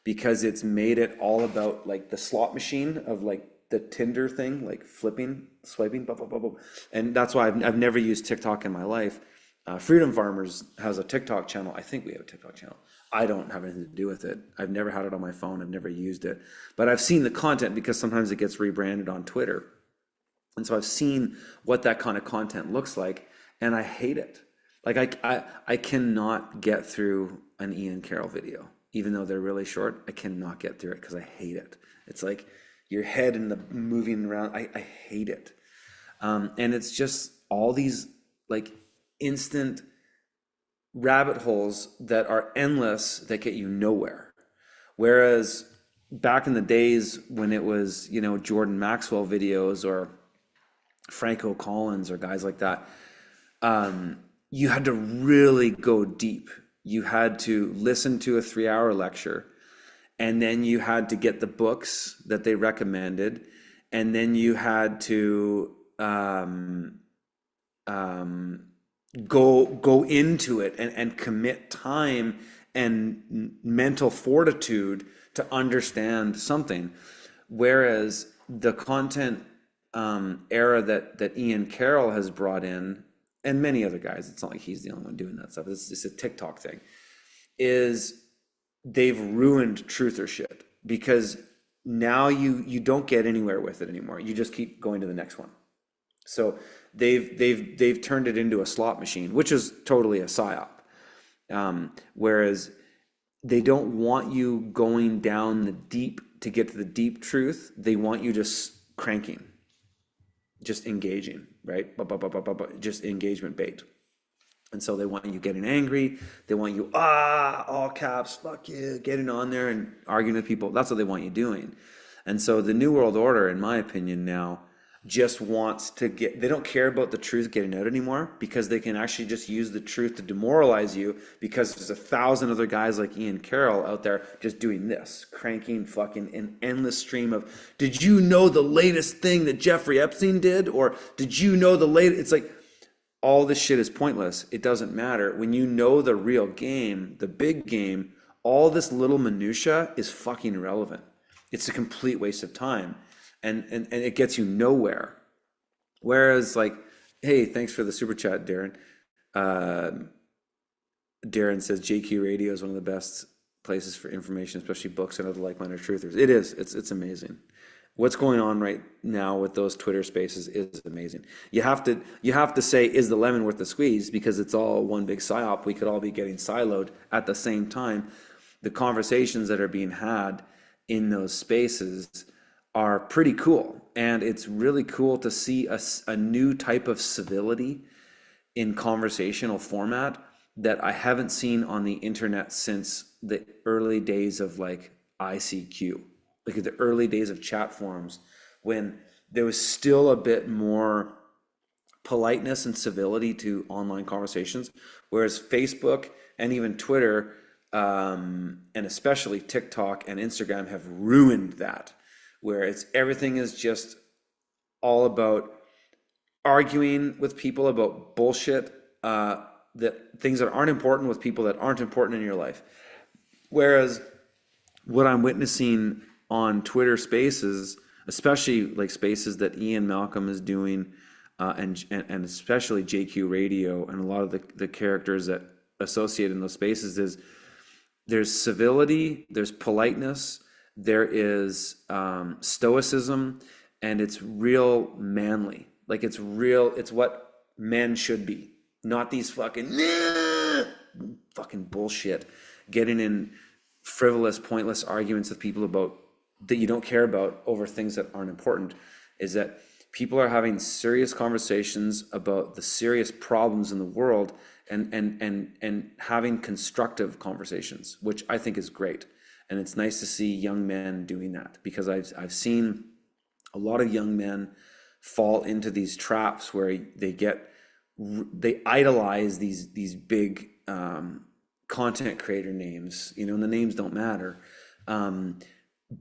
because it's made it all about like the slot machine of like the Tinder thing, like flipping, swiping, blah, blah, blah, blah. And that's why I've never used TikTok in my life. Freedom Farmers has a TikTok channel. I think we have a TikTok channel. I don't have anything to do with it. I've never had it on my phone. I've never used it. But I've seen the content because sometimes it gets rebranded on Twitter. And so I've seen what that kind of content looks like, and I hate it. Like I cannot get through an Ian Carroll video, even though they're really short. I cannot get through it because I hate it. It's like your head and the moving around. I hate it. And it's just all these like instant rabbit holes that are endless that get you nowhere. Whereas back in the days when it was, you know, Jordan Maxwell videos or Franco Collins or guys like that, you had to really go deep. You had to listen to a 3-hour lecture, and then you had to get the books that they recommended, and then you had to go into it and commit time and mental fortitude to understand something. Whereas the content era that Ian Carroll has brought in, and many other guys, it's not like he's the only one doing that stuff, it's just a TikTok thing, is they've ruined truthership because now you don't get anywhere with it anymore. You just keep going to the next one. So they've turned it into a slot machine, which is totally a psyop. Whereas they don't want you going down the deep to get to the deep truth. They want you just cranking, just engaging, right? Just engagement bait. And so they want you getting angry. They want you, all caps, fuck you, getting on there and arguing with people. That's what they want you doing. And so the New World Order, in my opinion now, just wants to they don't care about the truth getting out anymore because they can actually just use the truth to demoralize you because there's 1,000 other guys like Ian Carroll out there just doing this, cranking fucking an endless stream of, did you know the latest thing that Jeffrey Epstein did? Or did you know the latest? It's like, all this shit is pointless. It doesn't matter. When you know the real game, the big game, all this little minutia is fucking irrelevant. It's a complete waste of time. And it gets you nowhere. Whereas like, hey, thanks for the super chat, Darren. Darren says JQ Radio is one of the best places for information, especially books and other like-minded truthers. It is. It's amazing. What's going on right now with those Twitter spaces is amazing. You have to say, is the lemon worth the squeeze? Because it's all one big psyop. We could all be getting siloed at the same time. The conversations that are being had in those spaces are pretty cool. And it's really cool to see a new type of civility in conversational format that I haven't seen on the internet since the early days of like ICQ. Like at the early days of chat forums, when there was still a bit more politeness and civility to online conversations, whereas Facebook and even Twitter, and especially TikTok and Instagram have ruined that, where everything is just all about arguing with people about bullshit, that things that aren't important with people that aren't important in your life. Whereas what I'm witnessing on Twitter Spaces, especially like spaces that Ian Malcolm is doing, and especially JQ Radio and a lot of the characters that associate in those spaces, is there's civility, there's politeness, there is stoicism, and it's real manly. Like it's what men should be, not these fucking bullshit, getting in frivolous, pointless arguments with people about that you don't care about over things that aren't important. Is that People are having serious conversations about the serious problems in the world, and having constructive conversations, which I think is great. And it's nice to see young men doing that, because I've seen a lot of young men fall into these traps where they idolize these big content creator names, and the names don't matter.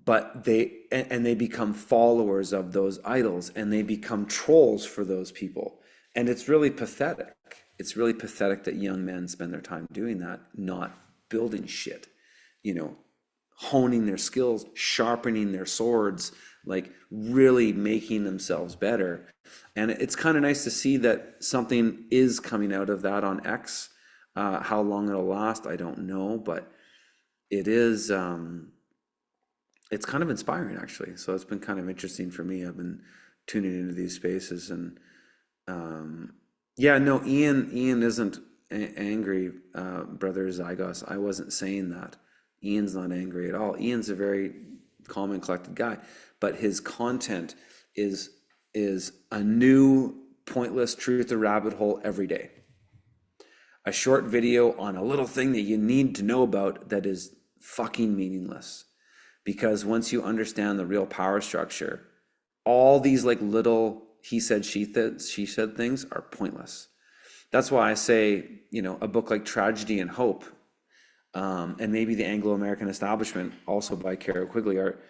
But they become followers of those idols, and they become trolls for those people. And it's really pathetic. It's really pathetic that young men spend their time doing that, not building shit, you know, honing their skills, sharpening their swords, like really making themselves better. And it's kind of nice to see that something is coming out of that on X. How long it'll last, I don't know, but it is. It's kind of inspiring, actually. So it's been kind of interesting for me. I've been tuning into these spaces, and yeah, no, Ian isn't angry, brother Zygos. I wasn't saying that. Ian's not angry at all. Ian's a very calm and collected guy, but his content is a new pointless truth or rabbit hole every day. A short video on a little thing that you need to know about that is fucking meaningless. Because once you understand the real power structure, all these like little he said, she said things are pointless. That's why I say, a book like Tragedy and Hope, and maybe The Anglo-American Establishment, also by Carol Quigley, are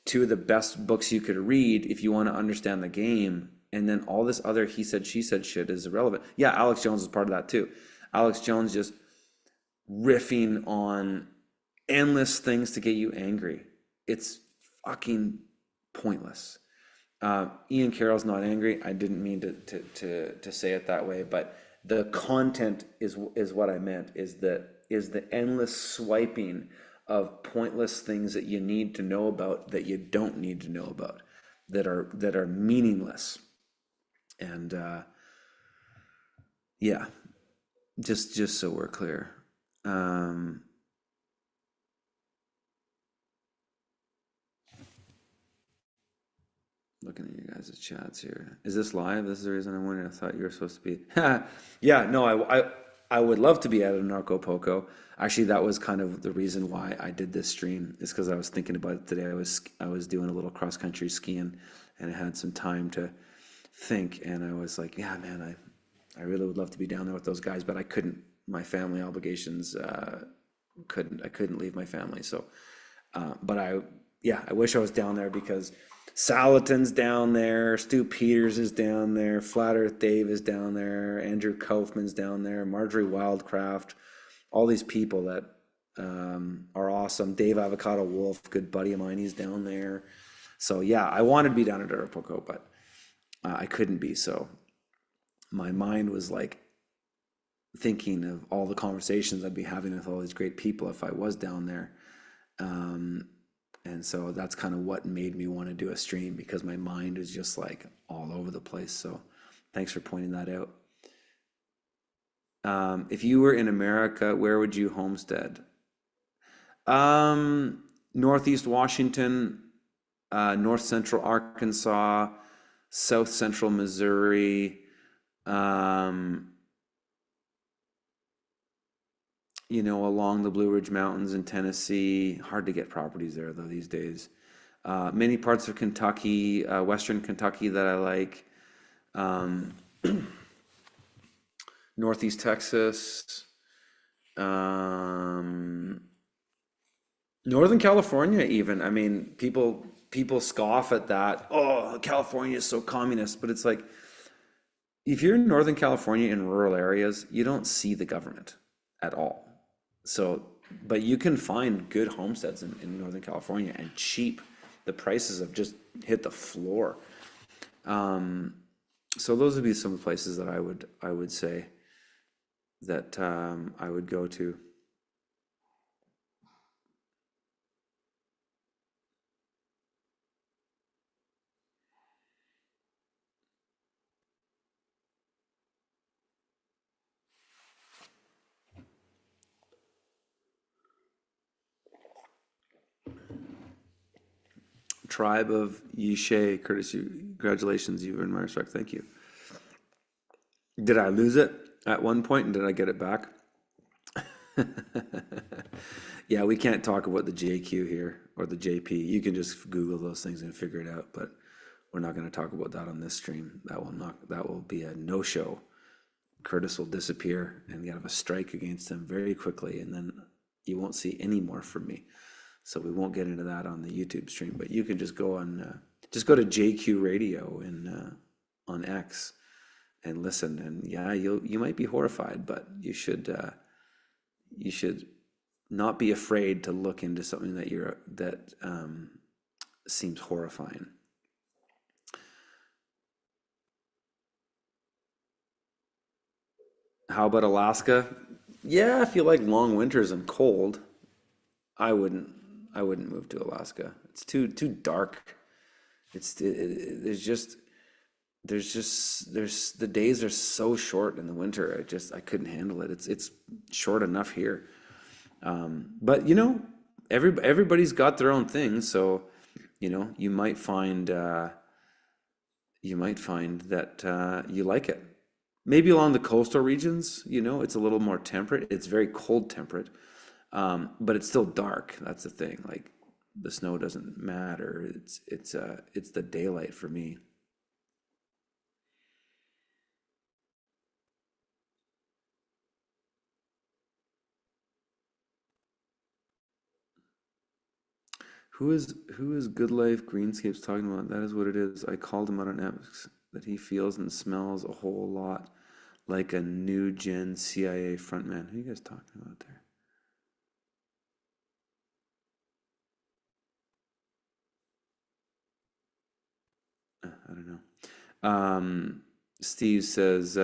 two of the best books you could read if you want to understand the game. And then all this other he said, she said shit is irrelevant. Yeah, Alex Jones is part of that too. Alex Jones just riffing on endless things to get you angry. It's fucking pointless. Ian Carroll's not angry. I didn't mean to say it that way, but the content is what I meant. Is the endless swiping of pointless things that you need to know about, that you don't need to know about, that are meaningless. And yeah, just so we're clear. Looking at you guys' chats here. Is this live? This is the reason I'm wondering. I thought you were supposed to be. Yeah, no, I would love to be at a Narco Poco. Actually, that was kind of the reason why I did this stream. Is because I was thinking about it today. I was doing a little cross country skiing, and I had some time to think, and I was like, yeah, man, I really would love to be down there with those guys, but I couldn't. My family obligations I couldn't leave my family. So, but I wish I was down there, because Salatin's down there, Stu Peters is down there, Flat Earth Dave is down there, Andrew Kaufman's down there, Marjorie Wildcraft, all these people that are awesome. Dave Avocado Wolf, good buddy of mine, he's down there. So yeah, I wanted to be down at Arapago, but I couldn't be. So my mind was like thinking of all the conversations I'd be having with all these great people if I was down there. And so that's kind of what made me want to do a stream, because my mind is just like all over the place. So thanks for pointing that out. If you were in America, where would you homestead? Northeast Washington, north central Arkansas, south central Missouri, along the Blue Ridge Mountains in Tennessee. Hard to get properties there, though, these days. Many parts of Kentucky, western Kentucky that I like. Northeast Texas. Northern California, even. I mean, people scoff at that. Oh, California is so communist. But it's like, if you're in Northern California in rural areas, you don't see the government at all. So, but you can find good homesteads in Northern California, and cheap. The prices have just hit the floor. So those would be some of the places that I would say that I would go to. tribe of Yishe, Curtis, congratulations, you've earned my respect. Thank you. Did I lose it at one point and did I get it back? Yeah, we can't talk about the JQ here or the JP. You can just Google those things and figure it out, but we're not going to talk about that on this stream. That will be a no-show. Curtis will disappear and you have a strike against him very quickly, and then you won't see any more from me. So we won't get into that on the YouTube stream, but you can just go to JQ Radio on X and listen. And yeah, you might be horrified, but you should not be afraid to look into something that seems horrifying. How about Alaska? Yeah, if you like long winters and cold, I wouldn't move to Alaska. It's too dark. There's the days are so short in the winter. I couldn't handle it. It's short enough here. But everybody's got their own thing, so you might find that you like it. Maybe along the coastal regions, it's a little more temperate. It's very cold temperate, but it's still dark. That's the thing. Like the snow doesn't matter. It's the daylight for me. Who is Good Life Greenscapes talking about? That is what it is. I called him out on X that he feels and smells a whole lot like a new gen CIA frontman. Who are you guys talking about there? I don't know. Steve says,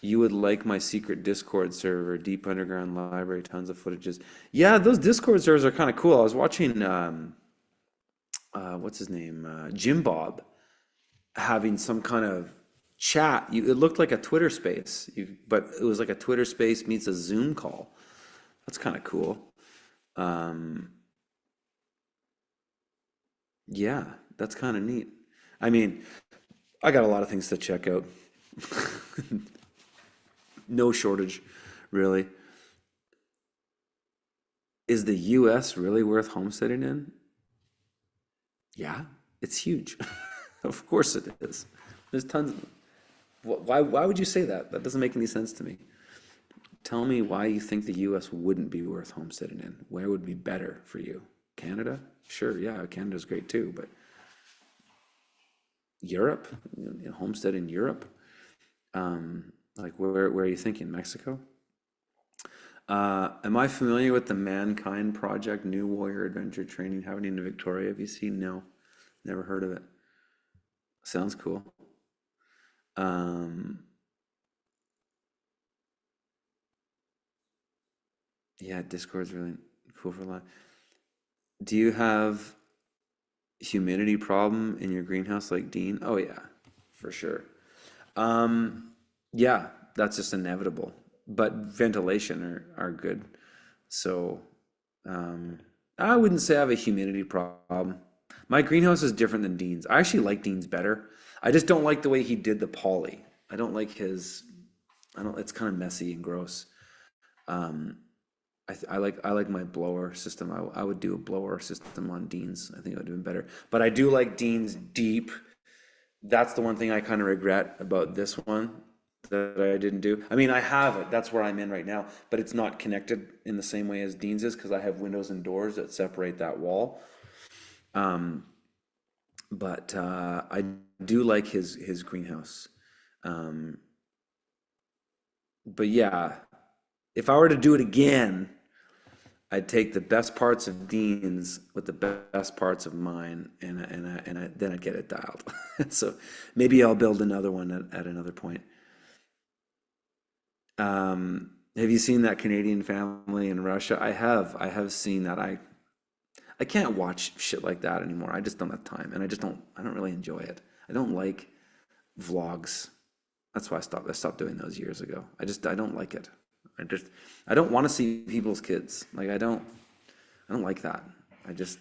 you would like my secret Discord server, deep underground library, tons of footages. Yeah, those Discord servers are kind of cool. I was watching, what's his name? Jim Bob having some kind of chat. It looked like a Twitter space, but it was like a Twitter space meets a Zoom call. That's kind of cool. Yeah, that's kind of neat. I mean, I got a lot of things to check out. No shortage, really. Is the US really worth homesteading in? Yeah, it's huge. Of course it is. There's tons. Why would you say that? That doesn't make any sense to me. Tell me why you think the US wouldn't be worth homesteading in. Where would be better for you? Canada? Sure, yeah, Canada's great too, but Europe? Homestead in Europe? Like where are you thinking? Mexico? Am I familiar with the Mankind Project, New Warrior Adventure Training happening in Victoria? Have you seen? No, never heard of it. Sounds cool. Um, yeah, Discord's really cool for a lot. Do you have humidity problem in your greenhouse like Dean? Oh yeah, for sure. Um, yeah, that's just inevitable. But ventilation are good. So I wouldn't say I have a humidity problem. My greenhouse is different than Dean's. I actually like Dean's better. I just don't like the way he did the poly. I don't like his. I don't. It's kind of messy and gross. Um, I like my blower system. I would do a blower system on Dean's. I think it would have been better. But I do like Dean's deep. That's the one thing I kind of regret about this one that I didn't do. I mean, I have it. That's where I'm in right now, but it's not connected in the same way as Dean's is because I have windows and doors that separate that wall. Um, but I do like his greenhouse. Um, but yeah, if I were to do it again, I'd take the best parts of Dean's with the best parts of mine, then I'd get it dialed. So maybe I'll build another one at another point. Have you seen that Canadian family in Russia? I have. I have seen that. I can't watch shit like that anymore. I just don't have time, and I don't really enjoy it. I don't like vlogs. That's why I stopped doing those years ago. I don't like it. I just I don't want to see people's kids. Like I don't like that. I just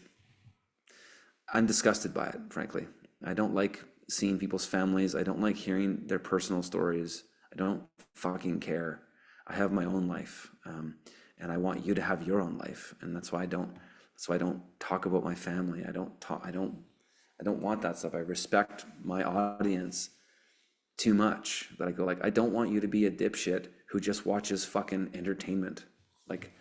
I'm disgusted by it, frankly. I don't like seeing people's families. I don't like hearing their personal stories. I don't fucking care. I have my own life, and I want you to have your own life, and that's why I don't. That's why I don't talk about my family. I don't talk. I don't. I don't want that stuff. I respect my audience too much that I go like, I don't want you to be a dipshit who just watches fucking entertainment. Like,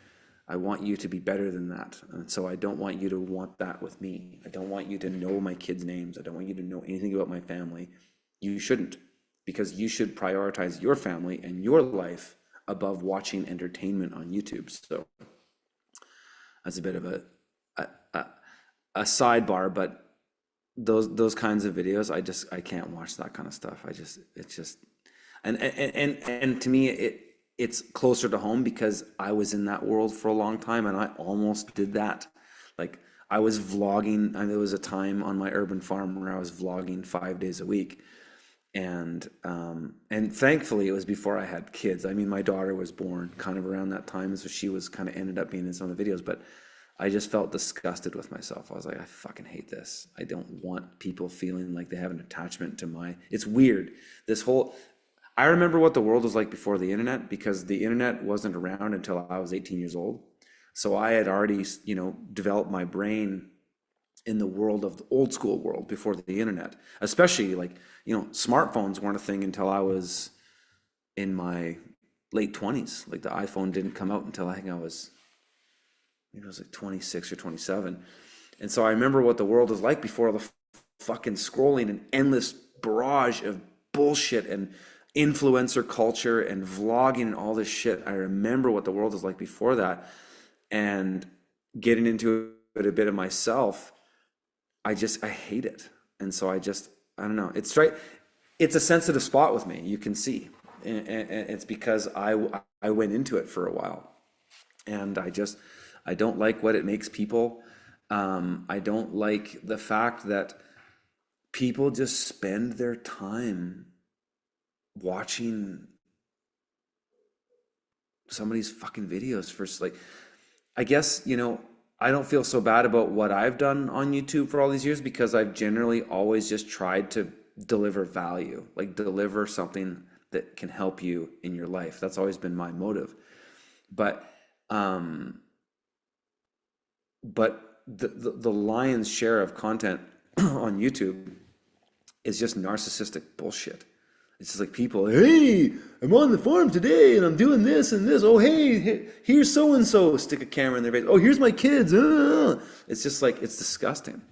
I want you to be better than that. And so I don't want you to want that with me. I don't want you to know my kids' names. I don't want you to know anything about my family. You shouldn't, because you should prioritize your family and your life above watching entertainment on YouTube. So that's a bit of a, a sidebar, but those kinds of videos, I can't watch that kind of stuff. It's just, and to me it's closer to home because I was in that world for a long time and I almost did that. Like, I was vlogging, and there was a time on my urban farm where I was vlogging 5 days a week. And thankfully it was before I had kids. I mean, my daughter was born kind of around that time, so she was kind of ended up being in some of the videos, but I just felt disgusted with myself. I was like, I fucking hate this. I don't want people feeling like they have an attachment to it's weird. I remember what the world was like before the internet, because the internet wasn't around until I was 18 years old. So I had already, developed my brain in the world of the old school world before the internet, especially like, smartphones weren't a thing until I was in my late 20s. Like, the iPhone didn't come out until I think maybe I was like 26 or 27. And so I remember what the world was like before the fucking scrolling and endless barrage of bullshit and influencer culture and vlogging and all this shit. I remember what the world was like before that, and getting into it a bit of myself. I hate it. And so I don't know. It's a sensitive spot with me. You can see, and it's because I went into it for a while, and I don't like what it makes people. I don't like the fact that people just spend their time watching somebody's fucking videos for like, I guess, I don't feel so bad about what I've done on YouTube for all these years, because I've generally always just tried to deliver value, like deliver something that can help you in your life. That's always been my motive. But the lion's share of content on YouTube is just narcissistic bullshit. It's just like people, hey, I'm on the farm today and I'm doing this and this. Oh, hey, here's so and so. Stick a camera in their face. Oh, here's my kids. It's just like, it's disgusting.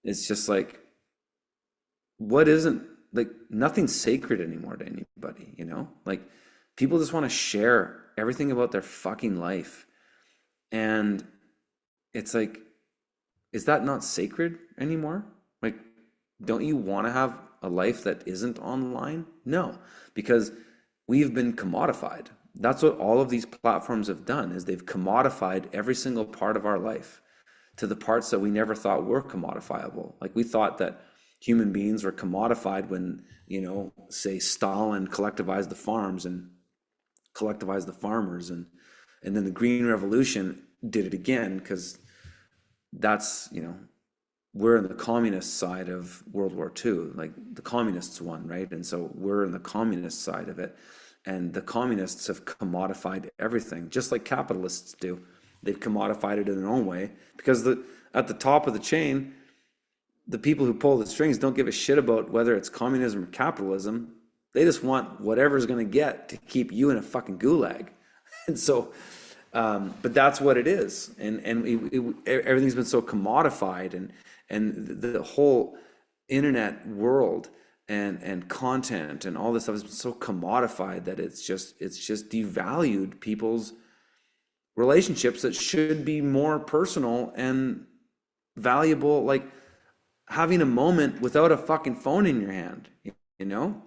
It's just like, what isn't, like, nothing's sacred anymore to anybody, Like, people just want to share everything about their fucking life. And it's like, is that not sacred anymore? Like, don't you want to have a life that isn't online? No, because we've been commodified. That's what all of these platforms have done, is they've commodified every single part of our life to the parts that we never thought were commodifiable. Like, we thought that human beings were commodified when, say Stalin collectivized the farms and collectivized the farmers, and then the Green Revolution did it again, because that's, we're in the communist side of World War II. Like, the communists won, right? And so we're in the communist side of it. And the communists have commodified everything, just like capitalists do. They've commodified it in their own way, because at the top of the chain, the people who pull the strings don't give a shit about whether it's communism or capitalism. They just want whatever's going to get to keep you in a fucking gulag. And so, but that's what it is. And everything's been so commodified, and the whole internet world and content and all this stuff has been so commodified that it's just devalued people's relationships that should be more personal and valuable, like having a moment without a fucking phone in your hand, you know?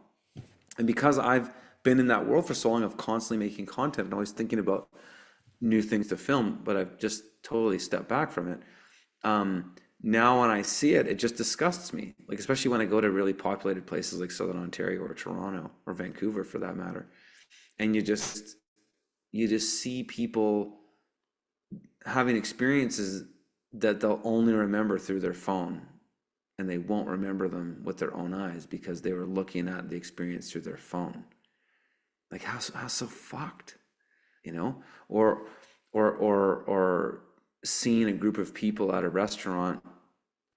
And because I've been in that world for so long of constantly making content and always thinking about new things to film, but I've just totally stepped back from it. Now when I see it, it just disgusts me. Like, especially when I go to really populated places like Southern Ontario or Toronto or Vancouver for that matter. And you just see people having experiences that they'll only remember through their phone, and they won't remember them with their own eyes because they were looking at the experience through their phone. Like how so fucked, you know? Or or seeing a group of people at a restaurant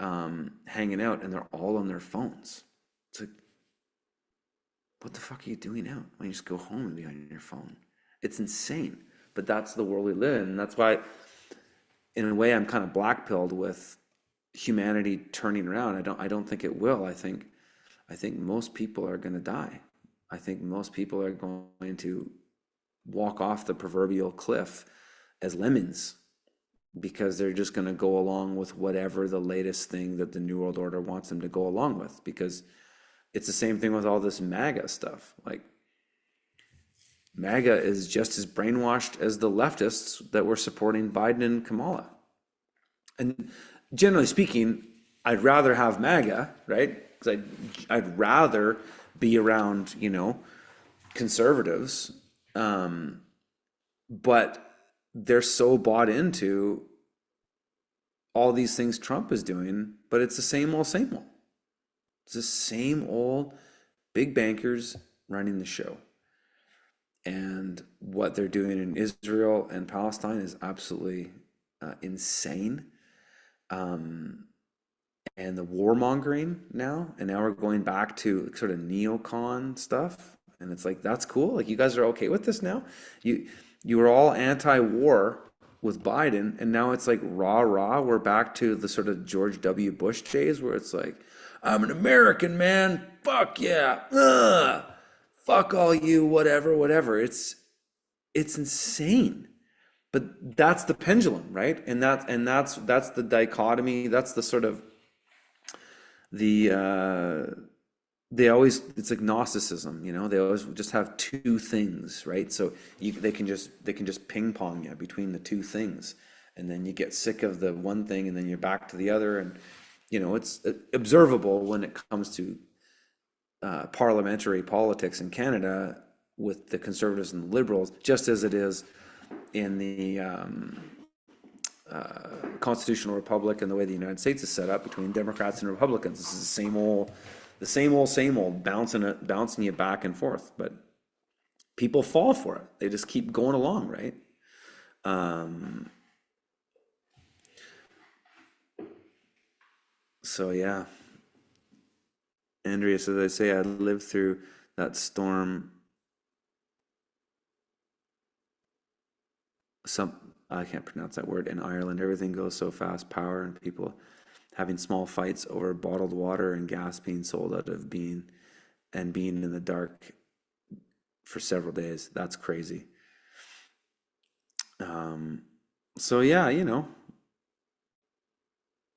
hanging out and they're all on their phones. It's like, what the fuck are you doing out? Why don't you just go home and be on your phone? It's insane. But that's the world we live in. And that's why, in a way, I'm kind of black-pilled with humanity turning around. I don't think it will. I think most people are going to die. I think most people are going to walk off the proverbial cliff as lemmings because they're just going to go along with whatever the latest thing that the New World Order wants them to go along with. Because it's the same thing with all this MAGA stuff. Like, MAGA is just as brainwashed as the leftists that were supporting Biden and Kamala. And generally speaking, I'd rather have MAGA, right? Because I'd rather be around, conservatives. But they're so bought into all these things Trump is doing, but it's the same old, same old. It's the same old big bankers running the show. And what they're doing in Israel and Palestine is absolutely insane. And the warmongering now, and now we're going back to sort of neocon stuff. And it's like, that's cool. Like, you guys are okay with this now? You were all anti-war with Biden, and now it's like rah rah. We're back to the sort of George W. Bush days where it's like, I'm an American, man. Fuck yeah. Fuck all you, whatever. It's insane. But that's the pendulum, right? And that's the dichotomy. That's the sort of the they always, it's like Gnosticism, they always just have two things, right? So they can just ping pong you between the two things, and then you get sick of the one thing and then you're back to the other. And it's observable when it comes to parliamentary politics in Canada with the Conservatives and the Liberals, just as it is in the constitutional republic and the way the United States is set up between Democrats and Republicans. This is the same old bouncing you back and forth. But people fall for it. They just keep going along, right? So yeah, Andrea, as I say, I lived through that storm. I can't pronounce that word, in Ireland. Everything goes so fast, power and people having small fights over bottled water and gas being sold out of being in the dark for several days. That's crazy. So yeah,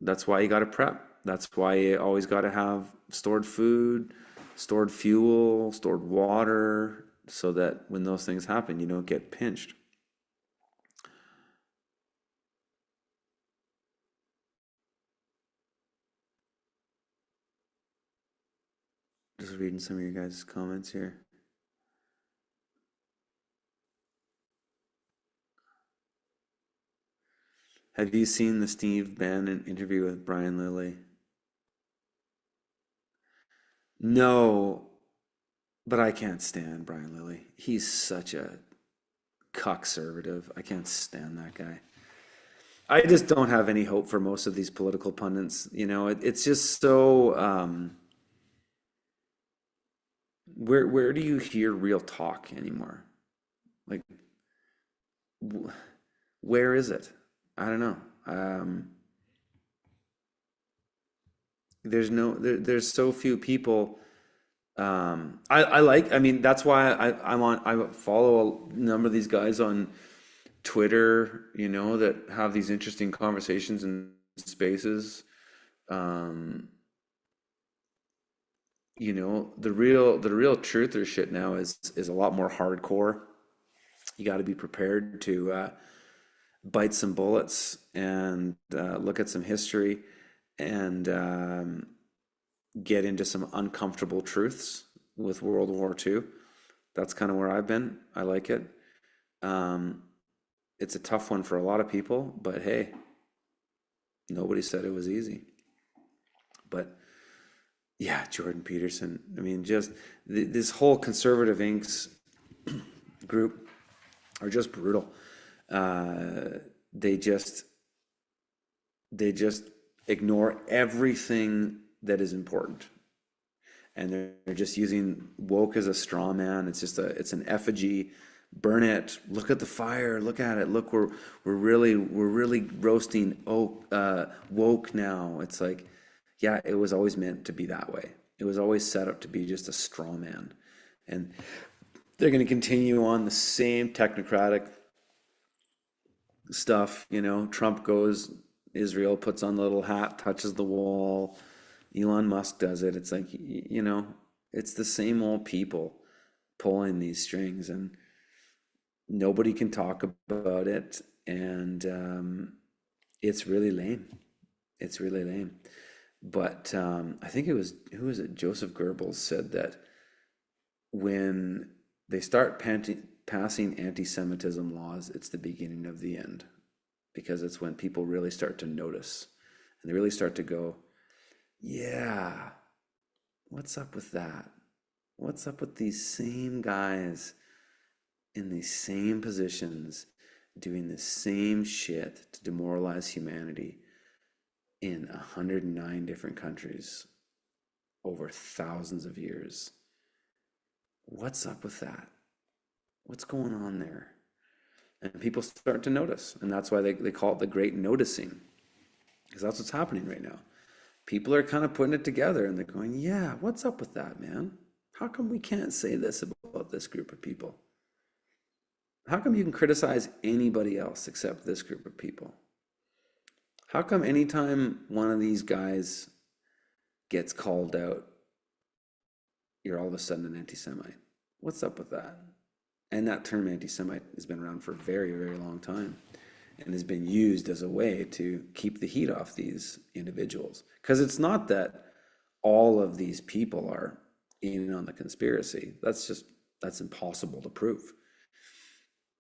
that's why you got to prep. That's why you always got to have stored food, stored fuel, stored water, so that when those things happen, you don't get pinched. Just reading some of your guys' comments here. Have you seen the Steve Bannon interview with Brian Lilly? No, but I can't stand Brian Lilly. He's such a conservative. I can't stand that guy. I just don't have any hope for most of these political pundits. It's just so. Where do you hear real talk anymore? Like, where is it? I don't know. There's so few people. I mean, that's why I follow a number of these guys on Twitter, that have these interesting conversations in spaces. Um, the real truther shit now is a lot more hardcore. You got to be prepared to bite some bullets and look at some history and get into some uncomfortable truths with World War II. That's kind of where I've been. I like it. Um, it's a tough one for a lot of people, but hey, Nobody said it was easy. But yeah, Jordan Peterson. I mean, just this whole conservative inks group are just brutal. Uh, they just they just ignore everything that is important, and they're just using woke as a straw man. It's an effigy. Burn it. Look at the fire. Look at it. Look, we're really roasting woke now. It's like, yeah, it was always meant to be that way. It was always set up to be just a straw man, and they're going to continue on the same technocratic stuff. Trump goes, Israel puts on the little hat, touches the wall. Elon Musk does it. It's like, it's the same old people pulling these strings, and nobody can talk about it. And it's really lame. It's really lame. But I think it was, who was it? Joseph Goebbels said that when they start passing anti-Semitism laws, it's the beginning of the end, because it's when people really start to notice and they really start to go, yeah, what's up with that? What's up with these same guys in these same positions doing the same shit to demoralize humanity in 109 different countries over thousands of years? What's up with that? What's going on there? And people start to notice. And that's why they call it the great noticing, because that's what's happening right now. People are kind of putting it together and they're going, yeah, what's up with that, man? How come we can't say this about this group of people? How come you can criticize anybody else except this group of people? How come anytime one of these guys gets called out, you're all of a sudden an anti-Semite? What's up with that? And that term anti-Semite has been around for a very, very long time and has been used as a way to keep the heat off these individuals. Because it's not that all of these people are in on the conspiracy. That's impossible to prove.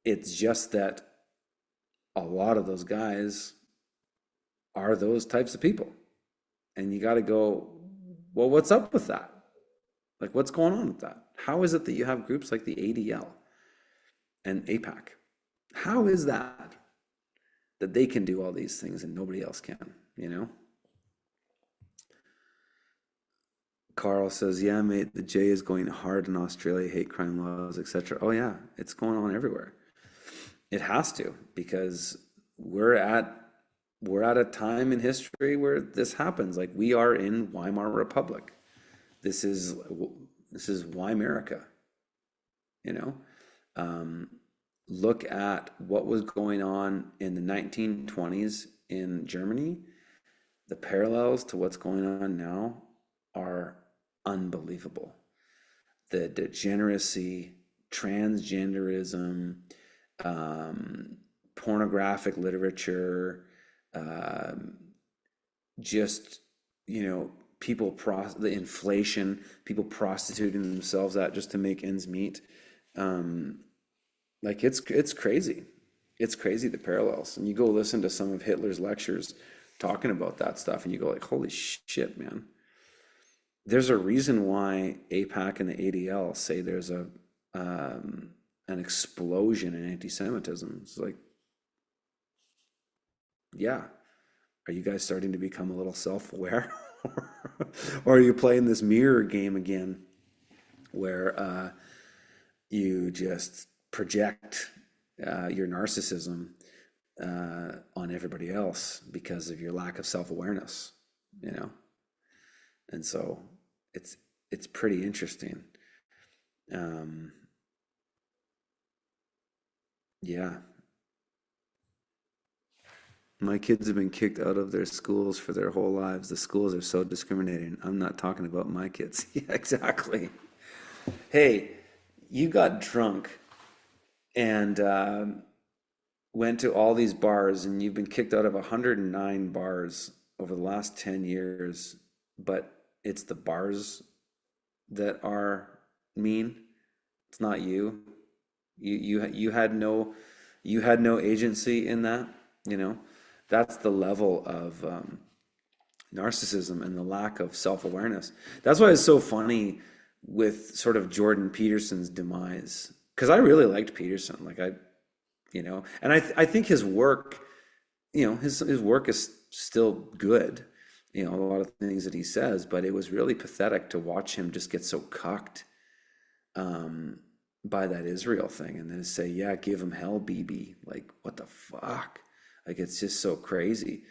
It's just that a lot of those guys are those types of people. And you got to go, well, what's up with that? Like, what's going on with that? How is it that you have groups like the ADL and APAC? How is that they can do all these things and nobody else can? Carl says, yeah, mate, the J is going hard in Australia, hate crime laws, etc. Oh yeah, it's going on everywhere. It has to, because we're at a time in history where this happens. Like, we are in Weimar Republic. This is Weimerica, you know? Look at what was going on in the 1920s in Germany. The parallels to what's going on now are unbelievable. The degeneracy, transgenderism, pornographic literature, just, the inflation, people prostituting themselves out just to make ends meet. Like, it's crazy. It's crazy, the parallels. And you go listen to some of Hitler's lectures talking about that stuff, and you go like, holy shit, man. There's a reason why APAC and the ADL say there's an explosion in anti-Semitism. It's like, yeah, are you guys starting to become a little self-aware? Or are you playing this mirror game again where you just project your narcissism on everybody else because of your lack of self-awareness, And so it's pretty interesting. Yeah. My kids have been kicked out of their schools for their whole lives. The schools are so discriminating. I'm not talking about my kids. Yeah, exactly. Hey, you got drunk and went to all these bars, and you've been kicked out of 109 bars over the last 10 years, but it's the bars that are mean. It's not you. You had no agency in that, that's the level of narcissism and the lack of self-awareness. That's why it's so funny with sort of Jordan Peterson's demise. Because I really liked Peterson, like and I think his work, his work is still good. A lot of things that he says, but it was really pathetic to watch him just get so cucked um, by that Israel thing, and then say, "Yeah, give him hell, BB." Like, what the fuck? Like, it's just so crazy.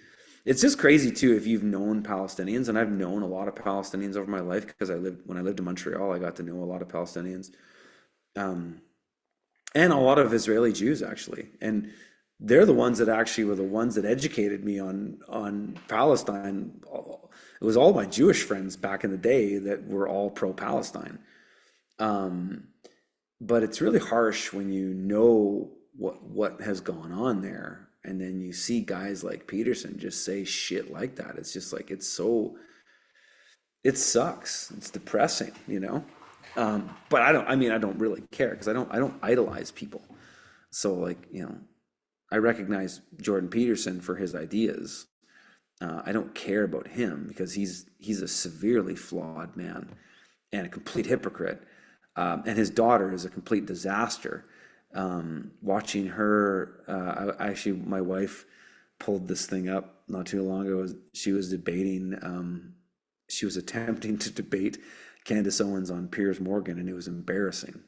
It's just crazy too if you've known Palestinians, and I've known a lot of Palestinians over my life because when I lived in Montreal, I got to know a lot of Palestinians, um, and a lot of Israeli Jews actually, and they're the ones that actually were the ones that educated me on Palestine. It was all my Jewish friends back in the day that were all pro-Palestine. Um, but it's really harsh when you know what has gone on there, and then you see guys like Peterson just say shit like that. It's just like it sucks. It's depressing. But I don't really care because I don't idolize people. So like, I recognize Jordan Peterson for his ideas. I don't care about him because he's a severely flawed man and a complete hypocrite. And his daughter is a complete disaster. Watching her, actually, my wife pulled this thing up not too long ago. She was she was attempting to debate Candace Owens on Piers Morgan, and it was embarrassing.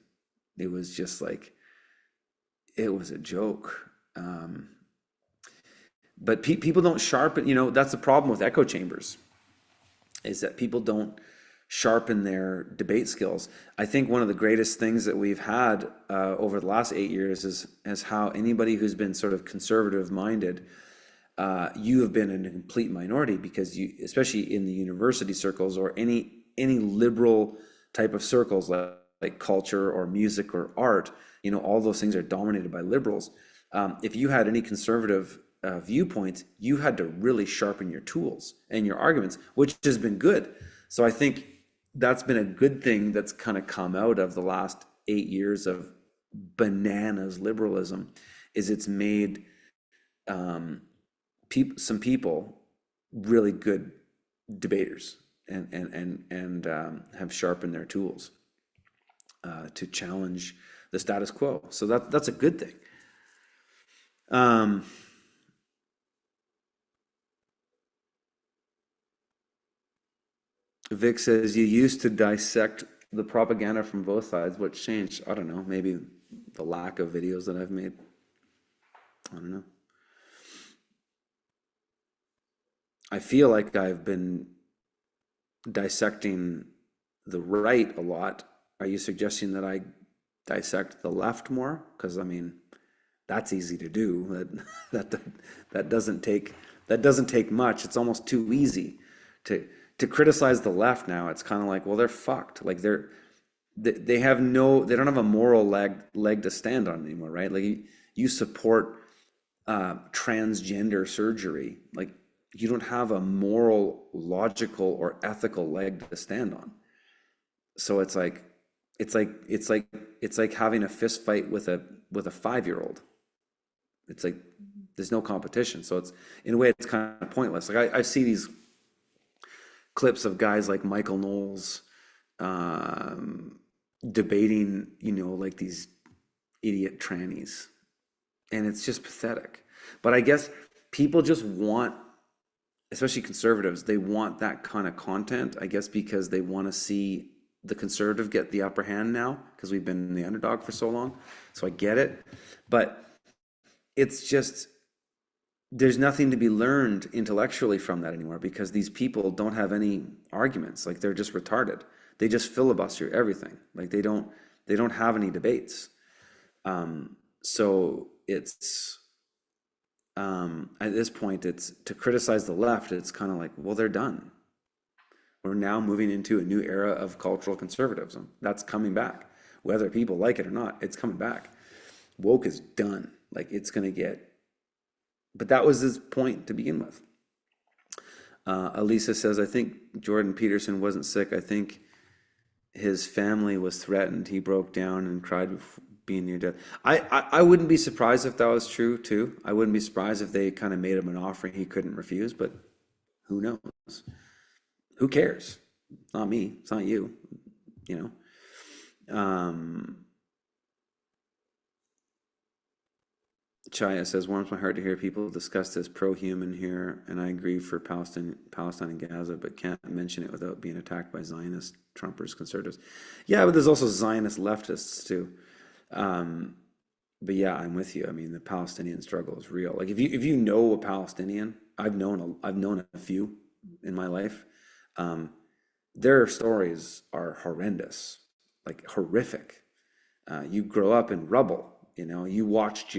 It was just like, it was a joke. But people don't sharpen, that's the problem with echo chambers, is that people don't sharpen their debate skills. I think one of the greatest things that we've had over the last 8 years is how anybody who's been sort of conservative minded, you have been in a complete minority because you, especially in the university circles or any liberal type of circles like culture or music or art, all those things are dominated by liberals. If you had any conservative viewpoints, you had to really sharpen your tools and your arguments, which has been good. So I think that's been a good thing that's kind of come out of the last 8 years of bananas liberalism, is it's made some people really good debaters and have sharpened their tools to challenge the status quo. So that's a good thing. Vic says you used to dissect the propaganda from both sides. What changed? I don't know. Maybe the lack of videos that I've made. I don't know. I feel like I've been dissecting the right a lot. Are you suggesting that I dissect the left more? Because that's easy to do. That doesn't take much. It's almost too easy to criticize the left now. It's kind of like, well, they're fucked. Like they don't have a moral leg to stand on anymore, right? Like you support transgender surgery. Like you don't have a moral, logical, or ethical leg to stand on. So it's like having a fist fight with a 5-year-old. It's like there's no competition. So it's, in a way, it's kind of pointless. Like I see these clips of guys like Michael Knowles debating, like these idiot trannies, and it's just pathetic. But I guess people just want, especially conservatives, they want that kind of content, I guess, because they want to see the conservative get the upper hand now because we've been the underdog for so long. So I get it, but it's just, there's nothing to be learned intellectually from that anymore because these people don't have any arguments. Like they're just retarded. They just filibuster everything. Like they don't have any debates. So it's at this point, it's to criticize the left. It's kind of like, well, they're done. We're now moving into a new era of cultural conservatism. That's coming back, whether people like it or not. It's coming back. Woke is done. Like it's gonna get. But that was his point to begin with. Elisa says, I think Jordan Peterson wasn't sick. I think his family was threatened. He broke down and cried being near death. I wouldn't be surprised if that was true too. I wouldn't be surprised if they kind of made him an offer he couldn't refuse, but who knows? Who cares? Not me. It's not you, you know. Chaya says, warms my heart to hear people discuss this pro-human here, and I agree for Palestine and Gaza, but can't mention it without being attacked by Zionist Trumpers, conservatives. Yeah, but there's also Zionist leftists too. But yeah, I'm with you. I mean, the Palestinian struggle is real. Like if you know a Palestinian, I've known a few in my life. Their stories are horrendous, like horrific. You grow up in rubble. You watched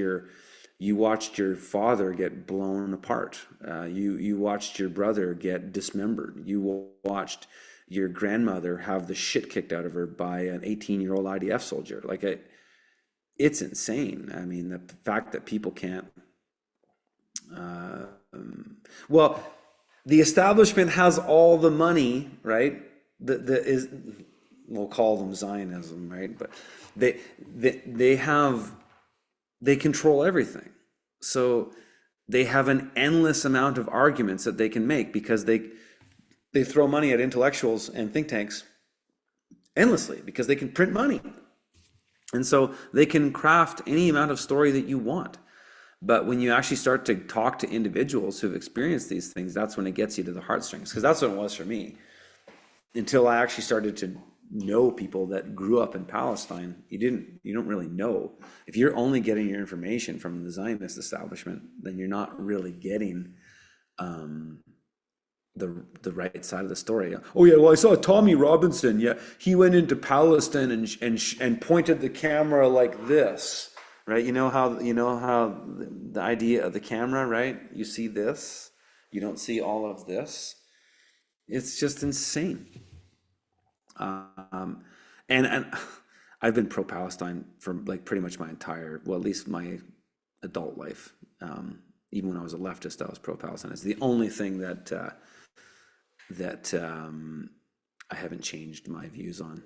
your father get blown apart. You watched your brother get dismembered. You watched your grandmother have the shit kicked out of her by an 18-year-old IDF soldier. Like it's insane. I mean, the fact that people can't. Uh, well, the establishment has all the money, right? The is we'll call them Zionism, right? But they control everything. So they have an endless amount of arguments that they can make because they throw money at intellectuals and think tanks endlessly because they can print money. And so they can craft any amount of story that you want. But when you actually start to talk to individuals who've experienced these things, that's when it gets you to the heartstrings. Because that's what it was for me. Until I actually started to know people that grew up in Palestine, you don't really know. If you're only getting your information from the Zionist establishment, then you're not really getting the right side of the story. Oh yeah, well I saw Tommy Robinson. Yeah, he went into Palestine and pointed the camera like this, right? You know how the idea of the camera, right? You see this, you don't see all of this. It's just insane. Um, and I've been pro-Palestine for like pretty much my entire, well, at least my adult life. Even when I was a leftist, I was pro-Palestine. It's the only thing that I haven't changed my views on.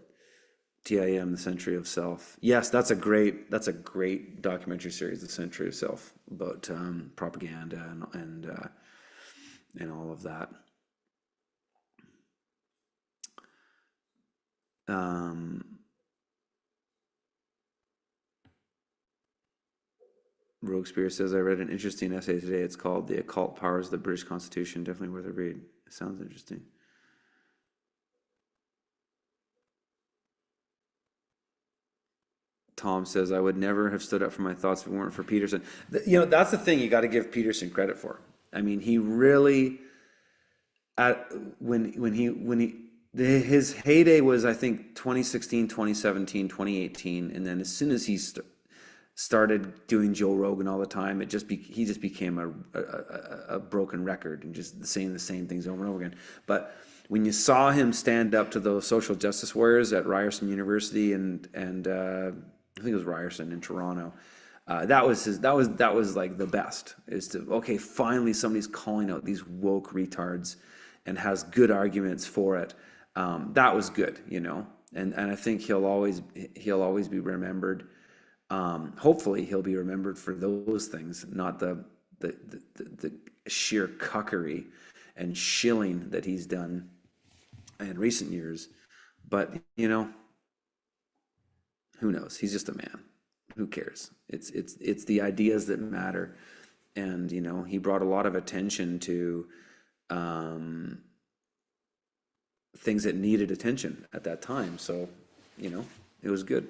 TIM, The Century of Self. Yes, that's a great documentary series, The Century of Self, about propaganda and all of that. Um, Rogue Spear says, I read an interesting essay today. It's called The Occult Powers of the British Constitution. Definitely worth a read. It sounds interesting. Tom says, I would never have stood up for my thoughts if it weren't for Peterson. That's the thing you got to give Peterson credit for. I mean, he really, at his heyday was, I think, 2016, 2017, 2018. And then as soon as he started doing Joe Rogan all the time, he just became a broken record and just saying the same things over and over again. But when you saw him stand up to those social justice warriors at Ryerson University and I think it was Ryerson in Toronto, that was like the best. Is to, okay, finally somebody's calling out these woke retards and has good arguments for it. That was good, and I think he'll always be remembered. Hopefully he'll be remembered for those things, not the sheer cuckery and shilling that he's done in recent years. But who knows? He's just a man. Who cares? It's the ideas that matter. And he brought a lot of attention to things that needed attention at that time. So it was good.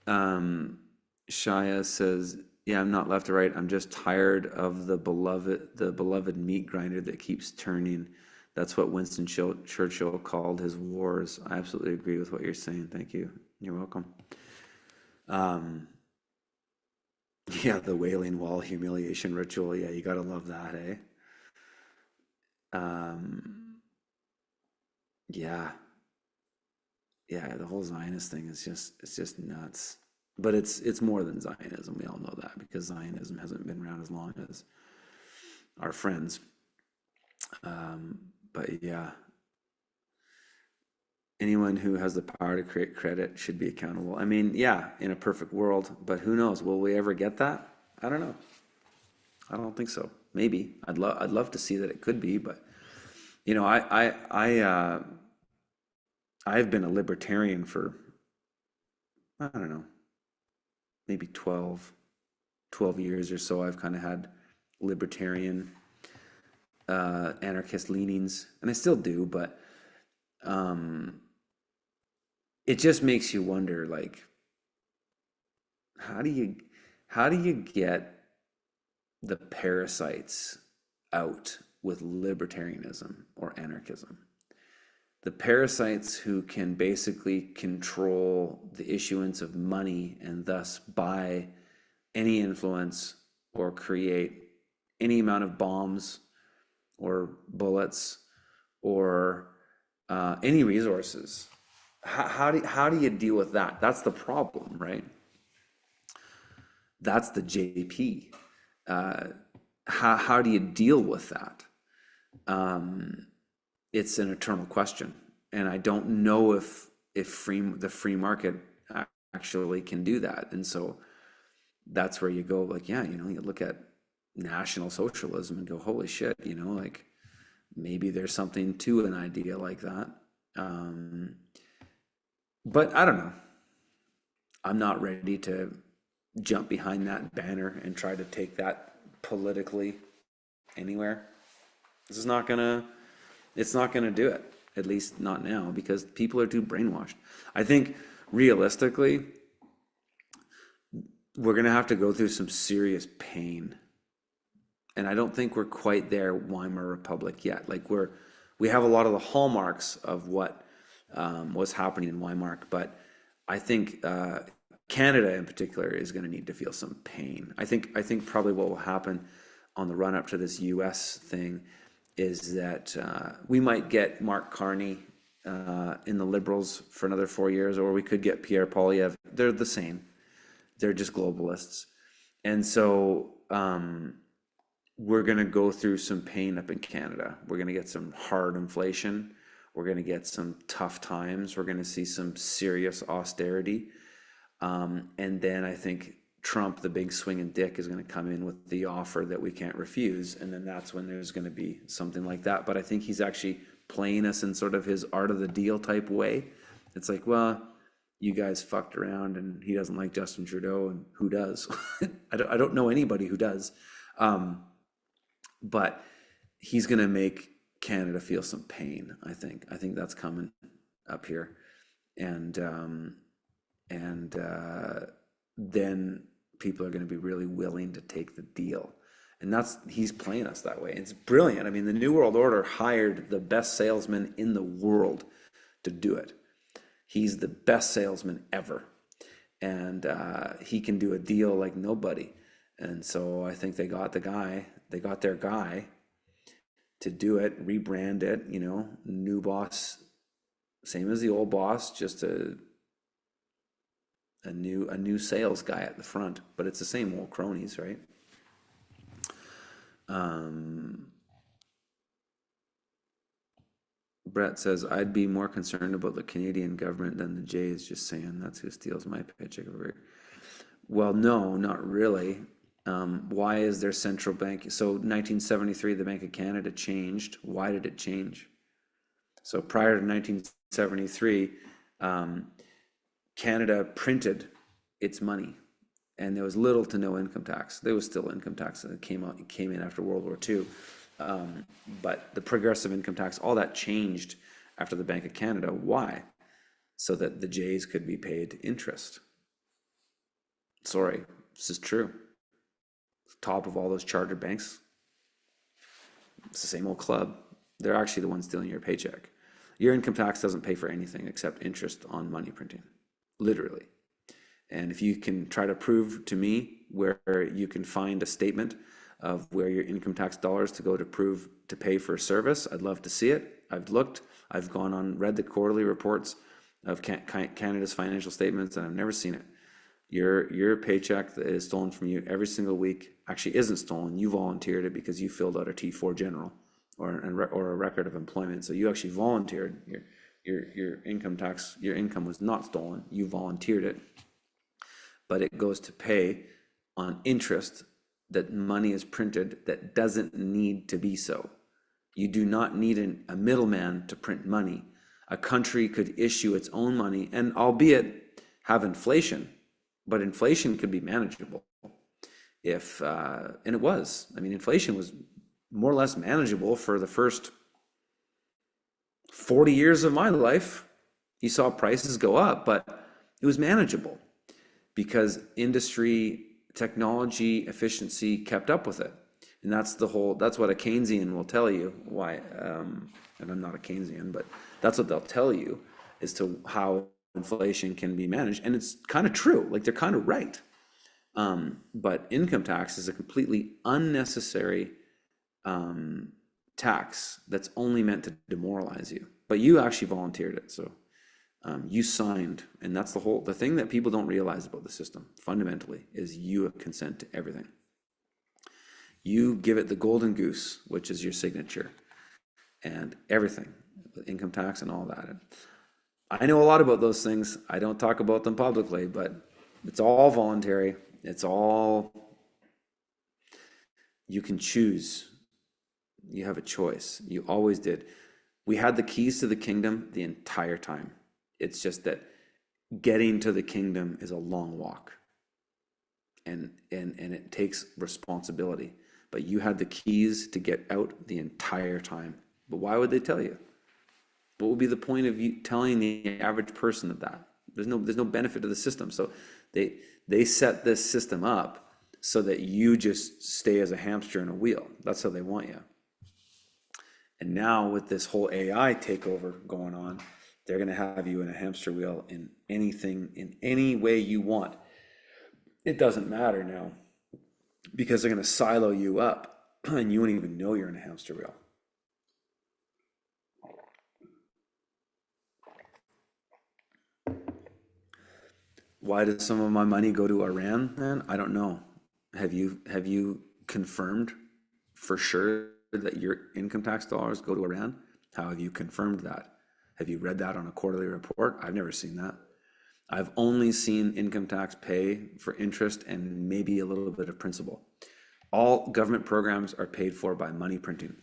Shia says, yeah, I'm not left or right. I'm just tired of the beloved meat grinder that keeps turning. That's what Winston Churchill called his wars. I absolutely agree with what you're saying. Thank you. You're welcome. Yeah, the Wailing Wall humiliation ritual. Yeah, you gotta love that, eh? Um, yeah, yeah. The whole Zionist thing is it's just nuts. But it's more than Zionism. We all know that because Zionism hasn't been around as long as our friends. But yeah, anyone who has the power to create credit should be accountable. I mean, yeah, in a perfect world, but who knows? Will we ever get that? I don't know. I don't think so. Maybe. I'd love to see that it could be, but you know, I've been a libertarian for, I don't know, maybe 12 years or so. I've kind of had libertarian, anarchist leanings, and I still do, but um, it just makes you wonder, like, how do you how do you get the parasites out with libertarianism or anarchism? The parasites who can basically control the issuance of money and thus buy any influence or create any amount of bombs or bullets or any resources. How do you deal with that? That's the problem, right? That's the JP. How do you deal with that? It's an eternal question, and I don't know if the free market actually can do that. And so that's where you go, like, yeah, you look at National Socialism and go, holy shit, like maybe there's something to an idea like that. But I don't know. I'm not ready to jump behind that banner and try to take that politically anywhere. This is not gonna, it's not gonna do it, at least not now, because people are too brainwashed. I think realistically, we're gonna have to go through some serious pain. And I don't think we're quite there, Weimar Republic, yet. Like we have a lot of the hallmarks of what was happening in Weimar, but I think Canada in particular is going to need to feel some pain. I think probably what will happen on the run up to this U.S. thing is that we might get Mark Carney in the Liberals for another 4 years, or we could get Pierre Poilievre. They're the same. They're just globalists, and so we're going to go through some pain up in Canada. We're going to get some hard inflation. We're going to get some tough times. We're going to see some serious austerity. And then I think Trump, the big swinging dick, is going to come in with the offer that we can't refuse. And then that's when there's going to be something like that. But I think he's actually playing us in sort of his art of the deal type way. It's like, well, you guys fucked around and he doesn't like Justin Trudeau, and who does? I don't know anybody who does. But he's going to make Canada feel some pain, I think. I think that's coming up here. And then people are going to be really willing to take the deal. And he's playing us that way. It's brilliant. I mean, the New World Order hired the best salesman in the world to do it. He's the best salesman ever. And he can do a deal like nobody. And so I think they got their guy to do it, rebrand it, new boss, same as the old boss, just a new sales guy at the front, but it's the same old cronies, right? Brett says, I'd be more concerned about the Canadian government than the Jays, just saying. That's who steals my paycheck over here. Well, no, not really. Why is their central bank? So 1973, the Bank of Canada changed. Why did it change? So prior to 1973, Canada printed its money, and there was little to no income tax. There was still income tax that came in after World War II. But the progressive income tax, all that changed after the Bank of Canada. Why? So that the Jays could be paid interest. Sorry, this is true. Top of all those chartered banks, it's the same old club. They're actually the ones stealing your paycheck. Your income tax doesn't pay for anything except interest on money printing, literally. And if you can try to prove to me where you can find a statement of where your income tax dollars to go to pay for a service, I'd love to see it. I've looked, I've gone on, read the quarterly reports of Canada's financial statements, and I've never seen it. Your paycheck that is stolen from you every single week actually isn't stolen. You volunteered it because you filled out a T4 general or a record of employment. So you actually volunteered Your income tax, your income was not stolen. You volunteered it, but it goes to pay on interest that money is printed that doesn't need to be so. You do not need a middleman to print money. A country could issue its own money and albeit have inflation, but inflation could be manageable. If, and it was, I mean, inflation was more or less manageable for the first 40 years of my life. You saw prices go up, but it was manageable because industry, technology, efficiency kept up with it. And that's what a Keynesian will tell you why, and I'm not a Keynesian, but that's what they'll tell you as to how inflation can be managed. And it's kind of true, like they're kind of right. But income tax is a completely unnecessary tax that's only meant to demoralize you. But you actually volunteered it, so you signed, and that's the thing that people don't realize about the system fundamentally is you consent to everything. You give it the golden goose, which is your signature, and everything, income tax and all that. And I know a lot about those things. I don't talk about them publicly, but it's all voluntary. It's all, you can choose. You have a choice. You always did. We had the keys to the kingdom the entire time. It's just that getting to the kingdom is a long walk. And it takes responsibility. But you had the keys to get out the entire time. But why would they tell you? What would be the point of you telling the average person of that? There's no benefit to the system. So they set this system up so that you just stay as a hamster in a wheel. That's how they want you. And now with this whole AI takeover going on, they're going to have you in a hamster wheel in anything, in any way you want. It doesn't matter now because they're going to silo you up and you won't even know you're in a hamster wheel. Why does some of my money go to Iran, man? I don't know. Have you confirmed for sure that your income tax dollars go to Iran? How have you confirmed that? Have you read that on a quarterly report? I've never seen that. I've only seen income tax pay for interest and maybe a little bit of principal. All government programs are paid for by money printing.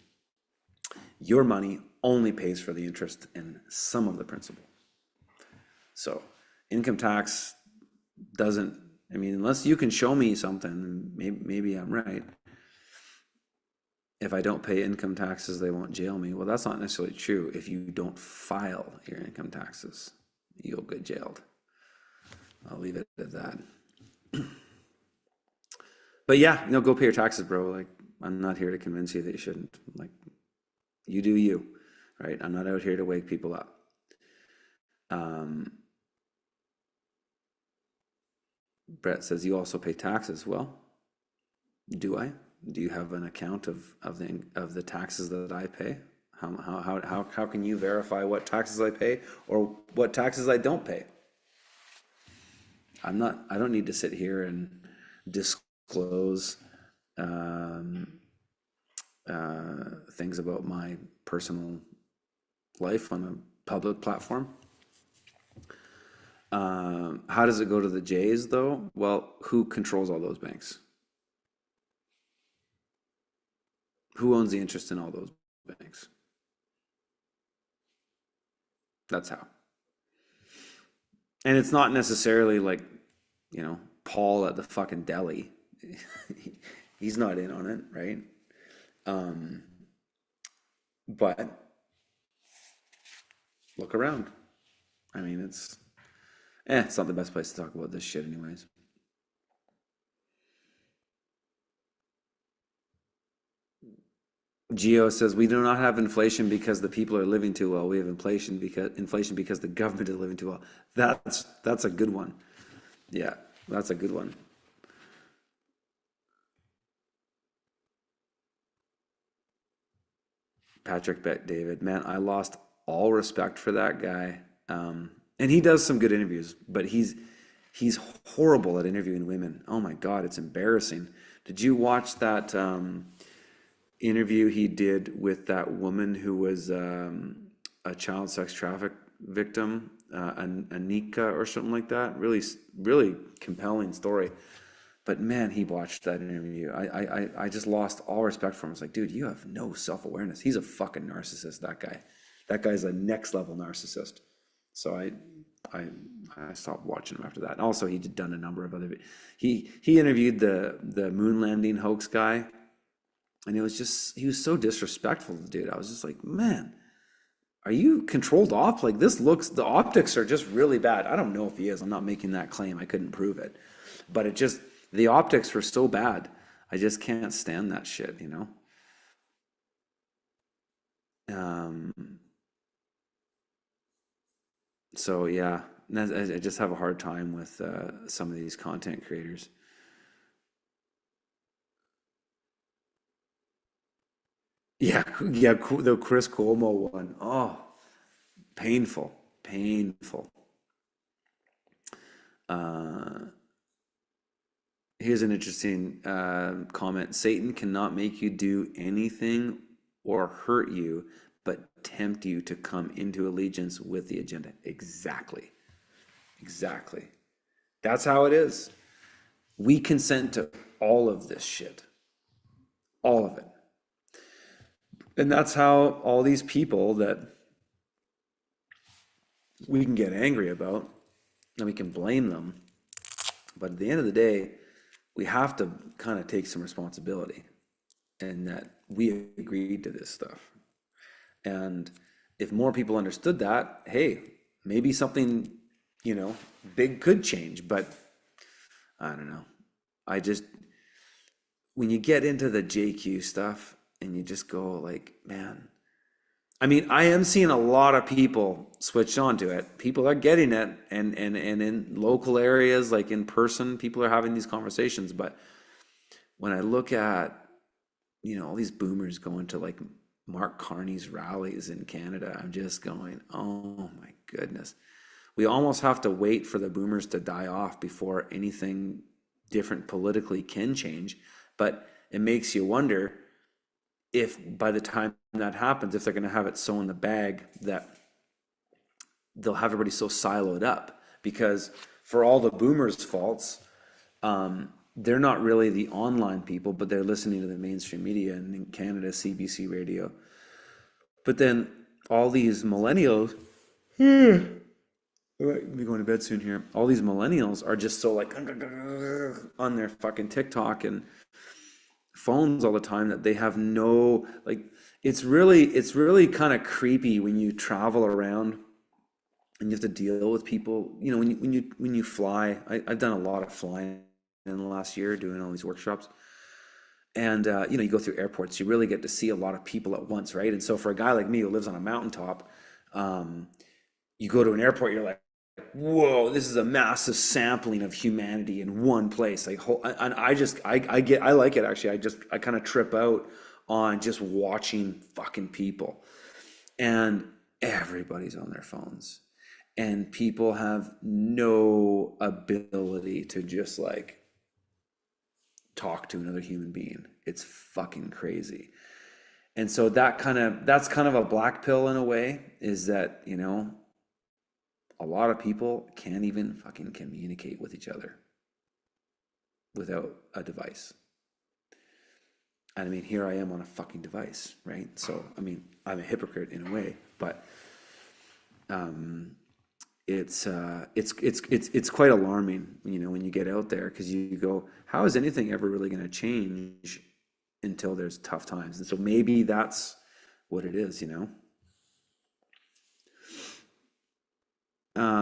Your money only pays for the interest and some of the principal. So income tax doesn't, I mean, unless you can show me something, maybe I'm right. If I don't pay income taxes, they won't jail me. Well, that's not necessarily true. If you don't file your income taxes, you'll get jailed. I'll leave it at that. But yeah, go pay your taxes, bro. Like, I'm not here to convince you that you shouldn't. Like, you do you, right? I'm not out here to wake people up. Brett says you also pay taxes. Well, do I? Do you have an account of the taxes that I pay? How can you verify what taxes I pay or what taxes I don't pay? I don't need to sit here and disclose things about my personal life on a public platform. How does it go to the Jays though? Well, who controls all those banks? Who owns the interest in all those banks? That's how. And it's not necessarily like, Paul at the fucking deli. He's not in on it, right? But look around. I mean, it's not the best place to talk about this shit anyways. Geo says we do not have inflation because the people are living too well. We have inflation because the government is living too well. That's a good one. Yeah, that's a good one. Patrick Bet David, man, I lost all respect for that guy. And he does some good interviews, but he's horrible at interviewing women. Oh my God, it's embarrassing. Did you watch that interview he did with that woman who was a child sex victim, Anika or something like that. Really, really compelling story. But man, he watched that interview. I just lost all respect for him. It's like, dude, you have no self-awareness. He's a fucking narcissist, that guy. That guy's a next level narcissist. So I I stopped watching him after that. And also, he had done a number of other. He interviewed the moon landing hoax guy, and it was just he was so disrespectful to the dude. I was just like, man, are you controlled off? Like this looks, the optics are just really bad. I don't know if he is. I'm not making that claim. I couldn't prove it, but it just the optics were so bad. I just can't stand that shit, you know. Um, so yeah, I just have a hard time with some of these content creators. Yeah, yeah, the Chris Cuomo one. Oh, painful, painful. Uh, Here's an interesting comment. Satan cannot make you do anything or hurt you, but tempt you to come into allegiance with the agenda. Exactly. Exactly. That's how it is. We consent to all of this shit, all of it. And that's how all these people that we can get angry about and we can blame them. But at the end of the day, we have to kind of take some responsibility and that we agreed to this stuff. And if more people understood that, hey, maybe something, you know, big could change. But I don't know. I just, when you get into the JQ stuff and you just go like, man, I mean, I am seeing a lot of people switch on to it. People are getting it, and in local areas, like in person, people are having these conversations. But when I look at, you know, all these boomers going to like Mark Carney's rallies in Canada, I'm just going, oh my goodness. We almost have to wait for the boomers to die off before anything different politically can change. But it makes you wonder if by the time that happens, if they're going to have it so in the bag that they'll have everybody so siloed up. Because for all the boomers' faults, they're not really the online people, but they're listening to the mainstream media and in Canada, CBC radio. But then all these millennials, we're going to bed soon here. All these millennials are just so like on their fucking TikTok and phones all the time that they have no like. It's really kind of creepy when you travel around and you have to deal with people. You know, when you fly. I've done a lot of flying in the last year, doing all these workshops. And you know, you go through airports, you really get to see a lot of people at once, right? And so for a guy like me who lives on a mountaintop, um, you go to an airport, you're like, whoa, this is a massive sampling of humanity in one place. Like, and I like it actually. I kind of trip out on just watching fucking people, and everybody's on their phones, and people have no ability to just like talk to another human being. It's fucking crazy. And so that's kind of a black pill in a way, is that, you know, a lot of people can't even fucking communicate with each other without a device. And I mean, here I am on a fucking device, right? So, I mean, I'm a hypocrite in a way, but um, it's quite alarming, you know, when you get out there because you go, how is anything ever really going to change until there's tough times? And so maybe that's what it is, you know.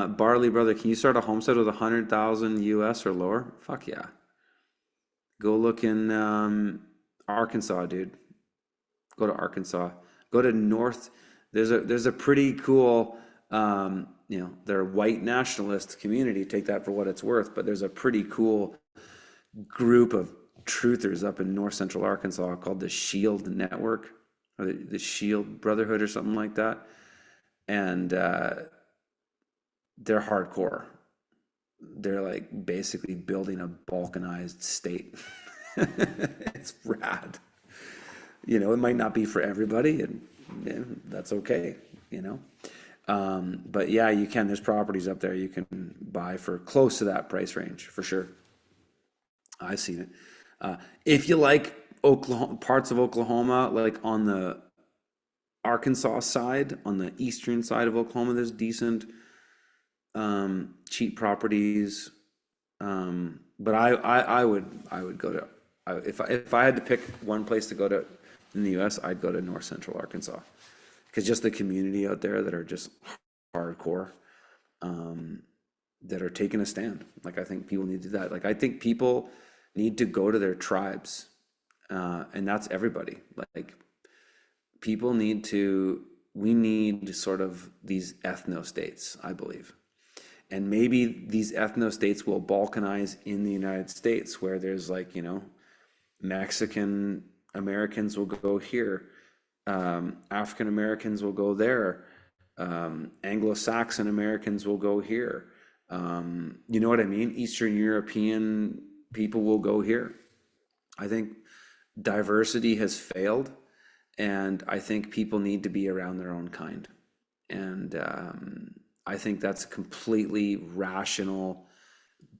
Barley brother, can you start a homestead with 100,000 US or lower? Fuck yeah. Go look in Arkansas, dude. Go to Arkansas. Go to North. There's a pretty cool, you know, they're white nationalist community. Take that for what it's worth. But there's a pretty cool group of truthers up in North Central Arkansas called the Shield Network or the Shield Brotherhood or something like that. And they're hardcore. They're like basically building a balkanized state. It's rad. You know, it might not be for everybody, and that's okay, you know. But yeah, you can. There's properties up there you can buy for close to that price range for sure. I've seen it. If you like Oklahoma, parts of Oklahoma, like on the Arkansas side, on the eastern side of Oklahoma, there's decent cheap properties. But I would go to if I had to pick one place to go to in the U.S., I'd go to North Central Arkansas because just the community out there that are just hardcore, that are taking a stand. Like I think people need to do that. Like I think people need to go to their tribes, and that's everybody. Like people need to. We need sort of these ethno states, I believe. And maybe these ethno states will balkanize in the United States, where there's like, Mexican Americans will go here, African Americans will go there, Anglo-Saxon Americans will go here. You know what I mean? Eastern European people will go here. I think diversity has failed, and I think people need to be around their own kind. And I think that's a completely rational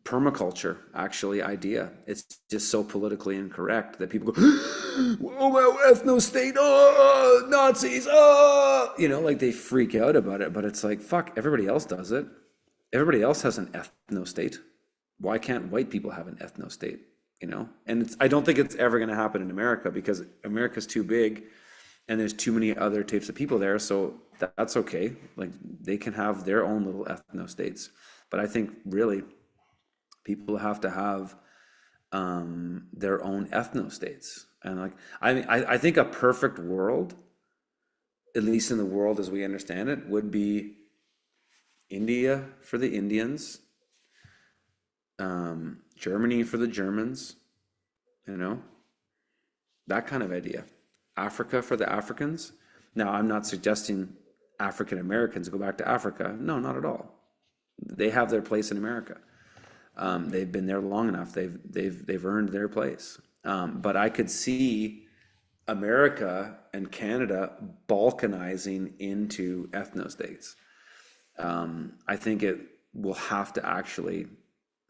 permaculture, actually, idea. It's just so politically incorrect that people go, oh, well, ethno state, oh, Nazis, oh, like they freak out about it. But it's like, fuck, everybody else does it. Everybody else has an ethno state. Why can't white people have an ethno state? And I don't think it's ever going to happen in America because America's too big and there's too many other types of people there. So that's okay. Like they can have their own little ethno states. But I think really people have to have their own ethno states. And like I think a perfect world, at least in the world as we understand it, would be India for the Indians, Germany for the Germans, that kind of idea. Africa for the Africans. Now, I'm not suggesting African Americans go back to Africa. No, not at all. They have their place in America. They've been there long enough. They've earned their place. But I could see America and Canada balkanizing into ethno states. I think it will have to actually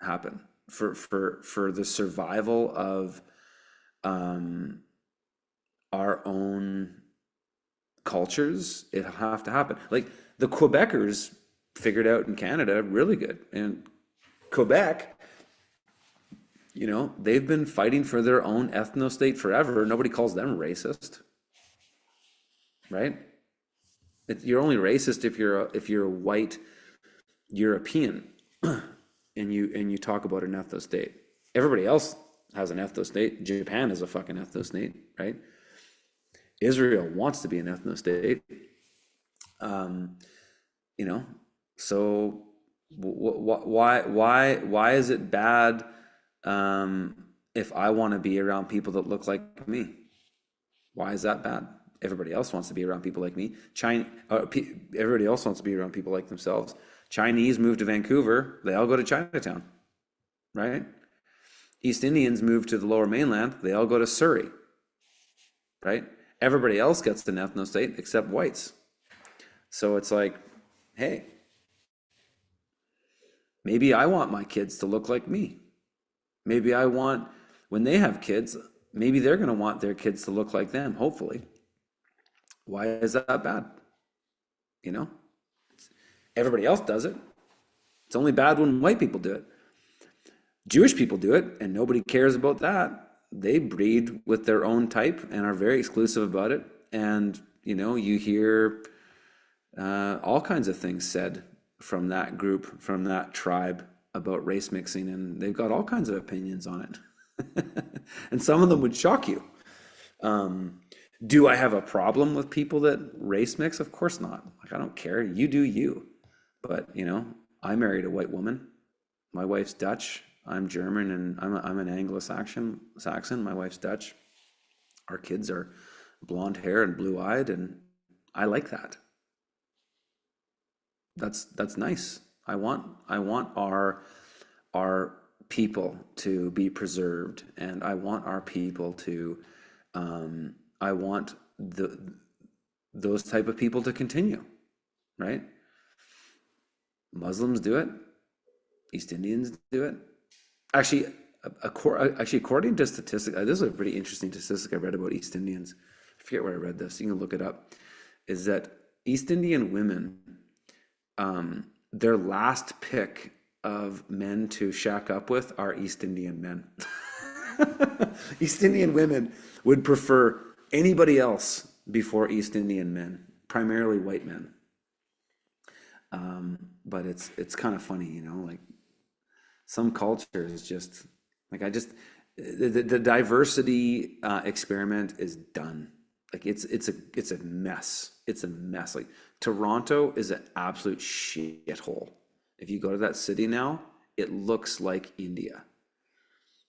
happen for the survival of our own cultures. It'll have to happen. Like the Quebecers figured out in Canada really good, and Quebec, they've been fighting for their own ethno state forever. Nobody calls them racist, right? You're only racist if you're a white European and you talk about an ethno state. Everybody else has an ethno state. Japan is a fucking ethno state, right? Israel wants to be an ethno state. So why is it bad if I want to be around people that look like me? Why is that bad? Everybody else wants to be around people like me. Everybody else wants to be around people like themselves. Chinese move to Vancouver, they all go to Chinatown, right? East Indians move to the Lower Mainland, they all go to Surrey, right? Everybody else gets an ethno state except whites. So it's like, hey, maybe I want my kids to look like me. Maybe I want, when they have kids, maybe they're going to want their kids to look like them, hopefully. Why is that bad? Everybody else does it. It's only bad when white people do it. Jewish people do it, and nobody cares about that. They breed with their own type and are very exclusive about it. And, you hear all kinds of things said from that group, from that tribe about race mixing, and they've got all kinds of opinions on it. And some of them would shock you. Do I have a problem with people that race mix? Of course not. Like, I don't care. You do you. But, I married a white woman. My wife's Dutch. I'm German, and I'm an Anglo-Saxon. My wife's Dutch. Our kids are blonde hair and blue-eyed, and I like that. That's nice. I want our people to be preserved, and I want our people to I want those type of people to continue, right? Muslims do it. East Indians do it. Actually, according to statistics, this is a pretty interesting statistic I read about East Indians. I forget where I read this. You can look it up. Is that East Indian women, their last pick of men to shack up with are East Indian men. East Indian women would prefer anybody else before East Indian men, primarily white men. But it's kind of funny, like some cultures just like the diversity experiment is done. Like it's a mess. It's a mess. Like Toronto is an absolute shithole. If you go to that city now, it looks like India.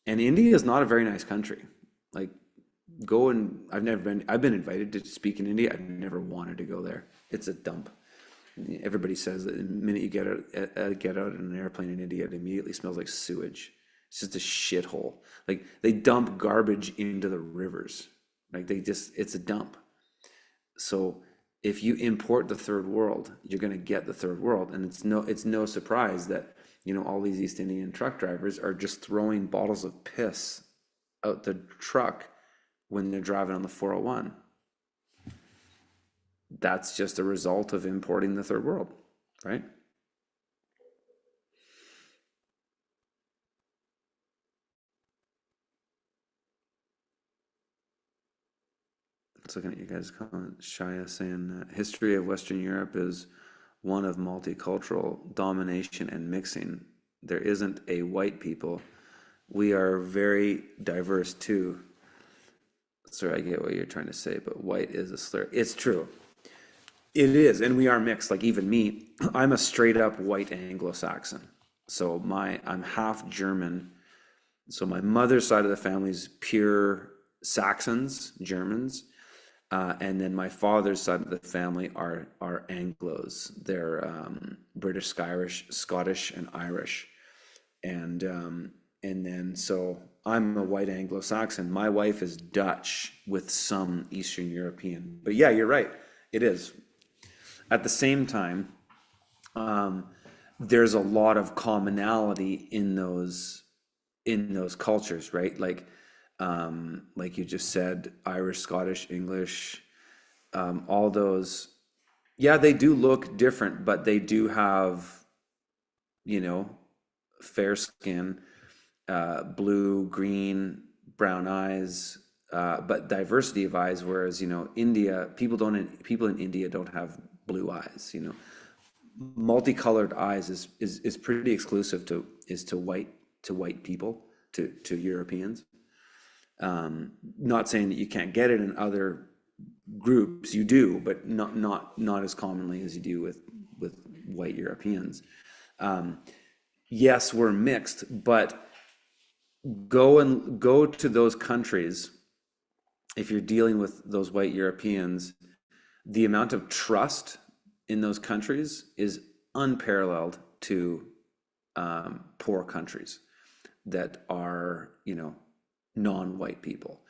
And India is not a very nice country. Like go and I've been invited to speak in India. I've never wanted to go there. It's a dump. Everybody says that the minute you get out in an airplane in India, it immediately smells like sewage. It's just a shithole. Like they dump garbage into the rivers. Like it's a dump. So if you import the third world, you're going to get the third world, and it's no surprise that all these East Indian truck drivers are just throwing bottles of piss out the truck when they're driving on the 401. That's just a result of importing the third world, right? Let's look at you guys' comments. Shaya saying history of Western Europe is one of multicultural domination and mixing. There isn't a white people. We are very diverse too. Sorry, I get what you're trying to say, but white is a slur. It's true. It is, and we are mixed. Like even me, I'm a straight up white Anglo-Saxon. So I'm half German. So my mother's side of the family is pure Saxons, Germans, and then my father's side of the family are Anglos. They're British, Scottish, and Irish, and then so I'm a white Anglo-Saxon. My wife is Dutch with some Eastern European. But yeah, you're right. It is. At the same time, there's a lot of commonality in those cultures, right? Like you just said, Irish, Scottish, English, all those. Yeah, they do look different, but they do have, fair skin, blue, green, brown eyes, but diversity of eyes. Whereas India, people in India don't have blue eyes. Multicolored eyes is pretty exclusive to white people, to Europeans. Not saying that you can't get it in other groups, you do, but not as commonly as you do with white Europeans. Yes, we're mixed, but go to those countries. If you're dealing with those white Europeans, the amount of trust in those countries is unparalleled to poor countries that are, non-white people.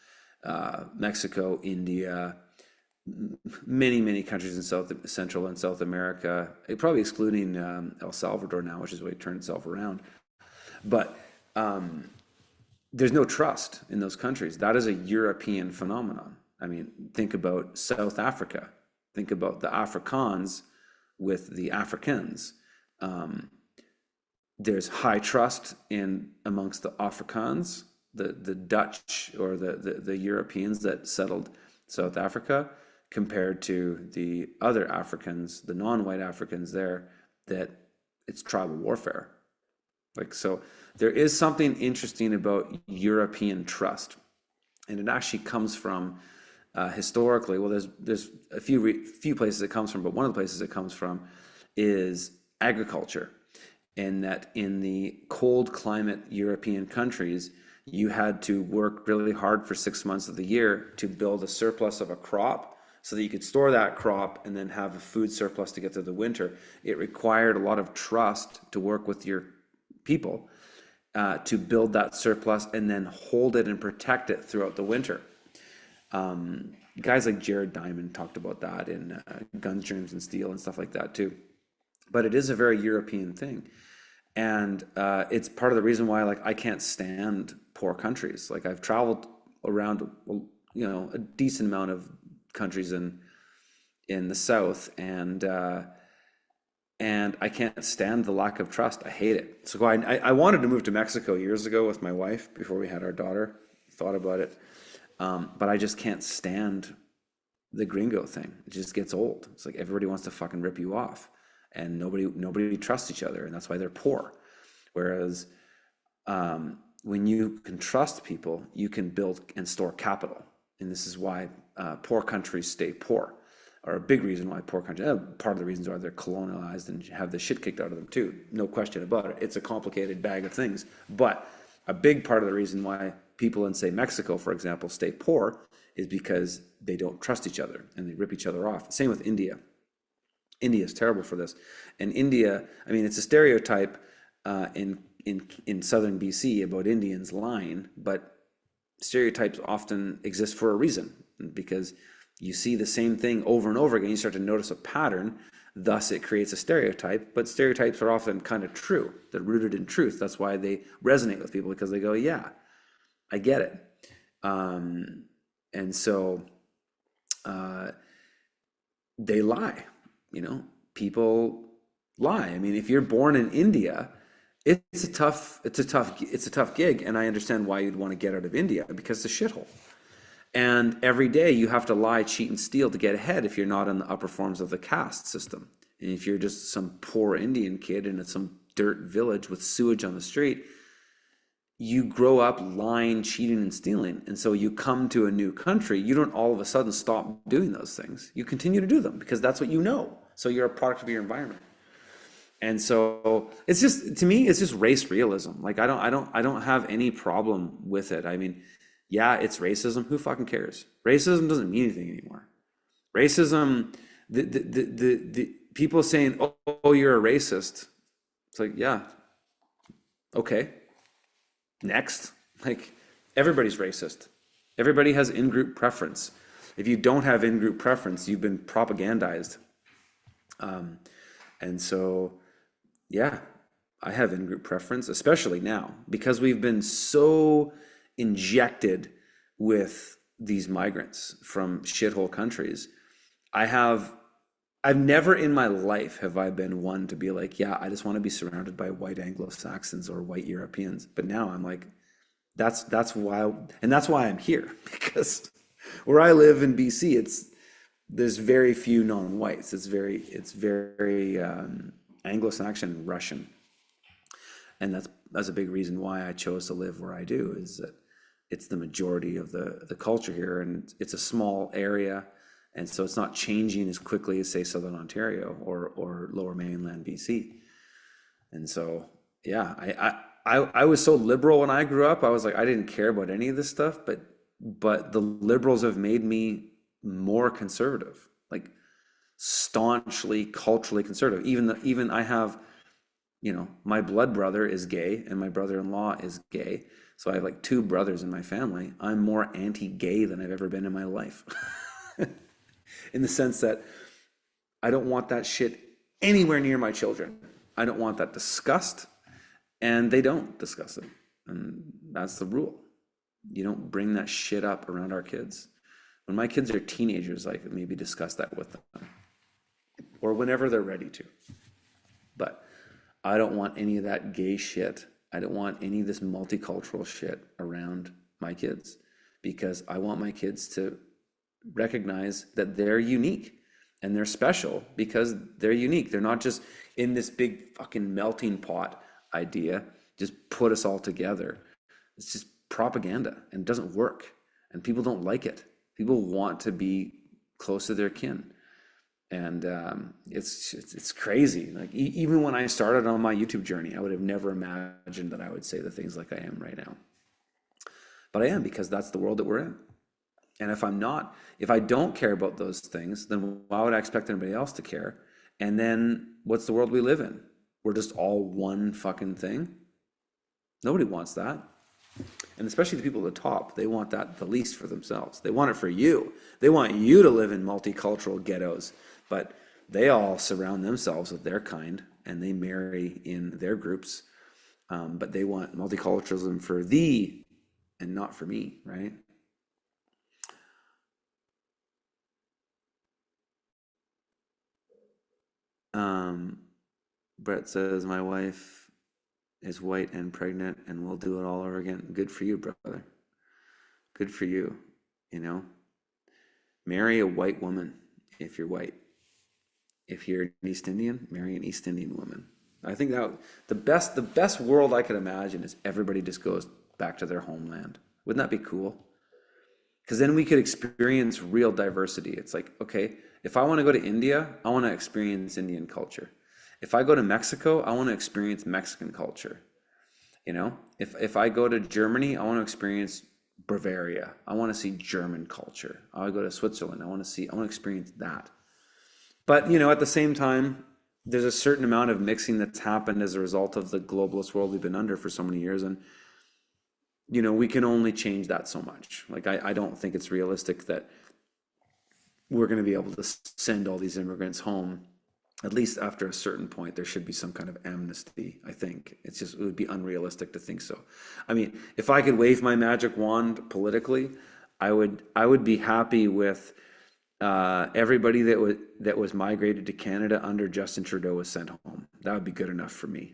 Mexico, India, many countries in Central and South America, probably excluding El Salvador now, which is why it turned itself around. But there's no trust in those countries. That is a European phenomenon. I mean, think about South Africa. Think about the Afrikaans with the Africans. There's high trust amongst the Afrikaans, the Dutch or the Europeans that settled South Africa, compared to the other Africans, the non-white Africans there, that it's tribal warfare. So there is something interesting about European trust, and it actually comes from historically. Well, there's a few places it comes from, but one of the places it comes from is agriculture, and that in the cold climate European countries, you had to work really hard for 6 months of the year to build a surplus of a crop so that you could store that crop and then have a food surplus to get through the winter. It required a lot of trust to work with your people to build that surplus and then hold it and protect it throughout the winter. Guys like Jared Diamond talked about that in Guns, Germs, and Steel and stuff like that too. but it is a very European thing. And it's part of the reason why, like, I can't stand poor countries. Like, I've traveled around, a decent amount of countries in the South, and I can't stand the lack of trust. I hate it. So I wanted to move to Mexico years ago with my wife before we had our daughter. Thought about it, but I just can't stand the gringo thing. It just gets old. It's like everybody wants to fucking rip you off, and nobody trusts each other, and that's why they're poor. Whereas when you can trust people, you can build and store capital, and this is why poor countries stay poor, or a big reason why poor countries. Part of the reasons are they're colonialized and have the shit kicked out of them too. No question about it. It's a complicated bag of things, but a big part of the reason why people in, say, Mexico, for example, stay poor is because they don't trust each other and they rip each other off. Same with India. India is terrible for this. And India, I mean, it's a stereotype in southern BC about Indians lying, but stereotypes often exist for a reason, because you see the same thing over and over again. You start to notice a pattern, thus it creates a stereotype. But stereotypes are often kind of true. They're rooted in truth. That's why they resonate with people, because they go, yeah, I get it. And so they lie. People lie. I mean, if you're born in India, it's a tough gig, and I understand why you'd want to get out of India, because it's a shithole. And every day you have to lie, cheat, and steal to get ahead if you're not in the upper forms of the caste system. And if you're just some poor Indian kid in some dirt village with sewage on the street, you grow up lying, cheating, and stealing. And so you come to a new country, you don't all of a sudden stop doing those things. You continue to do them because that's what you know. So you're a product of your environment. And so it's just, to me, it's just race realism. Like, I don't have any problem with it. I mean, yeah, it's racism. Who fucking cares? Racism doesn't mean anything anymore. Racism, the people saying, oh, you're a racist. It's like, yeah, okay. Next. Like, everybody's racist. Everybody has in-group preference. If you don't have in-group preference, you've been propagandized. And so, yeah, I have in-group preference, especially now, because we've been so injected with these migrants from shithole countries. I've never in my life have I been one to be like, yeah, I just want to be surrounded by white Anglo-Saxons or white Europeans. But now I'm like, that's why, and that's why I'm here, because where I live in BC, there's very few non-whites. It's very Anglo-Saxon and Russian, and that's a big reason why I chose to live where I do, is that it's the majority of the culture here, and it's a small area, and so it's not changing as quickly as, say, Southern Ontario or Lower Mainland BC. And so, yeah, I was so liberal when I grew up. I was like, I didn't care about any of this stuff, but the liberals have made me more conservative, like staunchly culturally conservative. Even I have, my blood brother is gay and my brother-in-law is gay. So I have like two brothers in my family. I'm more anti-gay than I've ever been in my life. In the sense that I don't want that shit anywhere near my children. I don't want that discussed, and they don't discuss it. And that's the rule. You don't bring that shit up around our kids. When my kids are teenagers, I could maybe discuss that with them, or whenever they're ready to. But I don't want any of that gay shit. I don't want any of this multicultural shit around my kids, because I want my kids to recognize that they're unique and they're special because they're unique. They're not just in this big fucking melting pot idea, just put us all together. It's just propaganda, and it doesn't work, and people don't like it. People want to be close to their kin, and it's crazy. Like, even when I started on my YouTube journey, I would have never imagined that I would say the things like I am right now. But I am, because that's the world that we're in. And if I don't care about those things, then why would I expect anybody else to care? And then what's the world we live in? We're just all one fucking thing. Nobody wants that. And especially the people at the top, they want that the least for themselves. They want it for you. They want you to live in multicultural ghettos. But they all surround themselves with their kind and they marry in their groups. But they want multiculturalism for thee and not for me, right? Um, Brett says, my wife is white and pregnant and we'll do it all over again. Good for you, brother. Good for you. You know, marry a white woman if you're white. If you're an East Indian, marry an East Indian woman. I think that the best world I could imagine is everybody just goes back to their homeland. Wouldn't that be cool? Because then we could experience real diversity. It's like, okay, if I want to go to India, I want to experience Indian culture. If I go to Mexico, I want to experience Mexican culture. You know, if I go to Germany, I want to experience Bavaria. I want to see German culture. I go to Switzerland. I want to experience that. But, at the same time, there's a certain amount of mixing that's happened as a result of the globalist world we've been under for so many years. And, we can only change that so much. Like, I don't think it's realistic that we're going to be able to send all these immigrants home. At least after a certain point, there should be some kind of amnesty, I think. It would be unrealistic to think so. I mean, if I could wave my magic wand politically, I would be happy with everybody that was migrated to Canada under Justin Trudeau was sent home. That would be good enough for me,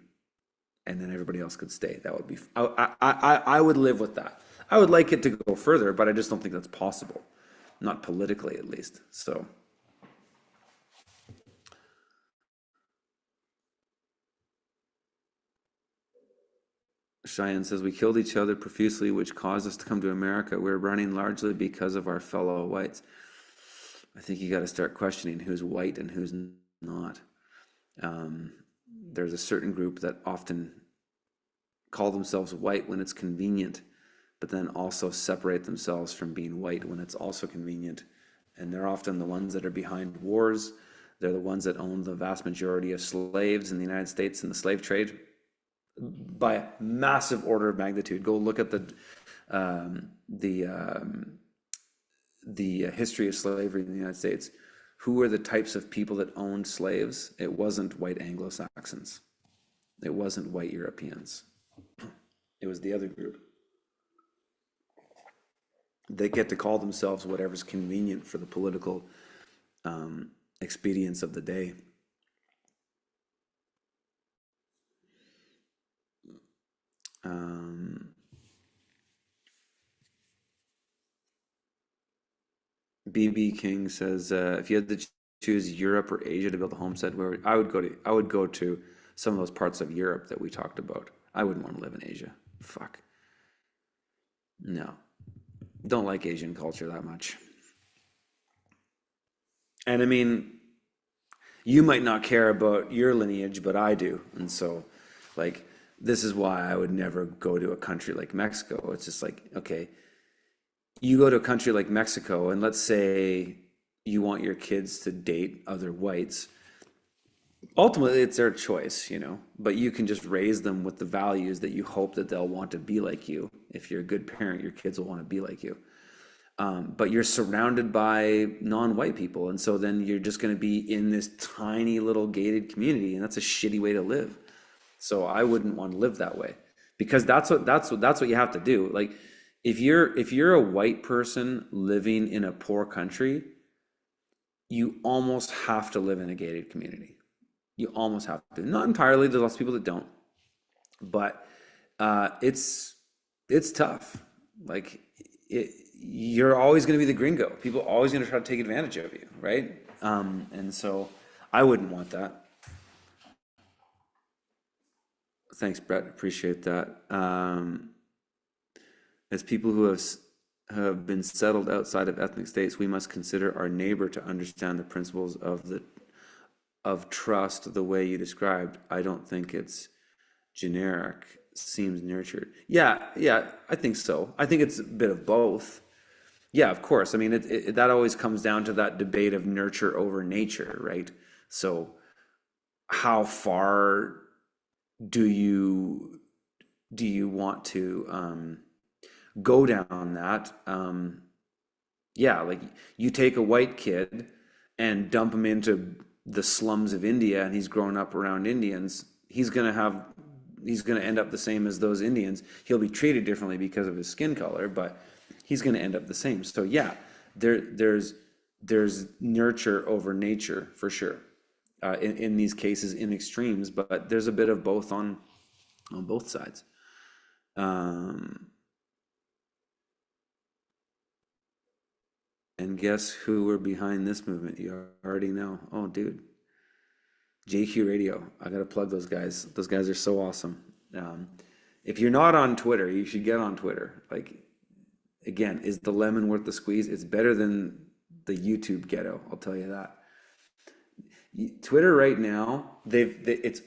and then everybody else could stay. That would be. I would live with that. I would like it to go further, but I just don't think that's possible, not politically at least. So. Cheyenne says, we killed each other profusely, which caused us to come to America. We're running largely because of our fellow whites. I think you got to start questioning who's white and who's not. There's a certain group that often call themselves white when it's convenient, but then also separate themselves from being white when it's also convenient. And they're often the ones that are behind wars. They're the ones that own the vast majority of slaves in the United States in the slave trade by a massive order of magnitude. Go look at the history of slavery in the United States. Who were the types of people that owned slaves? It wasn't white Anglo-Saxons. It wasn't white Europeans. It was the other group. They get to call themselves whatever's convenient for the political expedience of the day. BB King says, if you had to choose Europe or Asia to build a homestead, where I would go to some of those parts of Europe that we talked about. I wouldn't want to live in Asia. Fuck. No. Don't like Asian culture that much. And I mean, you might not care about your lineage, but I do. And so, like, this is why I would never go to a country like Mexico. It's just like, okay, you go to a country like Mexico, and let's say you want your kids to date other whites. Ultimately, it's their choice, but you can just raise them with the values that you hope that they'll want to be like you. If you're a good parent, your kids will want to be like you. But you're surrounded by non-white people, and so then you're just going to be in this tiny little gated community, and that's a shitty way to live. So I wouldn't want to live that way, because that's what you have to do. Like, if you're a white person living in a poor country, you almost have to live in a gated community. You almost have to. Not entirely. There's lots of people that don't, but it's tough. Like, you're always going to be the gringo. People are always going to try to take advantage of you, right? And so I wouldn't want that. Thanks, Brett. Appreciate that. As people who have been settled outside of ethnic states, we must consider our neighbor to understand the principles of trust the way you described. I don't think it's generic. Seems nurtured. Yeah, I think so. I think it's a bit of both. Yeah, of course. I mean, that always comes down to that debate of nurture over nature, right? So, how far do you want to go down that? Yeah, like, you take a white kid and dump him into the slums of India and he's grown up around Indians, he's going to end up the same as those Indians. He'll be treated differently because of his skin color, but he's going to end up the same. So yeah, there's nurture over nature for sure, in these cases in extremes, but there's a bit of both on both sides. Um, and guess who were behind this movement? You already know. Oh, dude, JQ Radio. I gotta plug those guys. Those guys are so awesome. Um, if you're not on Twitter, you should get on Twitter. Like, again, is the lemon worth the squeeze? It's better than the YouTube ghetto. I'll tell you that. Twitter right now, it's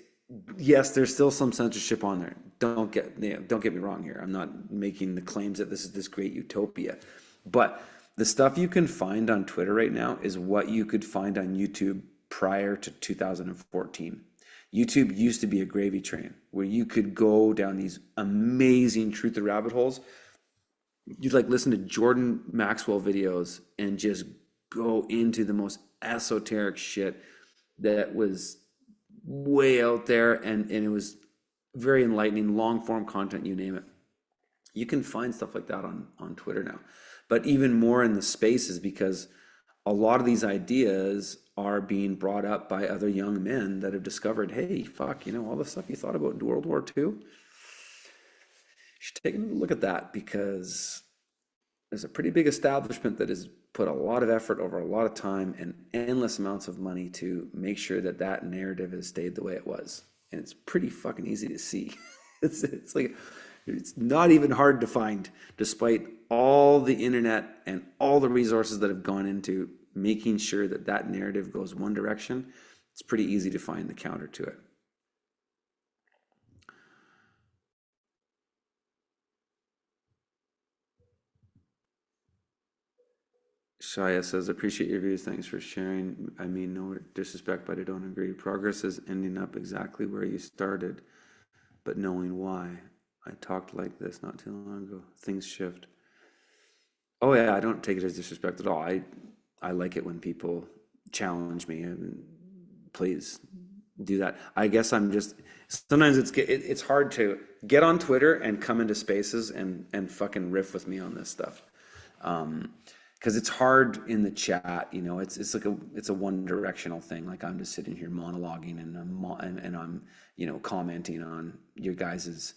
yes, there's still some censorship on there. Don't get me wrong here. I'm not making the claims that this is this great utopia, but the stuff you can find on Twitter right now is what you could find on YouTube prior to 2014. YouTube used to be a gravy train where you could go down these amazing truth of rabbit holes. You'd like listen to Jordan Maxwell videos and just go into the most esoteric shit that was way out there, and it was very enlightening, long form content, you name it. You can find stuff like that on Twitter now, but even more in the spaces, because a lot of these ideas are being brought up by other young men that have discovered, hey, fuck, all the stuff you thought about in World War II, you should take a look at that, because there's a pretty big establishment that has put a lot of effort over a lot of time and endless amounts of money to make sure that that narrative has stayed the way it was. And it's pretty fucking easy to see. It's like, it's not even hard to find, despite all the internet and all the resources that have gone into making sure that that narrative goes one direction. It's pretty easy to find the counter to it. Shaya says, appreciate your views. Thanks for sharing. I mean, no disrespect, but I don't agree. Progress is ending up exactly where you started, but knowing why. I talked like this not too long ago. Things shift. Oh yeah, I don't take it as disrespect at all. I like it when people challenge me, and please do that. I guess I'm just sometimes it's hard to get on Twitter and come into spaces and fucking riff with me on this stuff. Because it's hard in the chat, it's like it's a one directional thing. Like I'm just sitting here monologuing and I'm commenting on your guys's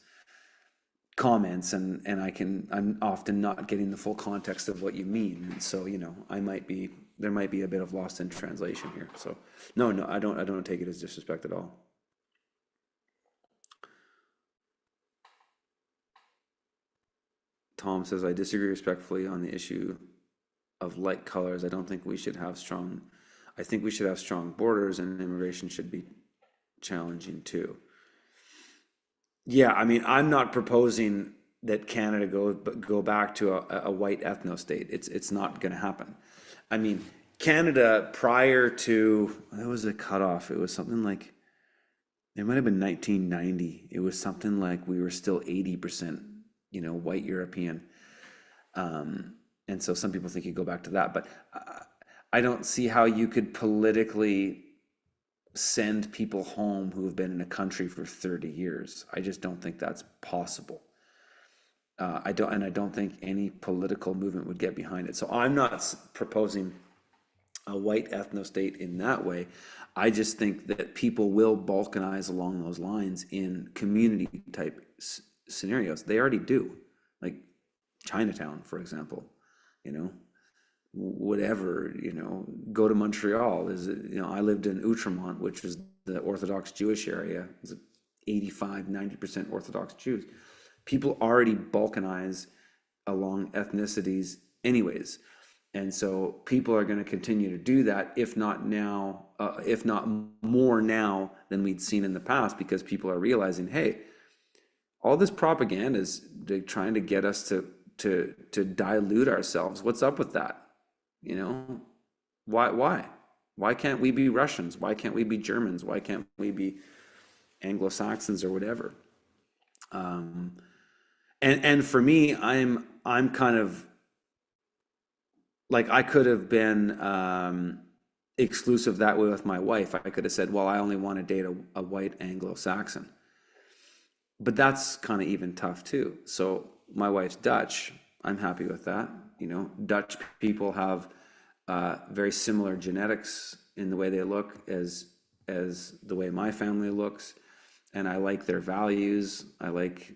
comments, and I'm often not getting the full context of what you mean. And so there might be a bit of lost in translation here. So no, I don't take it as disrespect at all. Tom says, I disagree respectfully on the issue of light colors. I think we should have strong borders, and immigration should be challenging too. Yeah, I mean, I'm not proposing that Canada go back to a white ethno state. It's not going to happen. I mean, Canada prior to, what was the cutoff? It was something like, it might have been 1990. It was something like we were still 80%, white European. And so some people think you go back to that, but I don't see how you could politically send people home who have been in a country for 30 years. I just don't think that's possible. I don't think any political movement would get behind it. So I'm not proposing a white ethno state in that way. I just think that people will balkanize along those lines in community type scenarios. They already do, like Chinatown, for example. Whatever, go to Montreal. I lived in Outremont, which is the Orthodox Jewish area. It's 85-90% Orthodox Jews. People already balkanize along ethnicities anyways. And so people are going to continue to do that, if not more now than we'd seen in the past, because people are realizing, hey, all this propaganda is trying to get us to dilute ourselves. What's up with that? Why can't we be Russians? Why can't we be Germans? Why can't we be Anglo-Saxons or whatever? And for me, I'm kind of like, I could have been exclusive that way with my wife. I could have said, well, I only want to date a white Anglo-Saxon. But that's kind of even tough too. So my wife's Dutch. I'm happy with that. You know, Dutch people have very similar genetics in the way they look as the way my family looks, and I like their values. I like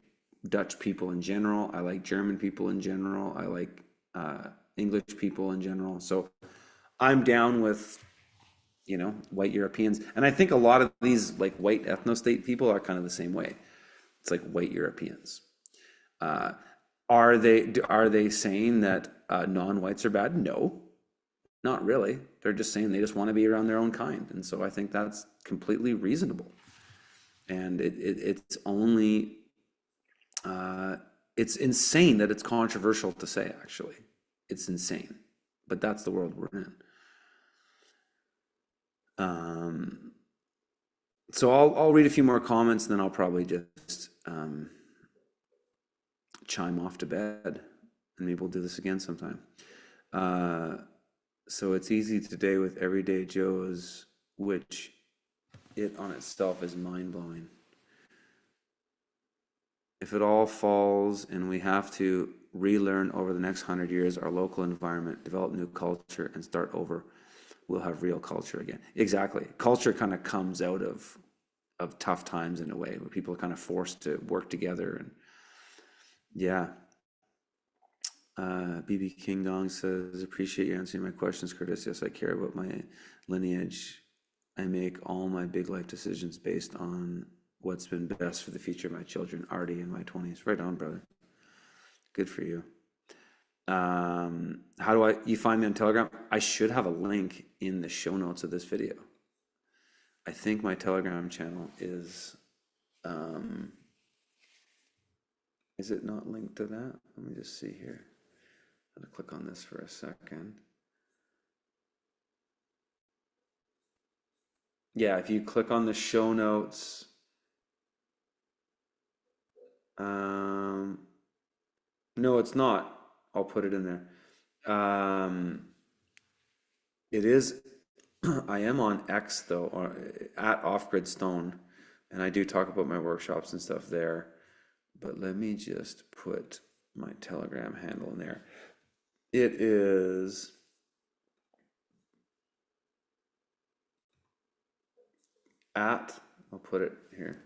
Dutch people in general. I like German people in general. I like English people in general. So I'm down with, you know, white Europeans, and I think a lot of these like white ethnostate people are kind of the same way. It's like white Europeans. Uh, are they saying that non-whites are bad? No, not really. They're just saying they just want to be around their own kind, and so I think that's completely reasonable. And it's only it's insane that it's controversial to say. Actually, it's insane, but that's the world we're in. Um, so I'll read a few more comments, and then I'll probably just chime off to bed, and maybe we'll do this again sometime. So it's easy today with everyday Joes, which it on itself is mind-blowing. If it all falls and we have to relearn over the next 100 years our local environment, develop new culture, and start over, we'll have real culture again. Exactly. Culture kind of comes out of tough times in a way, where people are kind of forced to work together. And yeah. BB King Dong says, appreciate you answering my questions, Curtis. Yes, I care about my lineage. I make all my big life decisions based on what's been best for the future of my children, already in my 20s. Right on, brother. Good for you. How do you find me on Telegram? I should have a link in the show notes of this video. I think my Telegram channel is it not linked to that? Let me just see here. I'm gonna click on this for a second. Yeah, if you click on the show notes, no, it's not. I'll put it in there. It is. I am on X though, or at Off-Grid Stone, and I do talk about my workshops and stuff there. But let me just put my Telegram handle in there. It is at. I'll put it here.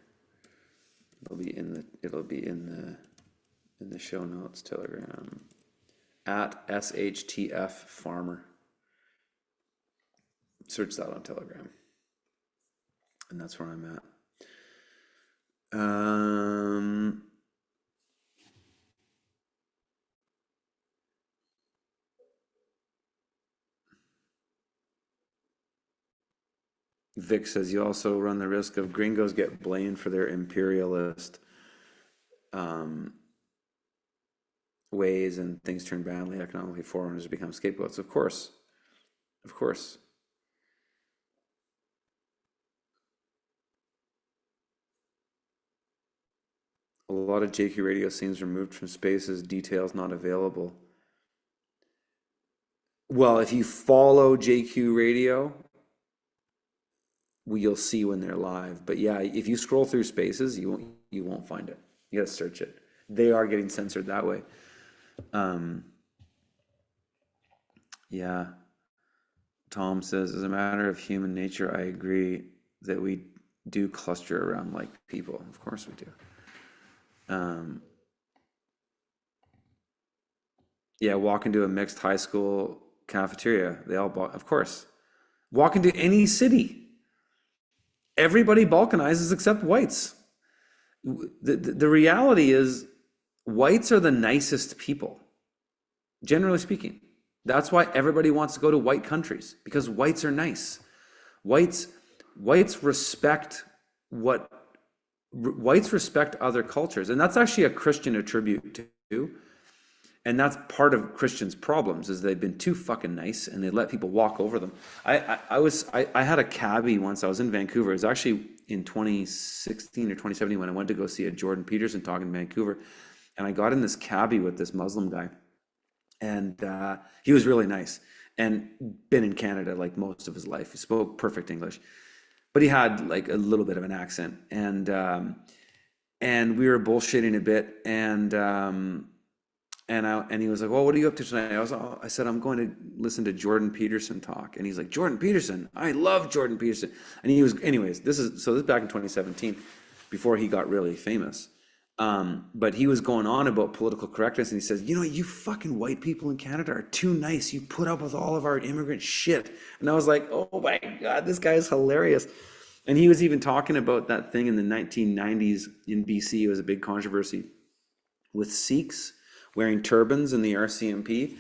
It'll be in the show notes. Telegram at SHTF Farmer. Search that on Telegram, and that's where I'm at. Vic says you also run the risk of gringos get blamed for their imperialist ways, and things turn badly economically. Foreigners become scapegoats. Of course, of course. A lot of JQ radio scenes removed from spaces, details not available. Well, if you follow JQ radio, you'll see when they're live. But yeah, if you scroll through spaces, you won't find it. You gotta search it. They are getting censored that way. Yeah. Tom says, as a matter of human nature, I agree that we do cluster around like people. Of course we do. Yeah, walk into a mixed high school cafeteria. They all of course. Walk into any city. Everybody balkanizes except whites. The reality is, whites are the nicest people, generally speaking. That's why everybody wants to go to white countries, because whites are nice. Whites respect whites respect other cultures, and that's actually a Christian attribute too. And that's part of Christians' problems, is they've been too fucking nice and they let people walk over them. I had a cabbie once. I was in Vancouver. It was actually in 2016 or 2017 when I went to go see a Jordan Peterson talk in Vancouver, and I got in this cabbie with this Muslim guy, and he was really nice. and been in Canada like most of his life. He spoke perfect English, but he had like a little bit of an accent, and we were bullshitting a bit, and he was like, "Well, what are you up to tonight?" I said, "I'm going to listen to Jordan Peterson talk," and he's like, "Jordan Peterson, I love Jordan Peterson," and he was, anyways. This is back in 2017, before he got really famous. But he was going on about political correctness, and he says, "You know, you fucking white people in Canada are too nice. You put up with all of our immigrant shit." And I was like, "Oh my God, this guy is hilarious." And he was even talking about that thing in the 1990s in BC. It was a big controversy with Sikhs wearing turbans in the RCMP.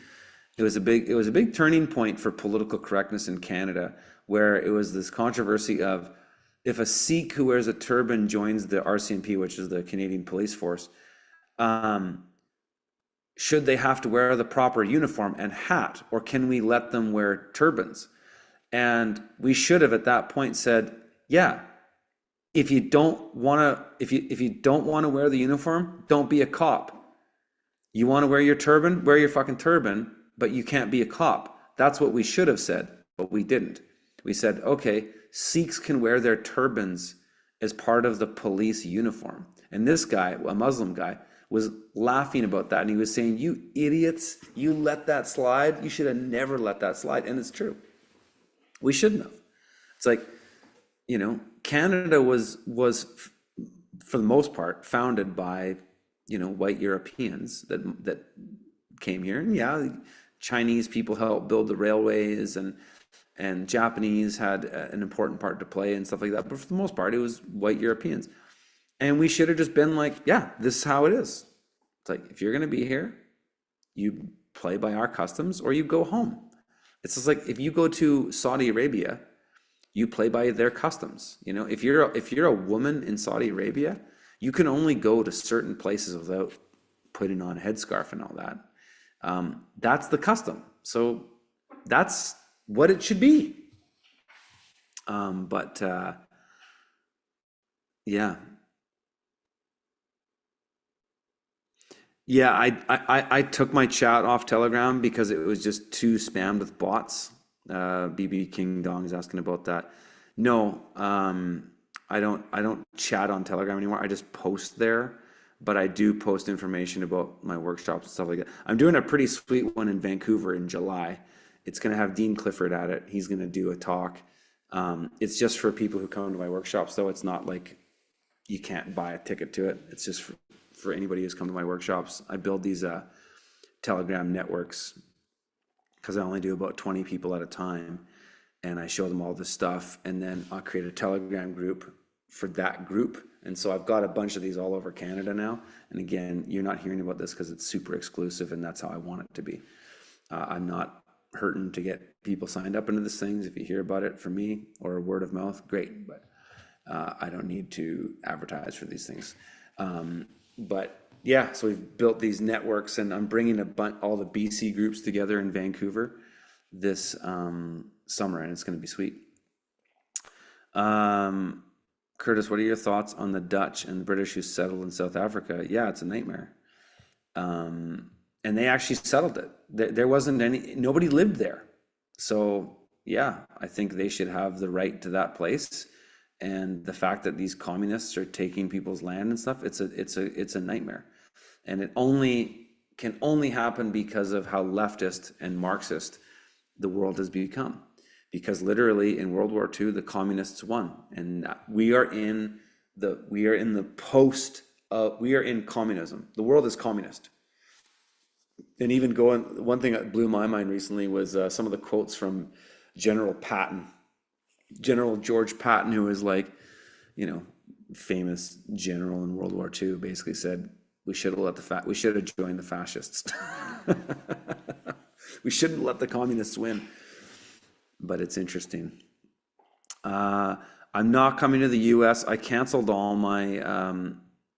It was a big turning point for political correctness in Canada, where it was this controversy of, if a Sikh who wears a turban joins the RCMP, which is the Canadian Police Force, um, should they have to wear the proper uniform and hat, or can we let them wear turbans? And we should have at that point said, yeah, if you don't want to, if you don't want to wear the uniform, don't be a cop. You want to wear your turban? Wear your fucking turban, but you can't be a cop. That's what we should have said, but we didn't. We said, okay, Sikhs can wear their turbans as part of the police uniform. And this guy, a Muslim guy, was laughing about that. And he was saying, you idiots, you let that slide. You should have never let that slide. And it's true. We shouldn't have. It's like, Canada was for the most part founded by white Europeans that came here. And yeah, Chinese people helped build the railways, and Japanese had an important part to play and stuff like that. But for the most part, it was white Europeans. And we should have just been like, yeah, this is how it is. It's like, if you're going to be here, you play by our customs or you go home. It's just like, if you go to Saudi Arabia, you play by their customs. If you're a woman in Saudi Arabia, you can only go to certain places without putting on a headscarf and all that. That's the custom. So that's what it should be. But yeah, yeah. I took my chat off Telegram because it was just too spammed with bots. BB King Dong is asking about that. No, I don't chat on Telegram anymore. I just post there, but I do post information about my workshops and stuff like that. I'm doing a pretty sweet one in Vancouver in July. It's going to have Dean Clifford at it. He's going to do a talk. It's just for people who come to my workshops, though. It's not like you can't buy a ticket to it. It's just for anybody who's come to my workshops. I build these Telegram networks because I only do about 20 people at a time, and I show them all this stuff, and then I'll create a Telegram group for that group. And so I've got a bunch of these all over Canada now. And again, you're not hearing about this because it's super exclusive, and that's how I want it to be. I'm not hurting to get people signed up into these things. If you hear about it from me or word of mouth, great. But I don't need to advertise for these things. But yeah, so we've built these networks, and I'm bringing all the BC groups together in Vancouver this summer, and it's going to be sweet. Curtis, what are your thoughts on the Dutch and the British who settled in South Africa? Yeah, it's a nightmare. And they actually settled it. There wasn't nobody lived there. So yeah, I think they should have the right to that place. And the fact that these communists are taking people's land and stuff, it's a nightmare. And it can only happen because of how leftist and Marxist the world has become. Because literally in World War II, the communists won, and we are in communism. The world is communist. And even one thing that blew my mind recently was some of the quotes from General Patton, General George Patton, who is like, famous general in World War II, basically said we should have joined the fascists. We shouldn't let the communists win. But it's interesting. I'm not coming to the US. I canceled all my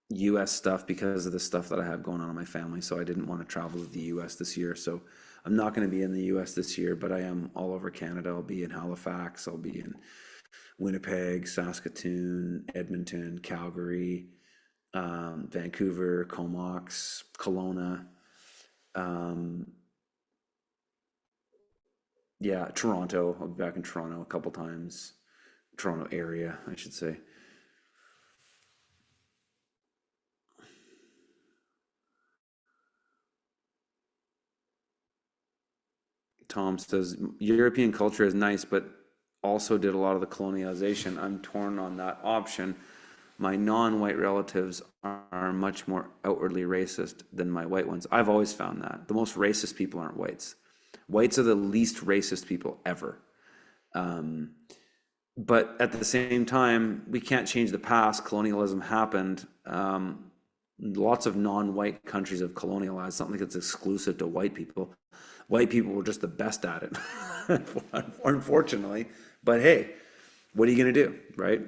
US stuff because of the stuff that I have going on in my family. So I didn't want to travel to the US this year. So I'm not going to be in the US this year, but I am all over Canada. I'll be in Halifax. I'll be in Winnipeg, Saskatoon, Edmonton, Calgary, Vancouver, Comox, Kelowna. Yeah, Toronto. I'll be back in Toronto a couple times. Toronto area, I should say. Tom says European culture is nice, but also did a lot of the colonialization. I'm torn on that option. My non-white relatives are much more outwardly racist than my white ones. I've always found that the most racist people aren't whites. Whites are the least racist people ever. Um, but at the same time, we can't change the past. Colonialism happened. Lots of non-white countries have colonialized something that's exclusive to white people. White people were just the best at it, unfortunately. But hey, what are you going to do, right?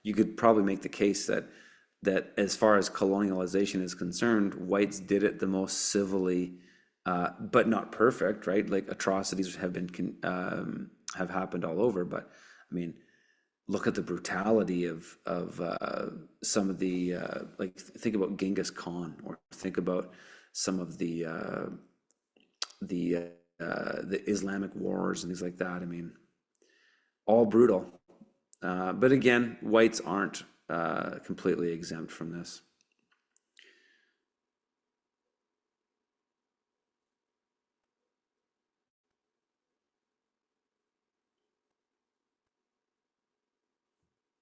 You could probably make the case that as far as colonialization is concerned, whites did it the most civilly, but not perfect, right? Like atrocities have happened all over. But I mean, look at the brutality of some of the like think about Genghis Khan, or think about some of the the Islamic wars and things like that. I mean, all brutal. But again, whites aren't completely exempt from this.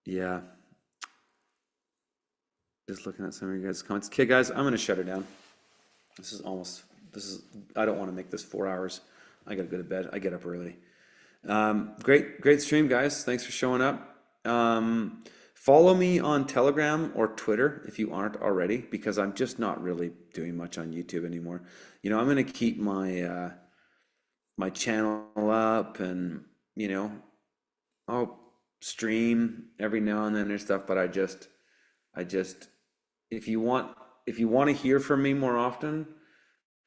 Yeah, just looking at some of your guys' comments. Okay, guys, I'm gonna shut her down. This is almost. This is. I don't want to make this 4 hours. I gotta go to bed. I get up early. Great stream, guys. Thanks for showing up. Follow me on Telegram or Twitter if you aren't already, because I'm just not really doing much on YouTube anymore. I'm gonna keep my channel up, and I'll stream every now and then and stuff. But I just, if you want, if you want to hear from me more often,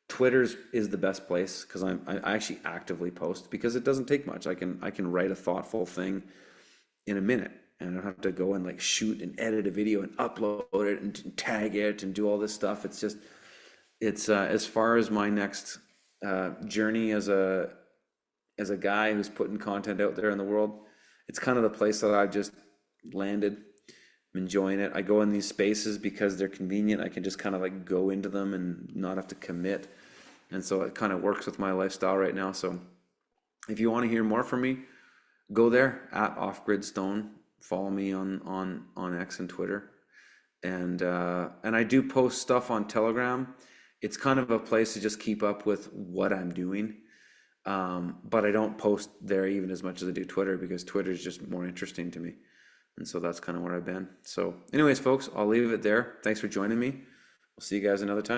Twitter's is the best place because I actually actively post because it doesn't take much. I can write a thoughtful thing in a minute, and I don't have to go and like shoot and edit a video and upload it and tag it and do all this stuff. It's as far as my next journey as a guy who's putting content out there in the world. It's kind of the place that I just landed. I'm enjoying it. I go in these spaces because they're convenient. I can just kind of like go into them and not have to commit. And so it kind of works with my lifestyle right now. So if you want to hear more from me, go there at OffGridStone. Follow me on X and Twitter. And I do post stuff on Telegram. It's kind of a place to just keep up with what I'm doing. But I don't post there even as much as I do Twitter, because Twitter is just more interesting to me. And so that's kind of where I've been. So anyways, folks, I'll leave it there. Thanks for joining me. We'll see you guys another time.